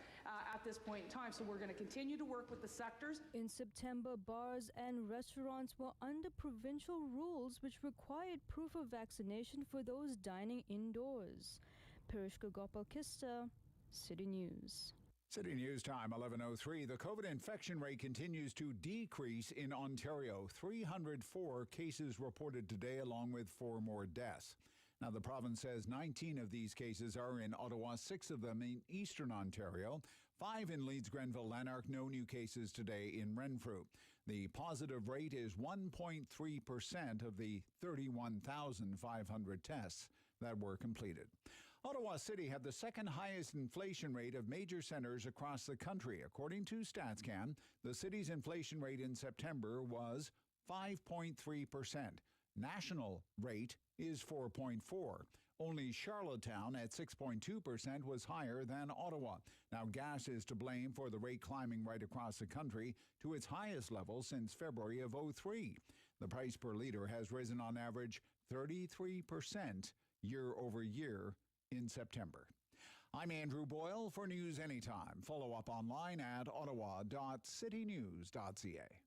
at this point in time. So we're going to continue to work with the sectors. In September, bars and restaurants were under provincial rules which required proof of vaccination for those dining indoors. Perushka Gopalkista, City News. City News time, 11:03. The COVID infection rate continues to decrease in Ontario. 304 cases reported today, along with 4 more deaths. Now, the province says 19 of these cases are in Ottawa, 6 of them in Eastern Ontario, 5 in Leeds, Grenville, Lanark. No new cases today in Renfrew. The positive rate is 1.3% of the 31,500 tests that were completed. Ottawa City had the second highest inflation rate of major centres across the country. According to StatsCan, the city's inflation rate in September was 5.3%. National rate is 4.4%. Only Charlottetown at 6.2% was higher than Ottawa. Now, gas is to blame for the rate climbing right across the country to its highest level since February of 2003. The price per litre has risen on average 33% year over year in September. I'm Andrew Boyle for News Anytime. Follow up online at ottawa.citynews.ca.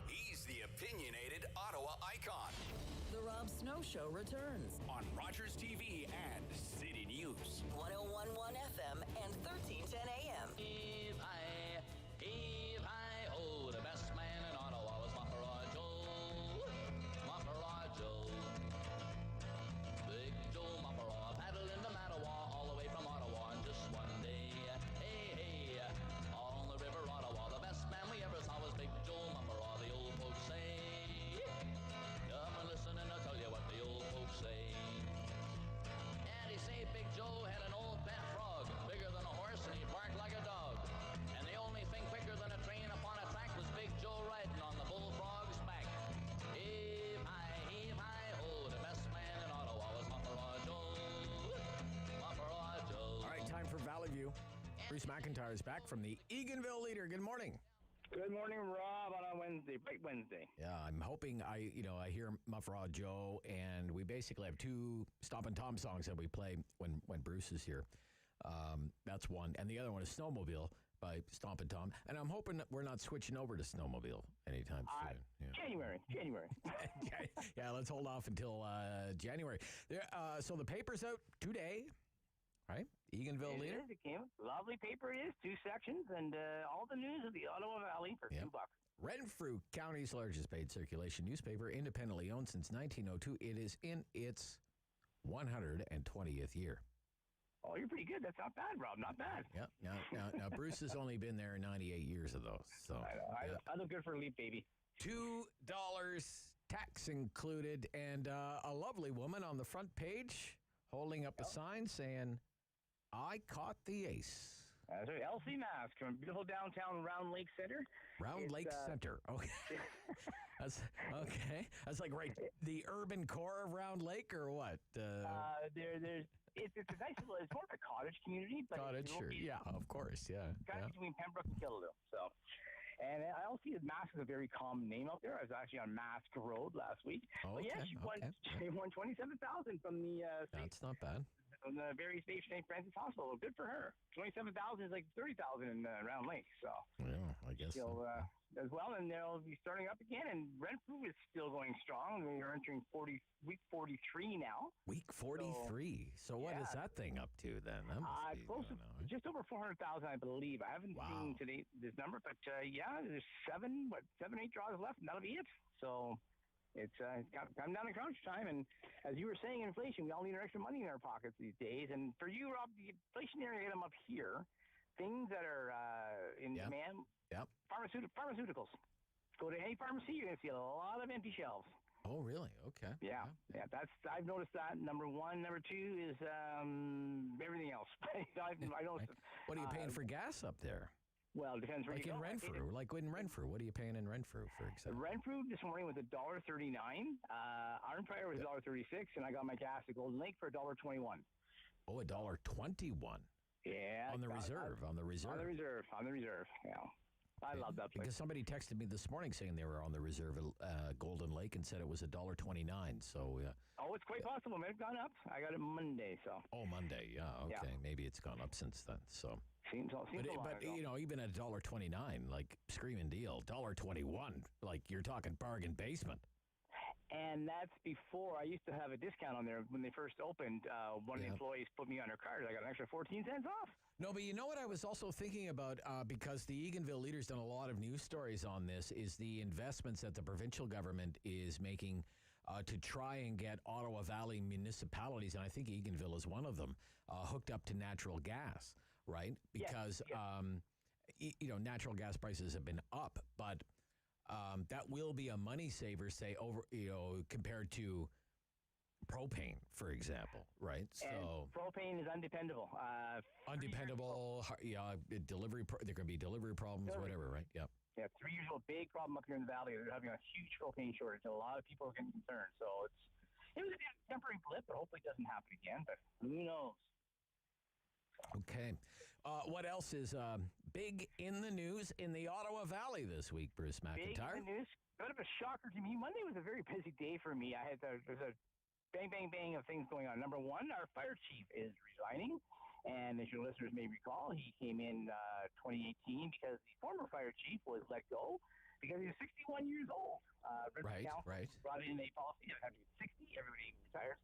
He's the opinionated Ottawa icon. The Rob Snow Show returns on Rogers TV and City News. 101.1 FM and 1310 AM. Oh, the best man in Ottawa was Mapara Joe. Mapara Joe. Big Joe Mapara paddled into Mattawa all the way from Ottawa in just one day. Hey, hey, on the river Ottawa, the best man we ever saw was Big Joe Mapara. Bruce McIntyre is back from the Eganville Leader. Good morning. Good morning, Rob, on a Wednesday, bright Wednesday. Yeah, I'm hoping I hear Muffraw Joe, and we basically have two Stompin' Tom songs that we play when Bruce is here. That's one. And the other one is Snowmobile by Stompin' Tom. And I'm hoping that we're not switching over to Snowmobile anytime soon. Yeah. January. Yeah, let's hold off until January. So the paper's out today, right? Eganville Leader. It came. Lovely paper it is, 2 sections, and all the news of the Ottawa Valley for $2. Renfrew County's largest paid circulation newspaper, independently owned since 1902. It is in its 120th year. Oh, you're pretty good. That's not bad, Rob. Not bad. Yeah. Now Bruce has only been there 98 years of those. So I look good for a leap, baby. $2 tax included, and a lovely woman on the front page holding up a sign saying, "I caught the ace." That's right. LC Mask from beautiful downtown Round Lake Center. Round Lake Center. Okay. That's okay. That's like right the urban core of Round Lake, or what? It's a nice little. It's more of a cottage community. But cottage, sure. Yeah, of course. Yeah. Kind of between Pembroke and Killaloe. So, and I also see that Mask is a very common name out there. I was actually on Mask Road last week. Oh, but yeah, she won $27,000 from the. That's not bad. From the very safe St. Francis Hospital. Good for her. $27,000 is like $30,000 in Round Lake. So yeah, I guess she'll as well, and they'll be starting up again. And Renfrew is still going strong. We are entering week 43 now. Week 43. So what is that thing up to then? That must be close to just over 400,000, I believe. I haven't seen today this number, but there's 8 draws left, and that'll be it. So. It's come down to crunch time, and as you were saying, inflation, we all need our extra money in our pockets these days. And for you, Rob, the inflationary item up here, things that are in demand, pharmaceuticals. Go to any pharmacy, you're going to see a lot of empty shelves. Oh, really? Okay. Yeah. I've noticed that. Number one. Number two is everything else. I noticed. What are you paying for gas up there? Well, it depends where you go. Like in Renfrew. What are you paying in Renfrew, for example? Renfrew this morning was $1.39. Iron Prior was $1.36, and I got my gas at Golden Lake for $1.21. Oh, $1.21. Yeah. On the reserve. Yeah. I love that place. Because somebody texted me this morning saying they were on the reserve at Golden Lake and said it was $1.29. So oh, it's quite possible. It may have gone up. I got it Monday. So. Oh, Monday. Yeah. Okay. Yeah. Maybe it's gone up since then. So. Seems but even at $1.29, like screaming deal, $1.21, like you're talking bargain basement. And that's before I used to have a discount on there when they first opened. One of the employees put me on their card. I got an extra 14 cents off. No, but you know what I was also thinking about, because the Eganville Leader's done a lot of news stories on this, is the investments that the provincial government is making to try and get Ottawa Valley municipalities, and I think Eganville is one of them, hooked up to natural gas. Right? Because, natural gas prices have been up, but that will be a money saver, say, compared to propane, for example, right? And propane is undependable. Delivery. There can be delivery problems, whatever, right? Yep. Yeah, 3 years ago, big problem up here in the valley. They're having a huge propane shortage, and a lot of people are getting concerned. So it was a temporary blip, but hopefully it doesn't happen again. But who knows? Okay. What else is big in the news in the Ottawa Valley this week, Bruce McIntyre? Big in the news. Bit of a shocker to me. Monday was a very busy day for me. There's a bang, bang, bang of things going on. Number one, our fire chief is resigning. And as your listeners may recall, he came in 2018 because the former fire chief was let go because he was 61 years old. Right. Brought in a policy of having 60, everybody retires.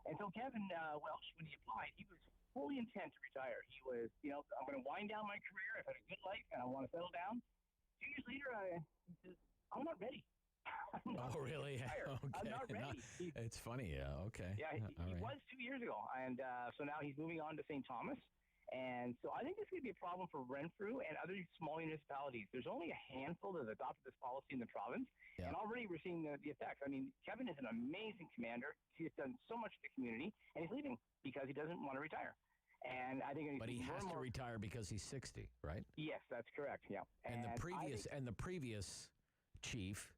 And so Kevin Welsh, when he applied, he was fully intent to retire. He was, I'm going to wind down my career. I've had a good life, and I want to settle down. 2 years later, he says, I'm not ready. Oh, really? Okay. I'm not ready. It's funny, yeah, okay. Yeah, he was 2 years ago, and so now he's moving on to St. Thomas. And so I think this is going to be a problem for Renfrew and other small municipalities. There's only a handful that have adopted this policy in the province, and already we're seeing the effects. I mean, Kevin is an amazing commander. He has done so much for the community, and he's leaving because he doesn't want to retire. And I think, but he has to retire because he's 60, right? Yes, that's correct. Yeah, and the previous chief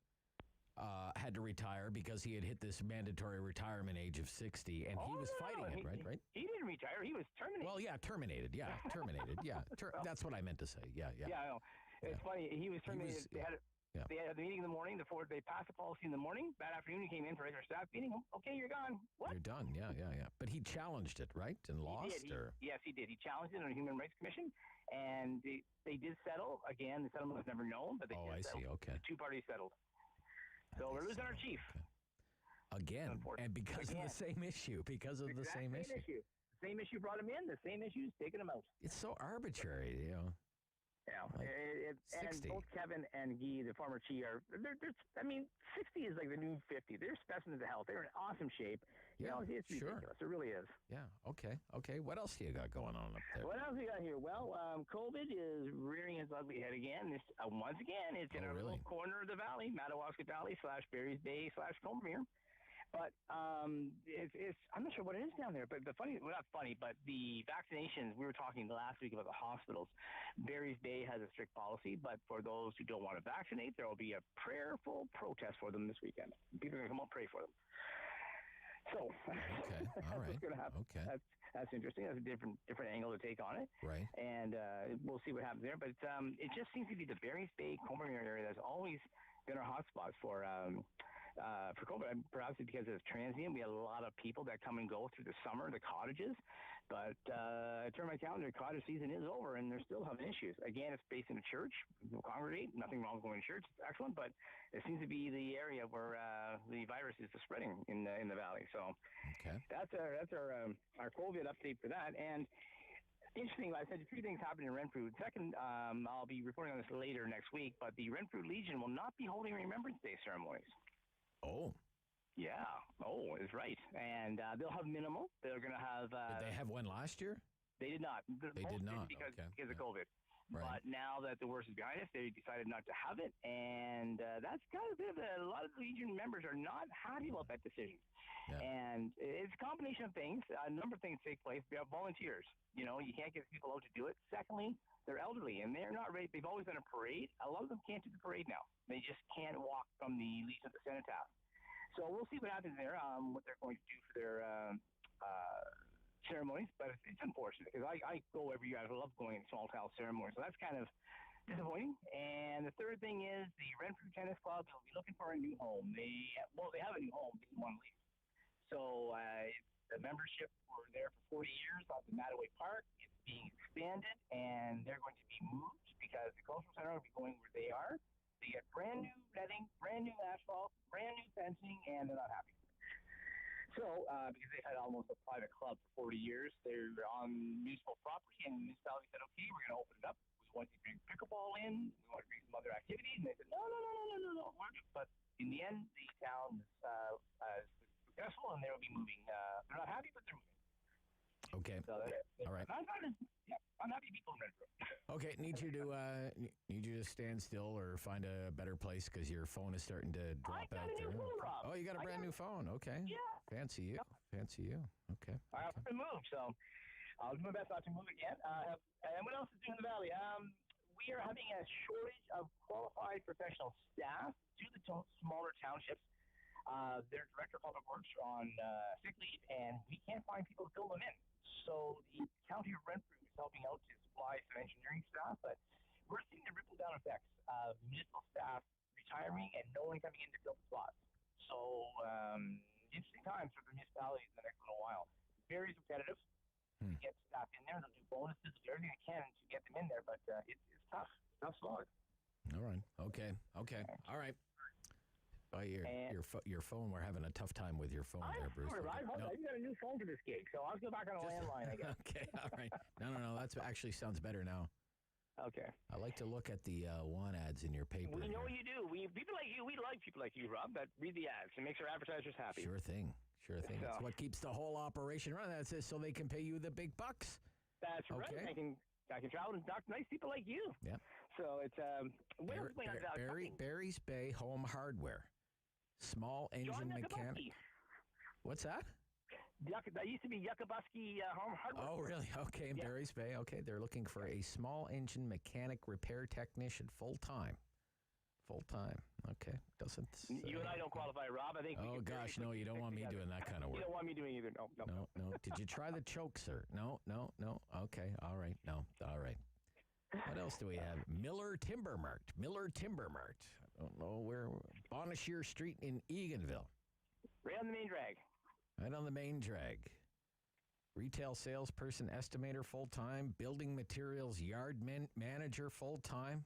had to retire because he had hit this mandatory retirement age of 60, and he was fighting it, right? He didn't retire. He was terminated. Well, yeah, terminated. Yeah, terminated. Yeah, that's what I meant to say. Yeah. Yeah, I know. It's funny. He was terminated. They had the meeting in the morning. They passed the policy in the morning. That afternoon, he came in for regular staff meeting. Okay, you're gone. What? You're done. Yeah. But he challenged it, right, and lost? Yes, he did. He challenged it on the Human Rights Commission, and they did settle. Again, the settlement was never known, but they did settle. Okay. The two parties settled. So we're losing our chief. Okay. Again, and because of the same issue. Because of the same issue. The same issue brought him in. The same issue's taken him out. It's so arbitrary, Yeah. Like and both Kevin and Guy, the former chief, they're 60 is like the new 50. They're specimens of health. They're in awesome shape. Yeah, it's ridiculous. It really is. Yeah. Okay. What else do you got going on up there? What else we got here? Well, COVID is rearing its ugly head again. Once again, it's in a little corner of the valley, Madawaska Valley / Barry's Bay / Combermere. But it's I'm not sure what it is down there. But not funny, but the vaccinations, we were talking last week about the hospitals. Barry's Bay has a strict policy, but for those who don't want to vaccinate, there will be a prayerful protest for them this weekend. People are going to come out and pray for them. So okay, all right, what's going to happen. Okay, that's interesting. That's a different angle to take on it. Right. And we'll see what happens there. But it just seems to be the Barry's Bay, Combermere area that's always been our hotspot for COVID. Perhaps it's because it's transient. We have a lot of people that come and go through the summer, the cottages. But I turn my calendar, cottage season is over, and they're still having issues. Again, it's based in a church. We'll congregate. Nothing wrong with going to church. It's excellent. But it seems to be the area where the virus is spreading in the valley. So that's our COVID update for that. And interesting, I said 3 things happened in Renfrew. Second, I'll be reporting on this later next week, but the Renfrew Legion will not be holding Remembrance Day ceremonies. Oh. Yeah. Oh, is right. And they'll have minimal. They're going to have... Did they have one last year? They did not. They did not. Because of COVID. Right. But now that the worst is behind us, they decided not to have it. And that's kind of a lot of the Legion members are not happy about that decision. Yeah. And it's a combination of things. A number of things take place. We have volunteers. You can't get people out to do it. Secondly, they're elderly, and they're not ready. They've always done a parade. A lot of them can't do the parade now. They just can't walk from the Legion to the Cenotaph. So we'll see what happens there, what they're going to do for their ceremonies. But it's unfortunate because I go every year. I love going to small town ceremonies. So that's kind of disappointing. And the third thing is the Renfrew Tennis Club will be looking for a new home. They have a new home. They didn't want to leave. So the membership were there for 40 years at the Mattaway Park. It's being expanded, and they're going to be moved because the cultural center will be going where they are. They get brand new netting, brand new asphalt, brand new fencing, and they're not happy. So, because they've had almost a private club for 40 years, they're on municipal property, and the municipality said, okay, we're going to open it up. We want you to bring pickleball in. We want to bring some other activities. And they said, no. But in the end, the town is successful, and they'll be moving. They're not happy, but they're moving. Okay. So all right. Unhappy people in Renfrew. Okay, need you to stand still or find a better place because your phone is starting to drop out there. I got a new phone, Rob. Oh, you got a brand new phone. Okay. Yeah. Fancy you. Okay. I have to move, so I'll do my best not to move again. And what else is doing in the valley? We are having a shortage of qualified professional staff due to smaller townships. Their director of public works are on sick leave, and we can't find people to fill them in. So the county of Renfrew is helping out to supply some engineering staff, but we're seeing the ripple down effects of municipal staff retiring and no one coming in to fill the spots. So interesting times for the municipalities in the next little while. Very competitive to get staff in there. They'll do bonuses, do everything they can to get them in there, but it's tough. Tough slog. All right. Okay. All right. Your phone, we're having a tough time with your phone there, Bruce. I've got a new phone for this gig, so I'll go back on a landline, I guess. Okay, all right. No, that actually sounds better now. Okay. I like to look at the want ads in your paper. We know you do. People like you, we like people like you, Rob, that read the ads. It makes our advertisers happy. Sure thing. So. It's what keeps the whole operation running. That's it, so they can pay you the big bucks. That's right. I can travel and talk to nice people like you. Yeah. So it's Barry's Bay Home Hardware. Small engine mechanic. What's that? That used to be Yuckabuski Home Hardware. Oh, really? Okay, in Barry's Bay. Okay, they're looking for a small engine mechanic repair technician full-time full time. Okay, doesn't. You and I don't qualify, Rob. I think. Oh gosh, no! You don't want me doing that kind of work. You don't want me doing either. No. Did you try the choke, sir? No. Okay, all right. No, all right. What else do we have? Miller Timber Mart. I don't know where. Bonnechere Street in Eganville. Right on the main drag. Right on the main drag. Retail salesperson, estimator, full-time. Building materials, yard manager, full-time.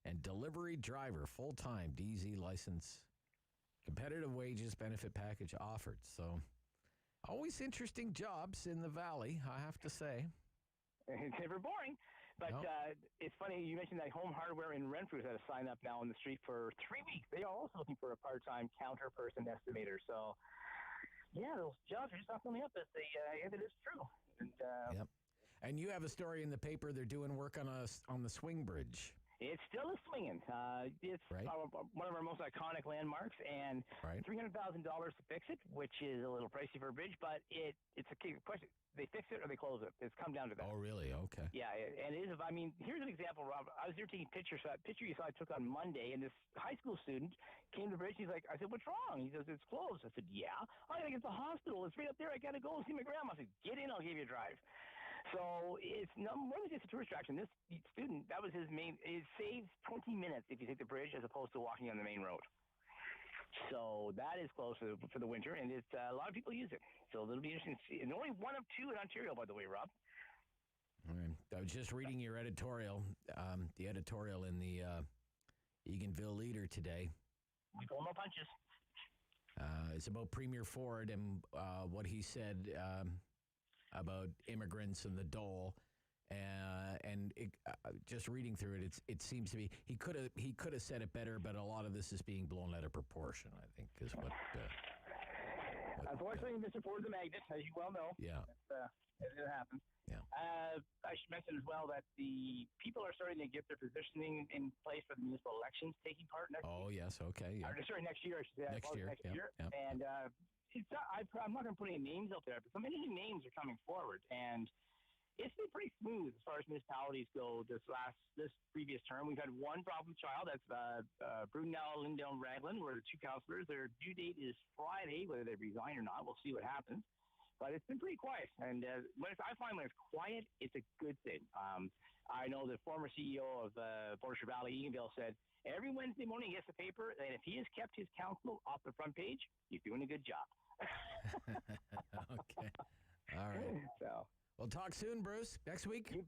And delivery driver, full-time. DZ license. Competitive wages, benefit package offered. So, always interesting jobs in the Valley, I have to say. It's never boring. But it's funny, you mentioned that Home Hardware in Renfrew's had a sign up now on the street for 3 weeks. They are also looking for a part-time counter person estimator. So, yeah, those jobs are just not coming up as it is true. And, yep. And you have a story in the paper. They're doing work on the swing bridge. It's still a swinging. It's one of our most iconic landmarks, and $300,000 to fix it, which is a little pricey for a bridge, but it's a key question. They fix it or they close it. It's come down to that. Oh, really? Okay. Yeah, and it is. I mean, here's an example, Rob. I was there taking pictures. That picture you saw I took on Monday, and this high school student came to the bridge. He's like, I said, what's wrong? He says, it's closed. I said, yeah. I got to get to the hospital. It's right up there. I got to go and see my grandma. I said, get in. I'll give you a drive. So it's more than just a tourist attraction. This student, that was his main. It saves 20 minutes if you take the bridge as opposed to walking on the main road. So that is close for the winter, and it's a lot of people use it. So it'll be interesting to see. And only one of two in Ontario, by the way, Rob. All right. I was just reading your editorial, the editorial in the Eganville Leader today. We pull no punches. It's about Premier Ford and what he said about immigrants and the dole, and just reading through it, it seems to be he could have said it better, but a lot of this is being blown out of proportion, I think, is what. Unfortunately, Mr. Ford's a magnet, as you well know. Yeah, it happens. Yeah. I should mention as well that the people are starting to get their positioning in place for the municipal elections taking part next. Oh yes, okay. Yeah. Next year, I should say. Next year. Yeah. And. I'm not going to put any names out there, but some interesting names are coming forward, and it's been pretty smooth as far as municipalities go. This previous term, we've had one problem child. That's Brunel, Lindell, and Raglan, where the two councillors. Their due date is Friday, whether they resign or not. We'll see what happens. But it's been pretty quiet, and I find when it's quiet, it's a good thing. I know the former CEO of Border Valley, Eganville, said every Wednesday morning he gets the paper, and if he has kept his council off the front page, he's doing a good job. Okay. All right. So we'll talk soon, Bruce. Next week. And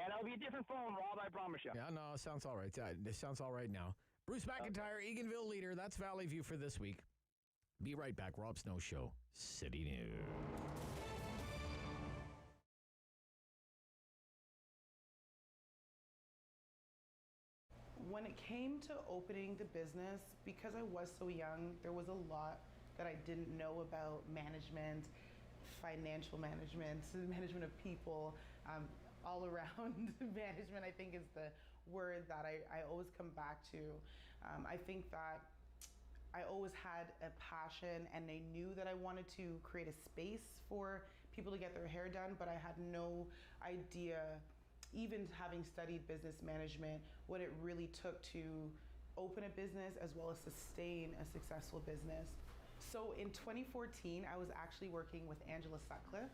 it'll be a different phone, Rob, I promise you. Yeah, no, it sounds all right. It sounds all right now. Bruce McIntyre, Eganville Leader. That's Valley View for this week. Be right back. Rob Snow Show, City News. When it came to opening the business, because I was so young, there was a lot that I didn't know about management, financial management, management of people, all around management, I think is the word that I always come back to. I think that I always had a passion, and I knew that I wanted to create a space for people to get their hair done, but I had no idea, even having studied business management, what it really took to open a business as well as sustain a successful business. So in 2014, I was actually working with Angela Sutcliffe.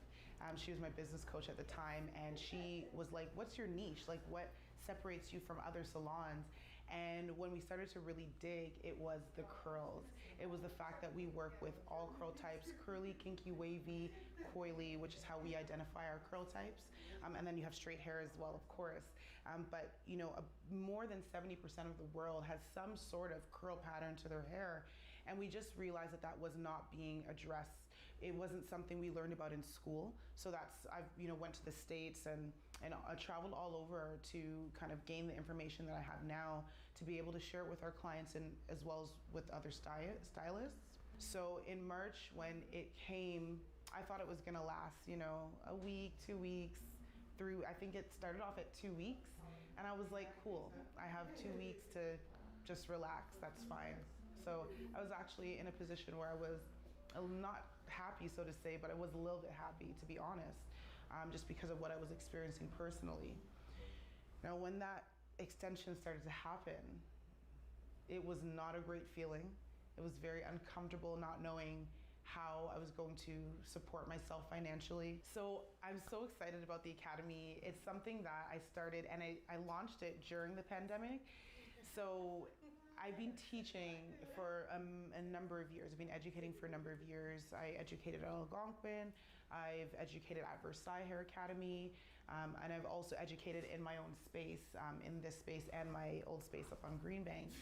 She was my business coach at the time, and she was like, what's your niche? Like, what separates you from other salons? And when we started to really dig, it was the curls. It was the fact that we work with all curl types, curly, kinky, wavy, coily, which is how we identify our curl types. And then you have straight hair as well, of course. But you know, more than 70% of the world has some sort of curl pattern to their hair. And we just realized that that was not being addressed. It wasn't something we learned about in school. So I've went to the States and I traveled all over to kind of gain the information that I have now to be able to share it with our clients and as well as with other stylists. So in March, when it came, I thought it was gonna last, a week, 2 weeks, through, I think it started off at 2 weeks. And I was like, cool, I have 2 weeks to just relax, that's fine. So I was actually in a position where I was not happy, so to say, but I was a little bit happy, to be honest, just because of what I was experiencing personally. Now, when that extension started to happen, It was not a great feeling. It was very uncomfortable not knowing how I was going to support myself financially. So I'm so excited about the Academy. It's something that I started and I launched it during the pandemic. So I've been teaching for a number of years. I've been educating for a number of years. I educated at Algonquin. I've educated at Versailles Hair Academy. And I've also educated in my own space, in this space and my old space up on Greenbank.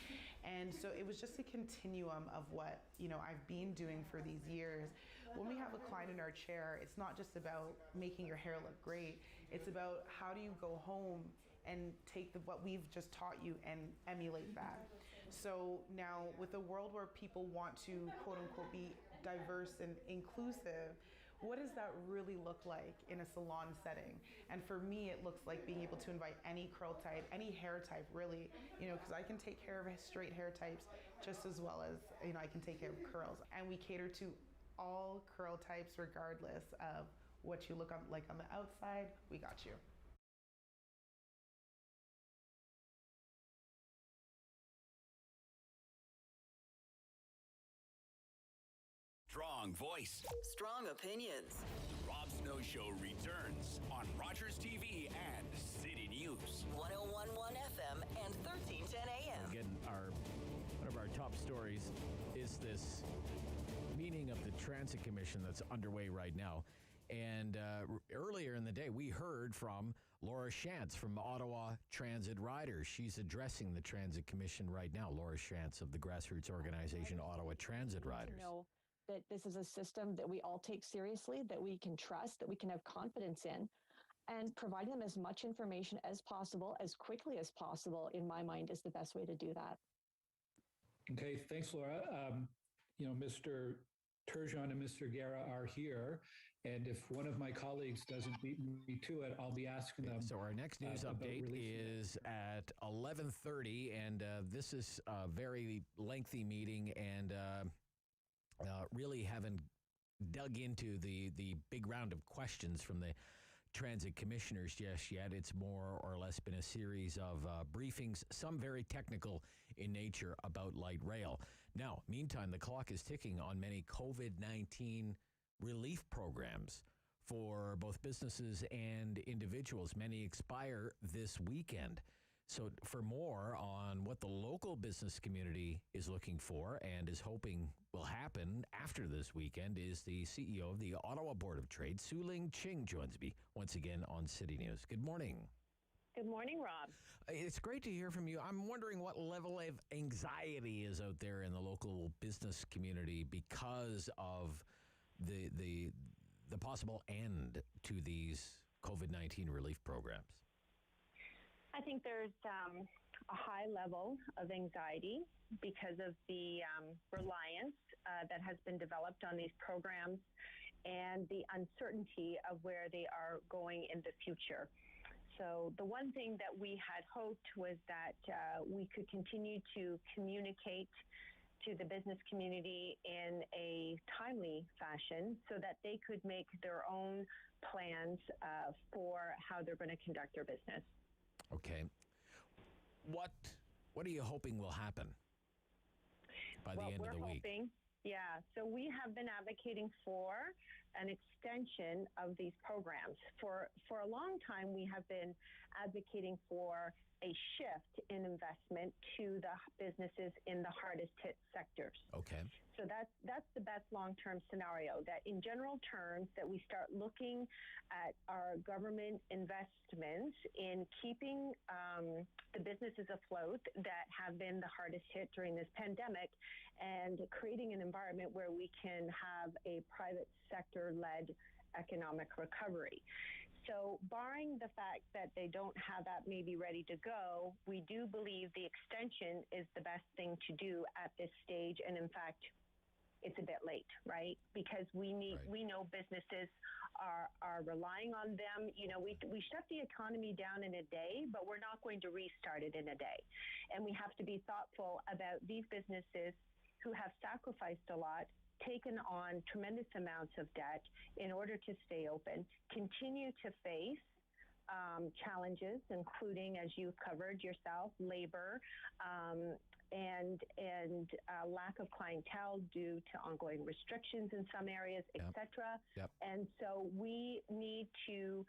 And so it was just a continuum of what, I've been doing for these years. When we have a client in our chair, it's not just about making your hair look great. It's about how do you go home and take what we've just taught you and emulate that. So now with a world where people want to quote unquote be diverse and inclusive, what does that really look like in a salon setting? And for me, it looks like being able to invite any curl type, any hair type really, because I can take care of straight hair types just as well as, I can take care of curls. And we cater to all curl types regardless of what you look like on the outside, we got you. Strong voice. Strong opinions. The Rob Snow Show returns on Rogers TV and City News. 101.1 FM and 1310 AM. Again, one of our top stories is this meeting of the Transit Commission that's underway right now. And earlier in the day, we heard from Laura Shantz from Ottawa Transit Riders. She's addressing the Transit Commission right now. Laura Shantz of the grassroots organization Ottawa Transit Riders. That this is a system that we all take seriously, that we can trust, that we can have confidence in, and providing them as much information as possible, as quickly as possible, in my mind, is the best way to do that. Okay, thanks, Laura. Mr. Turgeon and Mr. Guerra are here, and if one of my colleagues doesn't beat me to it, I'll be asking them. So our next news update is at 11:30, and this is a very lengthy meeting, and really haven't dug into the big round of questions from the transit commissioners just yet. It's more or less been a series of briefings, some very technical in nature about light rail. Now, meantime, the clock is ticking on many COVID-19 relief programs for both businesses and individuals. Many expire this weekend. So for more on what the local business community is looking for and is hoping will happen after this weekend is the CEO of the Ottawa Board of Trade, Sueling. Ching joins me once again on City News. Good morning. Good morning, Rob. It's great to hear from you. I'm wondering what level of anxiety is out there in the local business community because of the possible end to these COVID-19 relief programs. I think there's a high level of anxiety because of the reliance that has been developed on these programs and the uncertainty of where they are going in the future. So the one thing that we had hoped was that we could continue to communicate to the business community in a timely fashion so that they could make their own plans for how they're going to conduct their business. Okay. What are you hoping will happen by the end of the week? So we have been advocating for an extension of these programs. For a long time, we have been advocating for a shift in investment to the businesses in the hardest hit sectors. Okay. So that's the best long-term scenario, that in general terms that we start looking at our government investments in keeping the businesses afloat that have been the hardest hit during this pandemic and creating an environment where we can have a private sector-led economic recovery. So barring the fact that they don't have that maybe ready to go, we do believe the extension is the best thing to do at this stage. And in fact, it's a bit late, right? Because we know businesses are relying on them. We shut the economy down in a day, but we're not going to restart it in a day. And we have to be thoughtful about these businesses who have sacrificed a lot, taken on tremendous amounts of debt in order to stay open, continue to face challenges, including, as you covered yourself, labor, and lack of clientele due to ongoing restrictions in some areas, etc. And so we need to.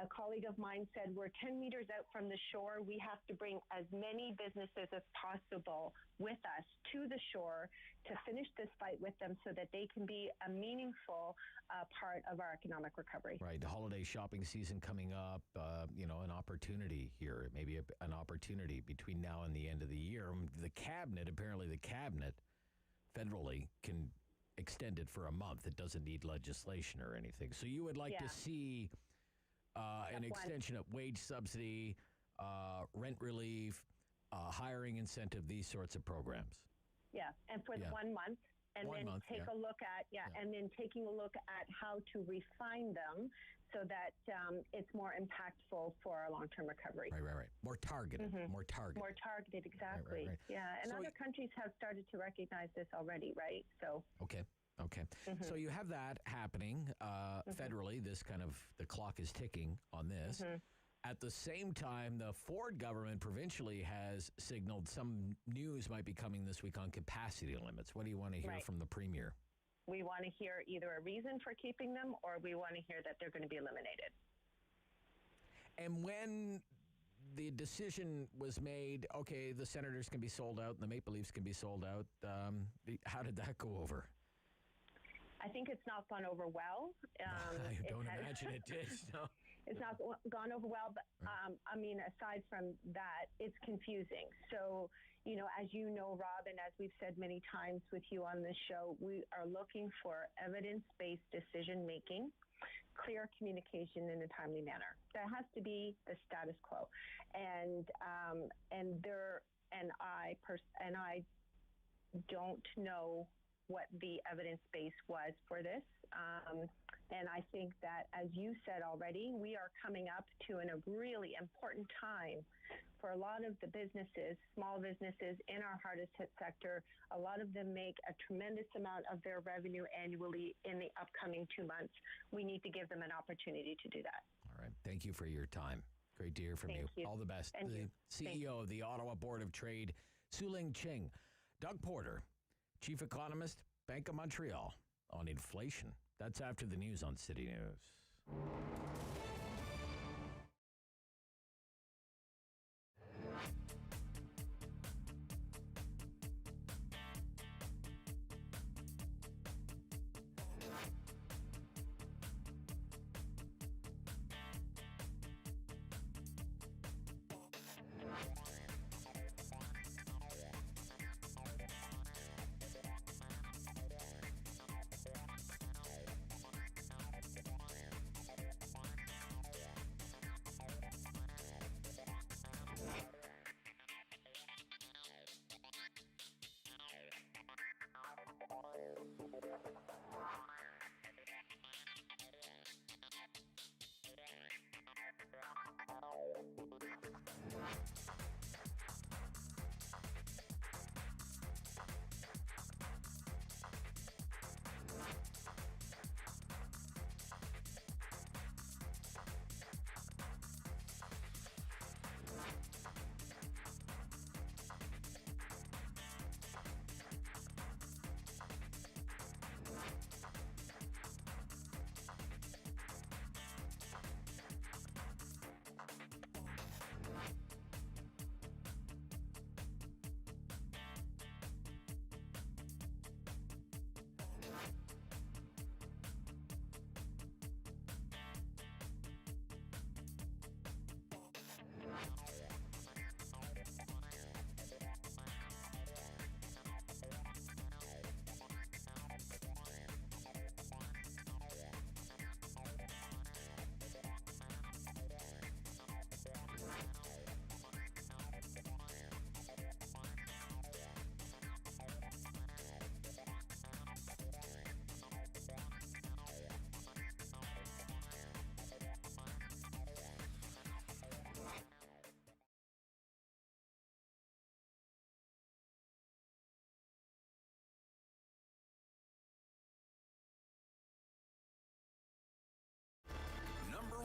A colleague of mine said, we're 10 meters out from the shore. We have to bring as many businesses as possible with us to the shore to finish this fight with them so that they can be a meaningful part of our economic recovery. Right. The holiday shopping season coming up, an opportunity here, maybe an opportunity between now and the end of the year. The cabinet federally can extend it for a month. It doesn't need legislation or anything. So you would like to see an extension of wage subsidy, rent relief, hiring incentive, these sorts of programs. Yeah, and for the 1 month, and then take a look at and then taking a look at how to refine them so that it's more impactful for our long-term recovery. Right. More targeted. More targeted, exactly. Right. Yeah, and so other countries have started to recognize this already, right? So okay. So you have that happening federally. This the clock is ticking on this. At the same time, the Ford government provincially has signaled some news might be coming this week on capacity limits. What do you want to hear from the Premier? We want to hear either a reason for keeping them or we want to hear that they're going to be eliminated. And when the decision was made, okay, the Senators can be sold out and the Maple Leafs can be sold out, how did that go over? I think it's not gone over well. I don't imagine it did. No. It's not gone over well, but aside from that, it's confusing. So, as you know, Rob, and as we've said many times with you on this show, we are looking for evidence-based decision-making, clear communication in a timely manner. That has to be the status quo. And I don't know what the evidence base was for this. And I think that, as you said already, we are coming up to a really important time for a lot of the businesses, small businesses in our hardest hit sector. A lot of them make a tremendous amount of their revenue annually in the upcoming 2 months. We need to give them an opportunity to do that. All right. Thank you for your time. Great to hear from you. All the best. And the CEO of the Ottawa Board of Trade, Sueling Ching. Doug Porter, Chief Economist, Bank of Montreal, on inflation. That's after the news on City News.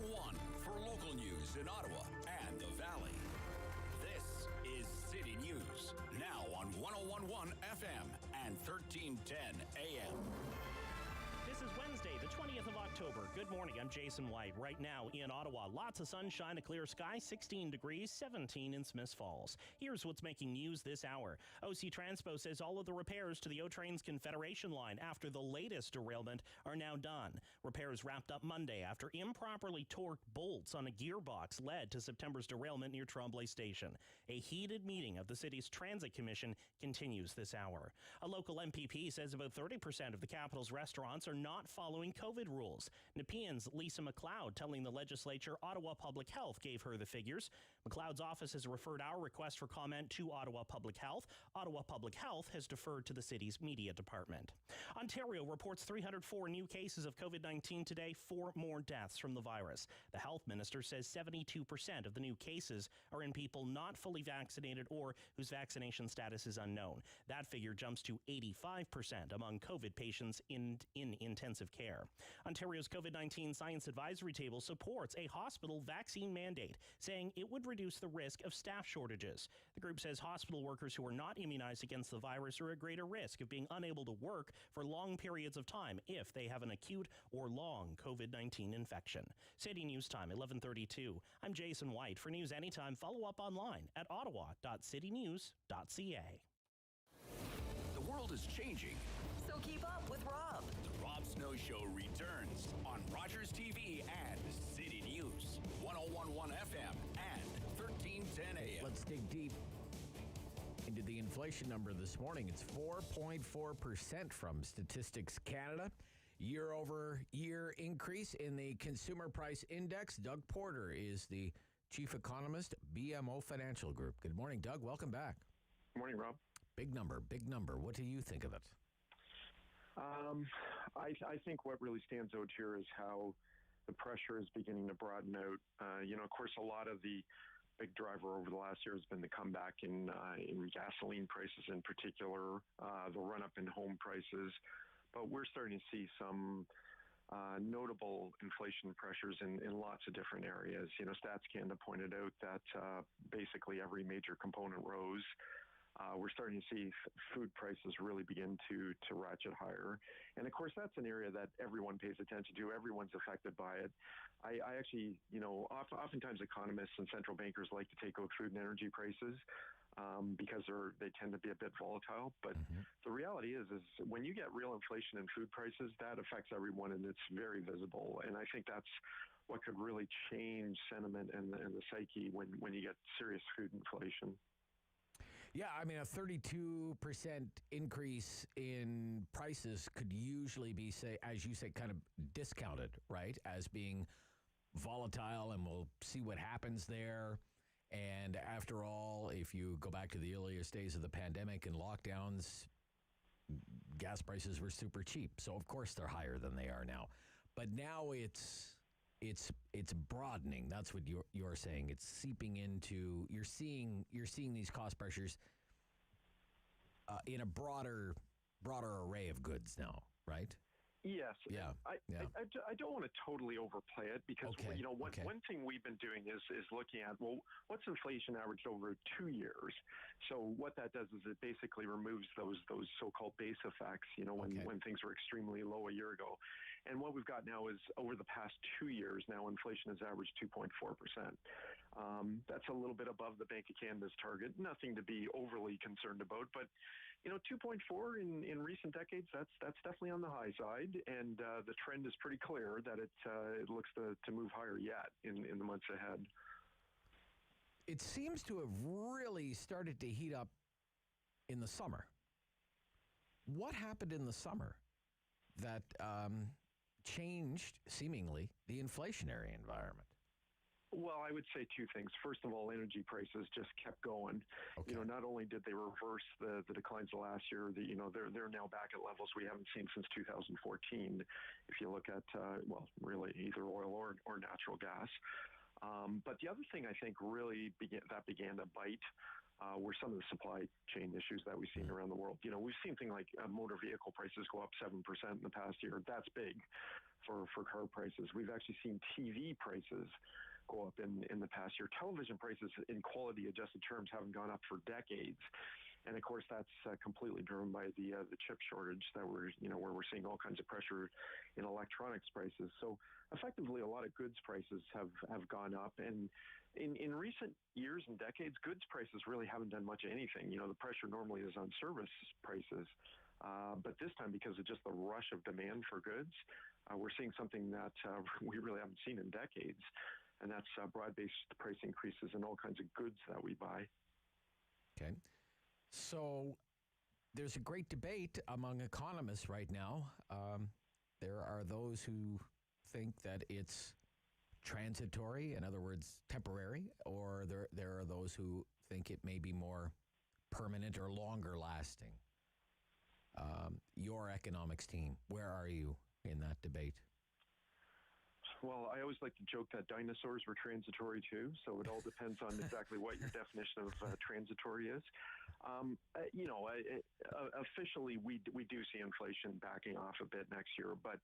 #1 for local news in Ottawa and the Valley. This is City News. News, now on 101.1 FM and 1310 AM. This is Wednesday, the 20th of October. Good morning, I'm Jason White. Right now in Ottawa, lots of sunshine, a clear sky, 16 degrees, 17 in Smiths Falls. Here's what's making news this hour. OC Transpo says all of the repairs to the O-Trains Confederation line after the latest derailment are now done. Repairs wrapped up Monday after improperly torqued bolts on a gearbox led to September's derailment near Tremblay Station. A heated meeting of the city's Transit Commission continues this hour. A local MPP says about 30% of the capital's restaurants are not following COVID rules. Nepean's Lisa McLeod telling the legislature Ottawa Public Health gave her the figures. McLeod's office has referred our request for comment to Ottawa Public Health. Ottawa Public Health has deferred to the city's media department. Ontario reports 304 new cases of COVID-19 today, 4 more deaths from the virus. The health minister says 72% of the new cases are in people not fully vaccinated or whose vaccination status is unknown. That figure jumps to 85% among COVID patients in intensive care. Ontario's COVID-19 Science Advisory Table supports a hospital vaccine mandate, saying it would reduce the risk of staff shortages. The group says hospital workers who are not immunized against the virus are at greater risk of being unable to work for long periods of time if they have an acute or long COVID-19 infection. City News Time, 11:32. I'm Jason White. For news anytime, follow up online at ottawa.citynews.ca. The world is changing. So keep up with Rob. The Rob Snow Show returns on Rogers TV and City News, 101.1 FM and 1310 AM. Let's dig deep into the inflation number this morning. It's 4.4% from Statistics Canada. Year-over-year increase in the Consumer Price Index. Doug Porter is the Chief Economist, BMO Financial Group. Good morning, Doug. Welcome back. Good morning, Rob. Big number, big number. What do you think of it? I think what really stands out here is how the pressure is beginning to broaden out. Of course, a lot of the big driver over the last year has been the comeback in gasoline prices in particular, the run-up in home prices. But we're starting to see some notable inflation pressures in lots of different areas. Stats Canada pointed out that basically every major component rose. We're starting to see food prices really begin to ratchet higher. And of course, that's an area that everyone pays attention to. Everyone's affected by it. I actually, oftentimes economists and central bankers like to take out food and energy prices because they tend to be a bit volatile. But the reality is when you get real inflation in food prices, that affects everyone and it's very visible. And I think that's what could really change sentiment and the psyche when you get serious food inflation. Yeah, I mean, a 32% increase in prices could usually be, as you say, kind of discounted, right, as being volatile, and we'll see what happens there. And after all, if you go back to the earliest days of the pandemic and lockdowns, gas prices were super cheap. So, of course, they're higher than they are now. But now it's broadening. That's what you're saying. It's seeping into. You're seeing these cost pressures in a broader array of goods now, right? Yes. Yeah. I don't want to totally overplay it because one thing we've been doing is looking at what's inflation averaged over 2 years. So what that does is it basically removes those so-called base effects. When things were extremely low a year ago, and what we've got now is over the past 2 years now inflation has averaged 2.4%. That's a little bit above the Bank of Canada's target. Nothing to be overly concerned about, but 2.4 in recent decades, that's definitely on the high side, and the trend is pretty clear that it looks to move higher yet in the months ahead. It seems to have really started to heat up in the summer. What happened in the summer that changed, seemingly, the inflationary environment? Well, I would say two things. First of all, energy prices just kept going. Okay. Not only did they reverse the declines of last year, they're now back at levels we haven't seen since 2014. If you look at really either oil or natural gas. But the other thing I think really began to bite were some of the supply chain issues that we've seen around the world. We've seen things like motor vehicle prices go up 7% in the past year. That's big for car prices. We've actually seen TV prices go up in the past year. Television prices in quality adjusted terms haven't gone up for decades. And of course, that's completely driven by the chip shortage that where we're seeing all kinds of pressure in electronics prices. So effectively, a lot of goods prices have gone up. And in recent years and decades, goods prices really haven't done much of anything. The pressure normally is on service prices. But this time, because of just the rush of demand for goods, we're seeing something that we really haven't seen in decades. And that's broad-based price increases in all kinds of goods that we buy. Okay. So there's a great debate among economists right now. There are those who think that it's transitory, in other words, temporary, or there are those who think it may be more permanent or longer lasting. Your economics team, where are you in that debate? Well, I always like to joke that dinosaurs were transitory too, so it all depends on exactly what your definition of transitory is. Officially, we do see inflation backing off a bit next year, but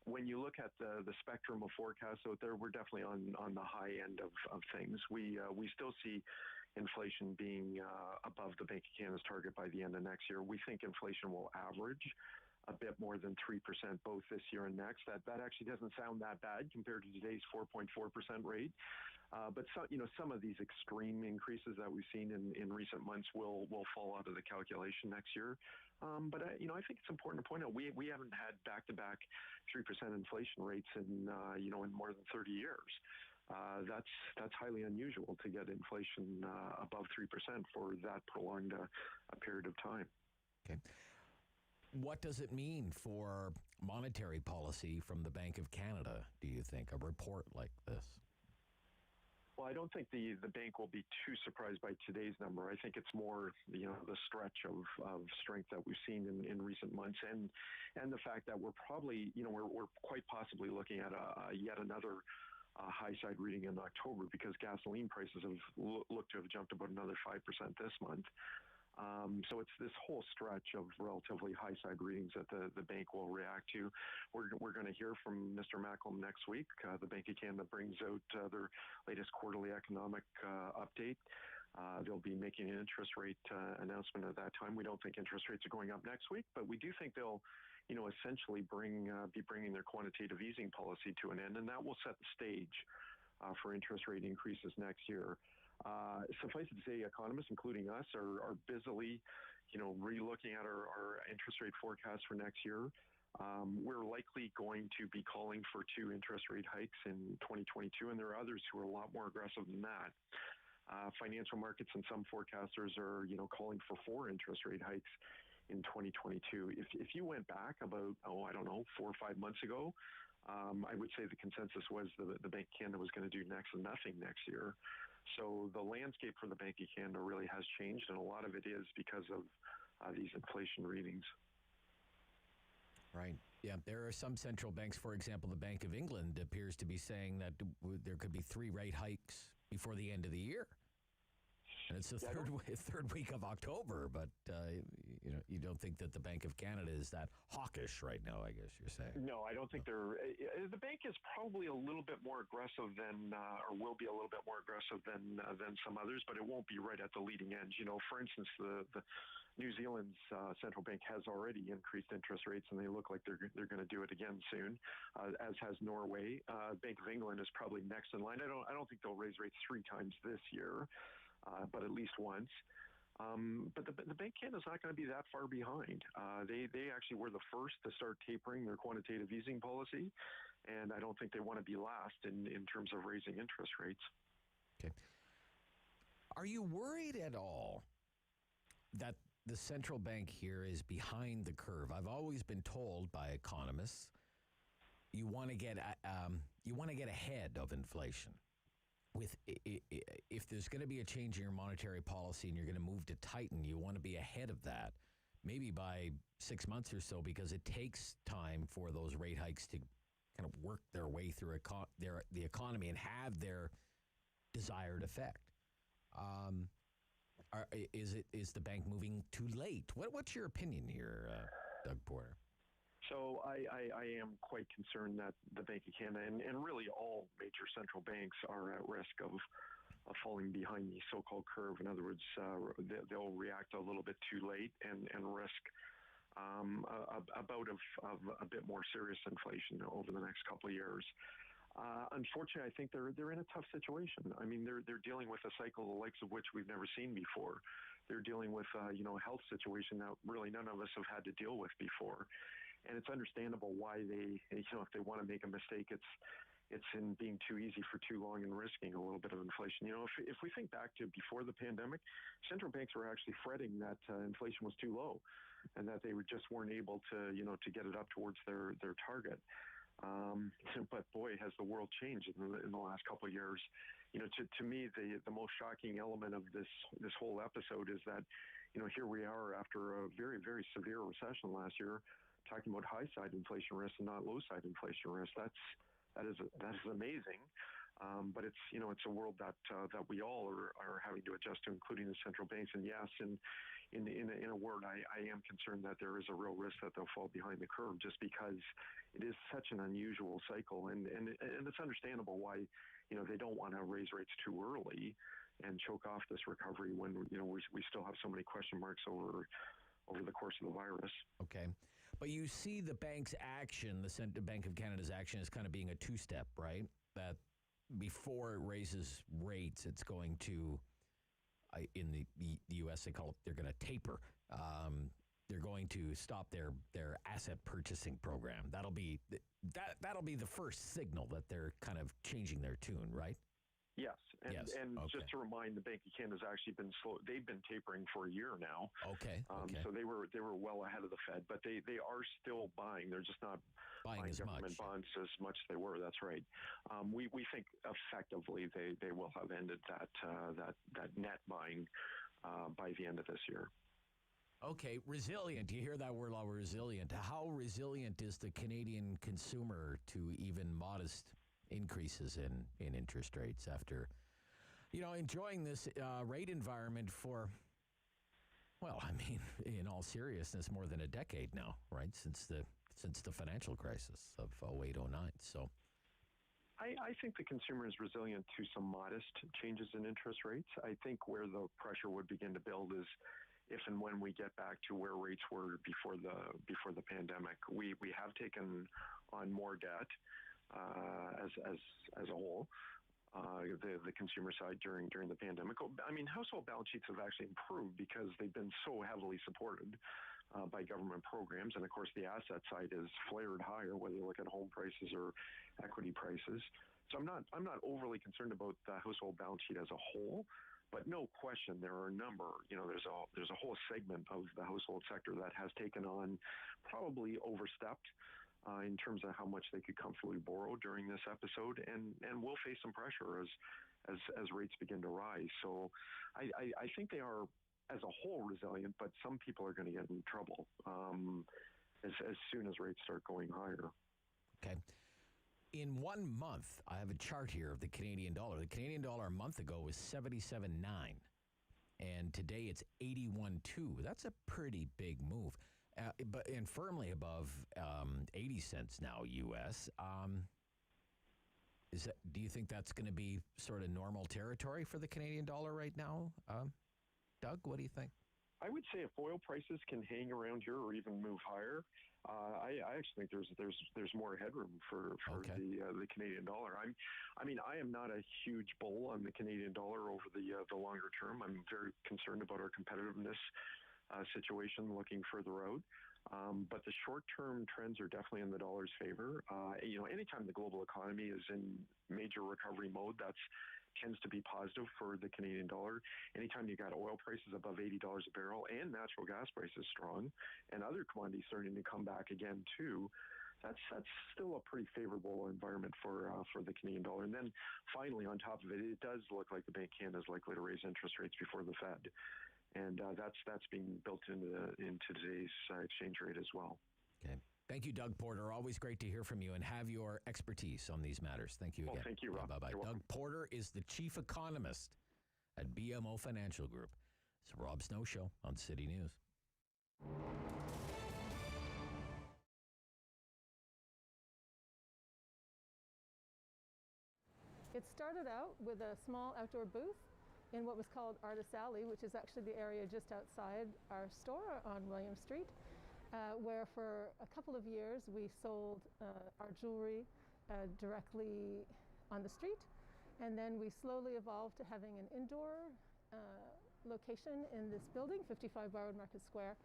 when you look at the spectrum of forecasts out there, we're definitely on the high end of things. We still see inflation being above the Bank of Canada's target by the end of next year. We think inflation will average a bit more than 3% both this year and next. That actually doesn't sound that bad compared to today's 4.4% rate. But some of these extreme increases that we've seen in recent months will fall out of the calculation next year. But I think it's important to point out we haven't had back-to-back 3% inflation rates in more than 30 years. That's highly unusual to get inflation above 3% for that prolonged a period of time. Okay. What does it mean for monetary policy from the Bank of Canada, do you think, a report like this? Well, I don't think the bank will be too surprised by today's number. I think it's more, the stretch of strength that we've seen in recent months, and the fact that we're probably, we're quite possibly looking at yet another high side reading in October, because gasoline prices have looked to have jumped about another 5% this month. So it's this whole stretch of relatively high side readings that the bank will react to. We're going to hear from Mr. Macklem next week. The Bank of Canada brings out their latest quarterly economic update. They'll be making an interest rate announcement at that time. We don't think interest rates are going up next week, but we do think they'll essentially be bringing their quantitative easing policy to an end, and that will set the stage for interest rate increases next year. Suffice it to say, economists, including us, are busily, re-looking at our interest rate forecast for next year. We're likely going to be calling for 2 interest rate hikes in 2022, and there are others who are a lot more aggressive than that. Financial markets and some forecasters are, calling for 4 interest rate hikes in 2022. If you went back about, 4 or 5 months ago, I would say the consensus was the Bank of Canada was going to do next to nothing next year. So the landscape for the Bank of Canada really has changed, and a lot of it is because of these inflation readings. Right. Yeah, there are some central banks, for example, the Bank of England appears to be saying that there could be 3 rate hikes before the end of the year. And it's the third week of October, but you don't think that the Bank of Canada is that hawkish right now, I guess you're saying. No, I don't think they're. The bank is probably a little bit more aggressive than, or will be a little bit more aggressive than some others, but it won't be right at the leading edge. For instance, the New Zealand's central bank has already increased interest rates, and they look like they're going to do it again soon, as has Norway. Bank of England is probably next in line. I don't think they'll raise rates 3 times this year. But at least once. But the Bank of Canada is not going to be that far behind. They actually were the first to start tapering their quantitative easing policy, and I don't think they want to be last in terms of raising interest rates. Okay. Are you worried at all that the central bank here is behind the curve? I've always been told by economists you want to get ahead of inflation. If there's going to be a change in your monetary policy and you're going to move to tighten, you want to be ahead of that, maybe by 6 months or so, because it takes time for those rate hikes to kind of work their way through the economy and have their desired effect. Is the bank moving too late? What's your opinion here, Doug Porter? So I am quite concerned that the Bank of Canada and really all major central banks are at risk of falling behind the so-called curve. In other words, they'll react a little bit too late and risk a bout of a bit more serious inflation over the next couple of years. Unfortunately, I think they're in a tough situation. I mean, they're dealing with a cycle the likes of which we've never seen before. They're dealing with a health situation that really none of us have had to deal with before, and it's understandable why they if they want to make a mistake, it's in being too easy for too long and risking a little bit of inflation. If we think back to before the pandemic, central banks were actually fretting that inflation was too low, and that they just weren't able to to get it up towards their target. But boy, has the world changed in the last couple of years. To me, the most shocking element of this whole episode is that, here we are after a very, very severe recession last year, talking about high side inflation risk and not low side inflation risk. That is amazing. But it's a world that we all are having to adjust to, including the central banks. And yes, in a word, I am concerned that there is a real risk that they'll fall behind the curve, just because it is such an unusual cycle, and it's understandable why they don't want to raise rates too early and choke off this recovery when we still have so many question marks over the course of the virus. Okay. But you see the bank's action, the Bank of Canada's action, as kind of being a two-step, right? That before it raises rates, it's going to, in the U.S., they call it, they're going to taper. They're going to stop their asset purchasing program. That'll be the first signal that they're kind of changing their tune, right? Yes, and Okay. Just to remind, the Bank of Canada has actually been slow. They've been tapering for a year now. Okay. So they were well ahead of the Fed, but they are still buying. They're just not buying as government bonds as much as they were. That's right. We think effectively they will have ended that net buying by the end of this year. Okay, resilient. You hear that word a lot, resilient. How resilient is the Canadian consumer to even modest increases in interest rates after, enjoying this rate environment for, well, I mean, in all seriousness, more than a decade now, right? Since the financial crisis of 08-09. So I think the consumer is resilient to some modest changes in interest rates. I think where the pressure would begin to build is if and when we get back to where rates were before the pandemic. We have taken on more debt as a whole, the consumer side during the pandemic. I mean, household balance sheets have actually improved because they've been so heavily supported by government programs, and of course the asset side is flared higher, whether you look at home prices or equity prices. So I'm not overly concerned about the household balance sheet as a whole. But no question, there are a number. There's a whole segment of the household sector that has taken on, probably overstepped in terms of how much they could comfortably borrow during this episode, and will face some pressure as rates begin to rise. So I think they are, as a whole, resilient, but some people are going to get in trouble as soon as rates start going higher. Okay. In 1 month, I have a chart here of the Canadian dollar. The Canadian dollar a month ago was 77.9, and today it's 81.2. That's a pretty big move, but firmly above 80 cents now U.S. Do you think that's going to be sort of normal territory for the Canadian dollar right now? Doug, what do you think? I would say if oil prices can hang around here or even move higher, I actually think there's more headroom for the Canadian dollar. I am not a huge bull on the Canadian dollar over the longer term. I'm very concerned about our competitiveness situation looking further out. But the short-term trends are definitely in the dollar's favor. Anytime the global economy is in major recovery mode, that tends to be positive for the Canadian dollar. Anytime you got oil prices above $80 a barrel and natural gas prices strong and other commodities starting to come back again too, that's still a pretty favorable environment for the Canadian dollar. And then finally, on top of it, it does look like the Bank of Canada is likely to raise interest rates before the Fed. And that's being built into today's exchange rate as well. Okay. Thank you, Doug Porter. Always great to hear from you and have your expertise on these matters. Thank you again. Thank you, Rob. Bye-bye. Doug Porter is the chief economist at BMO Financial Group. It's the Rob Snow Show on City News. It started out with a small outdoor booth in what was called Artist Alley, which is actually the area just outside our store on William Street, where for a couple of years we sold our jewelry directly on the street. And then we slowly evolved to having an indoor location in this building, 55 Barwood Market Square.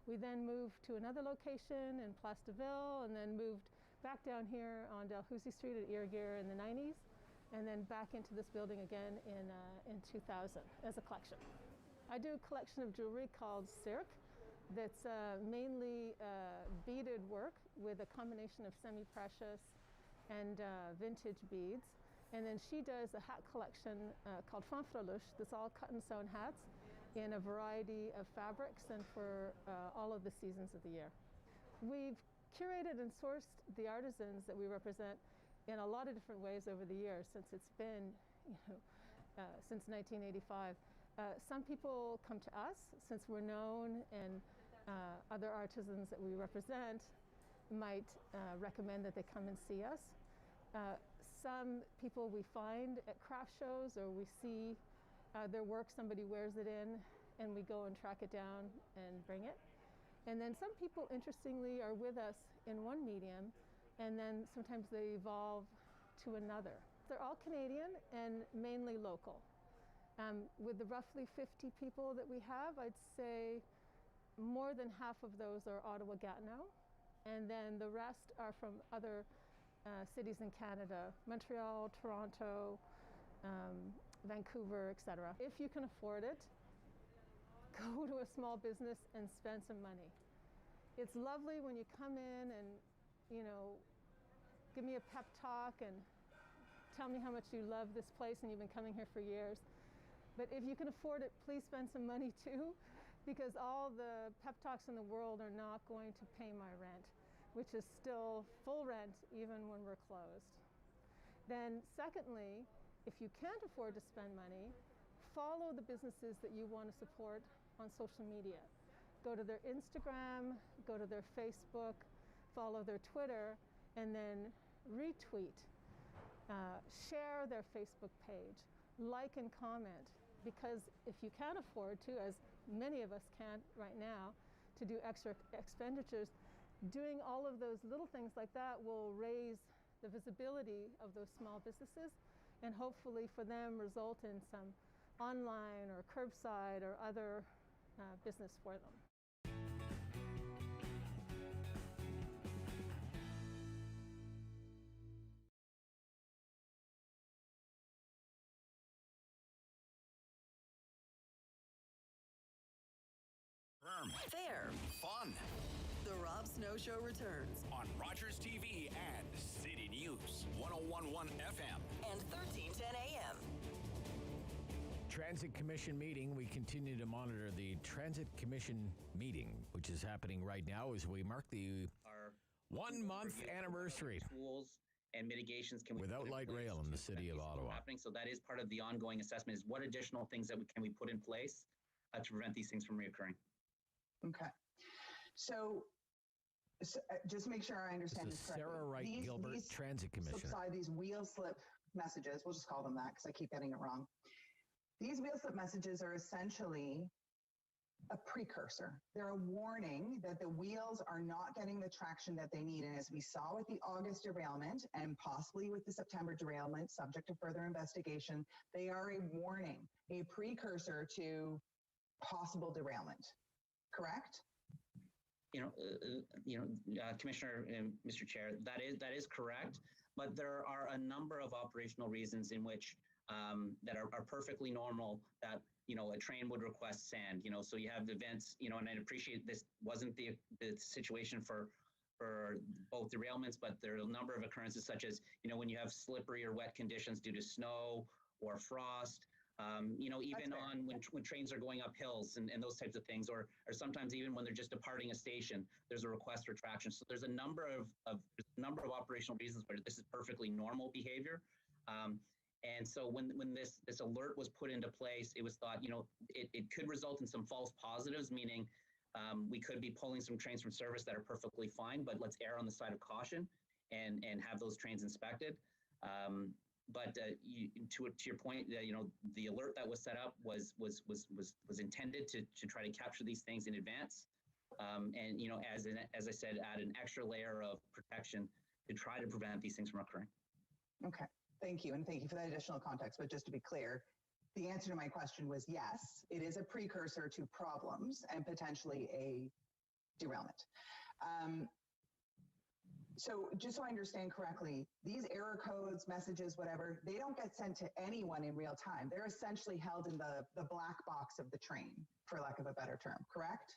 We then moved to another location in Place de Ville, and then moved back down here on Dalhousie Street at Ear Gear in the 90s, and then back into this building again in 2000 as a collection. I do a collection of jewelry called Cirque that's mainly beaded work with a combination of semi-precious and vintage beads. And then she does a hat collection called Fanfreluche that's all cut and sewn hats in a variety of fabrics and for all of the seasons of the year. We've curated and sourced the artisans that we represent in a lot of different ways over the years since it's been, since 1985. Some people come to us since we're known, and other artisans that we represent might recommend that they come and see us. Some people we find at craft shows, or we see their work, somebody wears it in, and we go and track it down and bring it. And then some people, interestingly, are with us in one medium, and then sometimes they evolve to another. They're all Canadian and mainly local. With the roughly 50 people that we have, I'd say more than half of those are Ottawa-Gatineau, and then the rest are from other cities in Canada, Montreal, Toronto, Vancouver, etc. If you can afford it, go to a small business and spend some money. It's lovely when you come in and, give me a pep talk and tell me how much you love this place and you've been coming here for years. But if you can afford it, please spend some money too, because all the pep talks in the world are not going to pay my rent, which is still full rent even when we're closed. Then secondly, if you can't afford to spend money, follow the businesses that you want to support on social media. Go to their Instagram, go to their Facebook, follow their Twitter, and then retweet, share their Facebook page, like and comment, because if you can't afford to, as many of us can't right now, to do extra expenditures, doing all of those little things like that will raise the visibility of those small businesses and hopefully for them result in some online or curbside or other business for them. Fair. Fun. The Rob Snow Show returns on Rogers TV and City News 101.1 FM and 1310 AM. Transit Commission meeting. We continue to monitor the Transit Commission meeting, which is happening right now as we mark the 1 month anniversary. Tools and mitigations can we without light rail in the city of Ottawa. Happening. So that is part of the ongoing assessment, is what additional things that can we put in place to prevent these things from reoccurring. Okay. So just make sure I understand this correctly. Sarah Wright Gilbert, Transit Commissioner. These wheel slip messages, we'll just call them that because I keep getting it wrong. These wheel slip messages are essentially a precursor. They're a warning that the wheels are not getting the traction that they need. And as we saw with the August derailment and possibly with the September derailment, subject to further investigation, they are a warning, a precursor to possible derailment. Correct? Commissioner and Mr. Chair, that is correct. But there are a number of operational reasons in which that are perfectly normal that, a train would request sand, so you have events, and I appreciate this wasn't the situation for both derailments, but there are a number of occurrences such as, when you have slippery or wet conditions due to snow or frost, even on when trains are going up hills and those types of things, or sometimes even when they're just departing a station, there's a request for traction. So there's a number of operational reasons where this is perfectly normal behavior. And so when this alert was put into place, it was thought, it could result in some false positives, meaning we could be pulling some trains from service that are perfectly fine, but let's err on the side of caution and have those trains inspected. But to your point, the alert that was set up was intended to try to capture these things in advance, and as I said, add an extra layer of protection to try to prevent these things from occurring. Okay, thank you, and thank you for that additional context. But just to be clear, the answer to my question was yes, it is a precursor to problems and potentially a derailment. So just so I understand correctly, these error codes, messages, whatever, they don't get sent to anyone in real time. They're essentially held in the black box of the train, for lack of a better term, correct?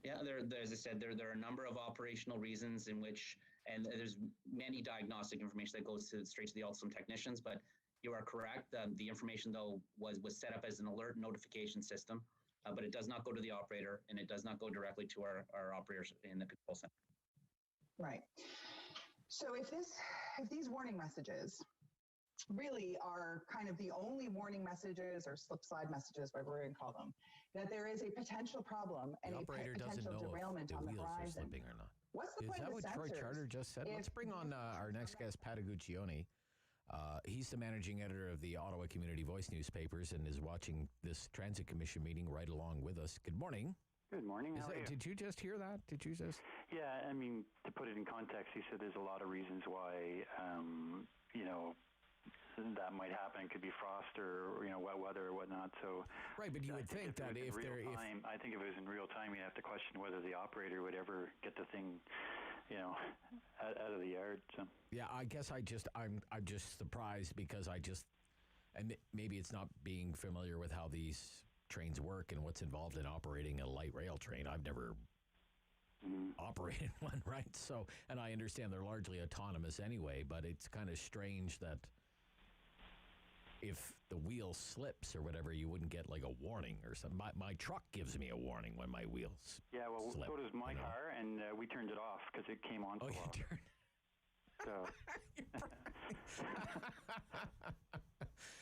Yeah, as I said, there are a number of operational reasons in which, and there's many diagnostic information that goes straight to the Alstom technicians, but you are correct. The information, though, was set up as an alert notification system, but it does not go to the operator, and it does not go directly to our operators in the control center. Right. So if these warning messages really are kind of the only warning messages or slip slide messages, whatever we're going to call them, that there is a potential problem and a potential derailment on the horizon. Slipping or not. What's the point of the sensors? Is that what Troy Charter just said? Let's bring on our next guest, Pat Uguccioni. He's the managing editor of the Ottawa Community Voice newspapers and is watching this Transit Commission meeting right along with us. Good morning. Good morning. How are you? Did you just hear that? Did you just? Yeah, I mean, to put it in context, he said there's a lot of reasons why, that might happen. It could be frost or wet weather or whatnot. So right, but you would think that I think if it was in real time, you'd have to question whether the operator would ever get the thing, out of the yard. So. Yeah, I guess I'm just surprised because and maybe it's not being familiar with how these trains work and what's involved in operating a light rail train. I've never operated one, right? So, and I understand they're largely autonomous anyway, but it's kind of strange that if the wheel slips or whatever, you wouldn't get like a warning or something. My truck gives me a warning when my wheels slip, so does my car, and we turned it off because it came on. Oh, you turned. So.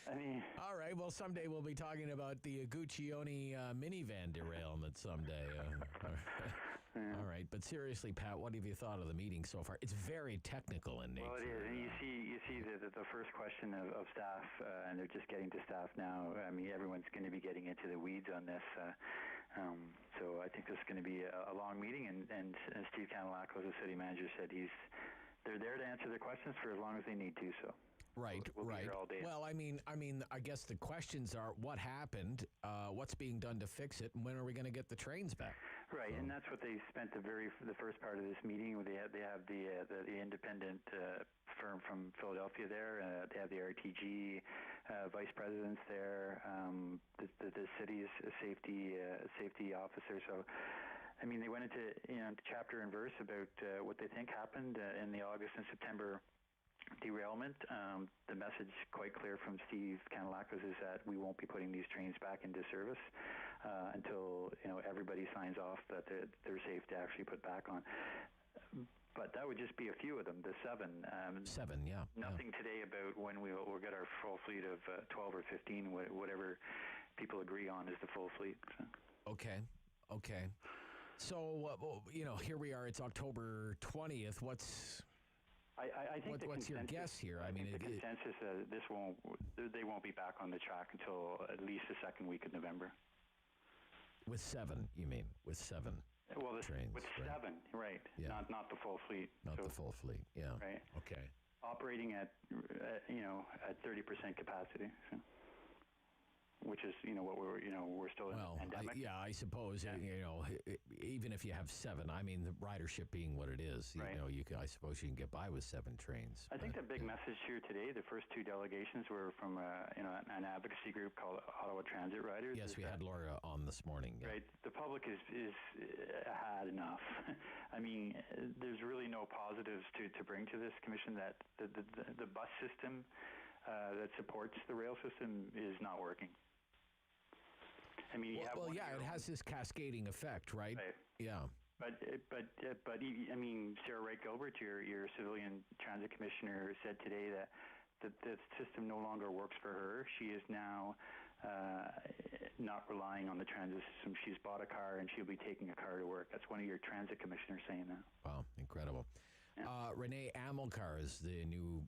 I mean, all right. Well, someday we'll be talking about the Uguccioni minivan derailment someday. All right. But seriously, Pat, what have you thought of the meeting so far? It's very technical in nature. Well, it is. And you see the first question of staff, and they're just getting to staff now. I mean, everyone's going to be getting into the weeds on this. So I think this is going to be a long meeting. And Steve Canalacos, the city manager, said they're there to answer their questions for as long as they need to. So. Right, we'll right. Be here all day. Well, I mean, I guess the questions are what happened, what's being done to fix it, and when are we going to get the trains back? Right, and that's what they spent the first part of this meeting. They have the independent firm from Philadelphia there. They have the RTG vice presidents there. The city's safety officer. So. I mean, they went into chapter and verse about what they think happened in the August and September derailment. The message quite clear from Steve Canalacos is that we won't be putting these trains back into service until everybody signs off that they're safe to actually put back on. But that would just be a few of them, the seven. Seven, yeah. Nothing today about when we'll get our full fleet of 12 or 15, whatever people agree on is the full fleet. So. Okay. So, here we are. It's October 20th. I think what's your guess here? I mean, the consensus they won't be back on the track until at least the second week of November. With seven, you mean? With seven trains? With seven, right? Yeah. Not the full fleet. Not the full fleet. Yeah. Right. Okay. Operating at 30% capacity. So. Which is, what we're still in the pandemic. I suppose, even if you have seven, I mean, the ridership being what it is, right. I suppose you can get by with seven trains. I think the big message here today, the first two delegations were from, an advocacy group called Ottawa Transit Riders. Yes, we had Laura on this morning. Right. The public is had enough. I mean, there's really no positives to bring to this commission. That the bus system that supports the rail system is not working. I mean, it has this cascading effect, right? Yeah. But I mean, Sarah Wright Gilbert, your civilian transit commissioner, said today that the system no longer works for her. She is now not relying on the transit system. She's bought a car and she'll be taking a car to work. That's one of your transit commissioners saying that. Wow, incredible. Yeah. Renee Amilcar is the new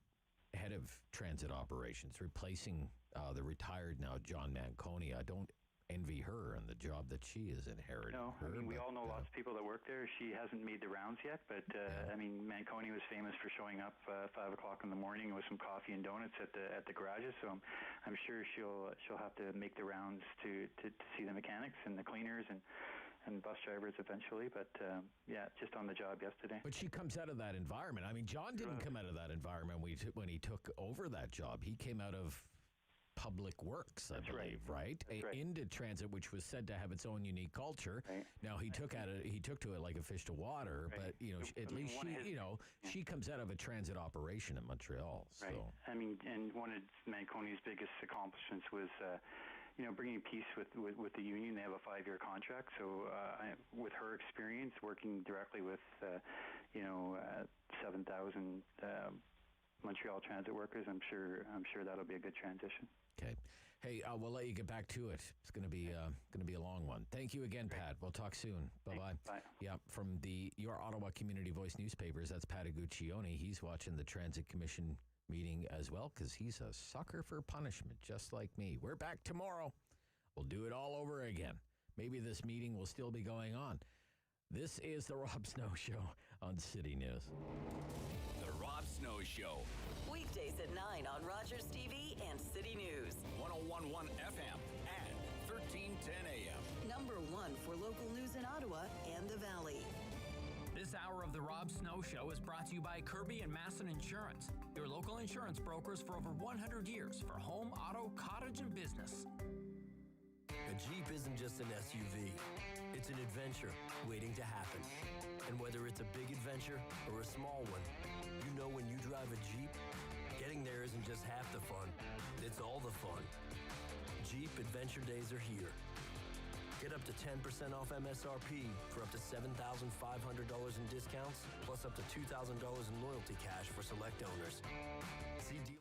head of transit operations, replacing the retired now John Manconi. I don't envy her and the job that she has inherited. No, we all know lots of people that work there. She hasn't made the rounds yet, but Manconi was famous for showing up 5 o'clock in the morning with some coffee and donuts at the garages. So I'm sure she'll have to make the rounds to see the mechanics and the cleaners and bus drivers eventually. But just on the job yesterday. But she comes out of that environment. I mean, John didn't come out of that environment when he took over that job. He came out of Public Works, I believe, right? Into transit, which was said to have its own unique culture. Right. Now he took to it like a fish to water, but at least she comes out of a transit operation in Montreal. Right. So. I mean, and one of Manconi's biggest accomplishments was bringing peace with the union. They have a 5-year contract, so with her experience working directly with 7,000 Montreal transit workers, I'm sure that'll be a good transition. Okay. Hey, we'll let you get back to it. It's going to be a long one. Thank you again, Pat. We'll talk soon. Bye-bye. Bye. Yeah, from your Ottawa Community Voice newspapers, that's Pat Uguccioni. He's watching the Transit Commission meeting as well because he's a sucker for punishment, just like me. We're back tomorrow. We'll do it all over again. Maybe this meeting will still be going on. This is the Rob Snow Show on City News. The Rob Snow Show. Weekdays at 9 on Rogers TV and City News. 101.1 FM and 1310 AM. Number 1 for local news in Ottawa and the Valley. This hour of the Rob Snow Show is brought to you by Kirby and Masson Insurance, your local insurance brokers for over 100 years for home, auto, cottage, and business. A Jeep isn't just an SUV. It's an adventure waiting to happen. And whether it's a big adventure or a small one, you know when you drive a Jeep, getting there isn't just half the fun, it's all the fun. Jeep Adventure Days are here. Get up to 10% off MSRP for up to $7,500 in discounts, plus up to $2,000 in loyalty cash for select owners. See dealer.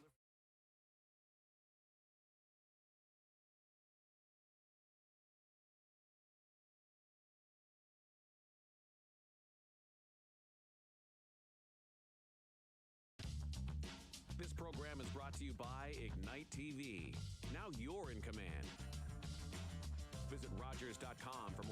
This program is brought to you by Ignite TV. Now you're in command. Visit Rogers.com for more.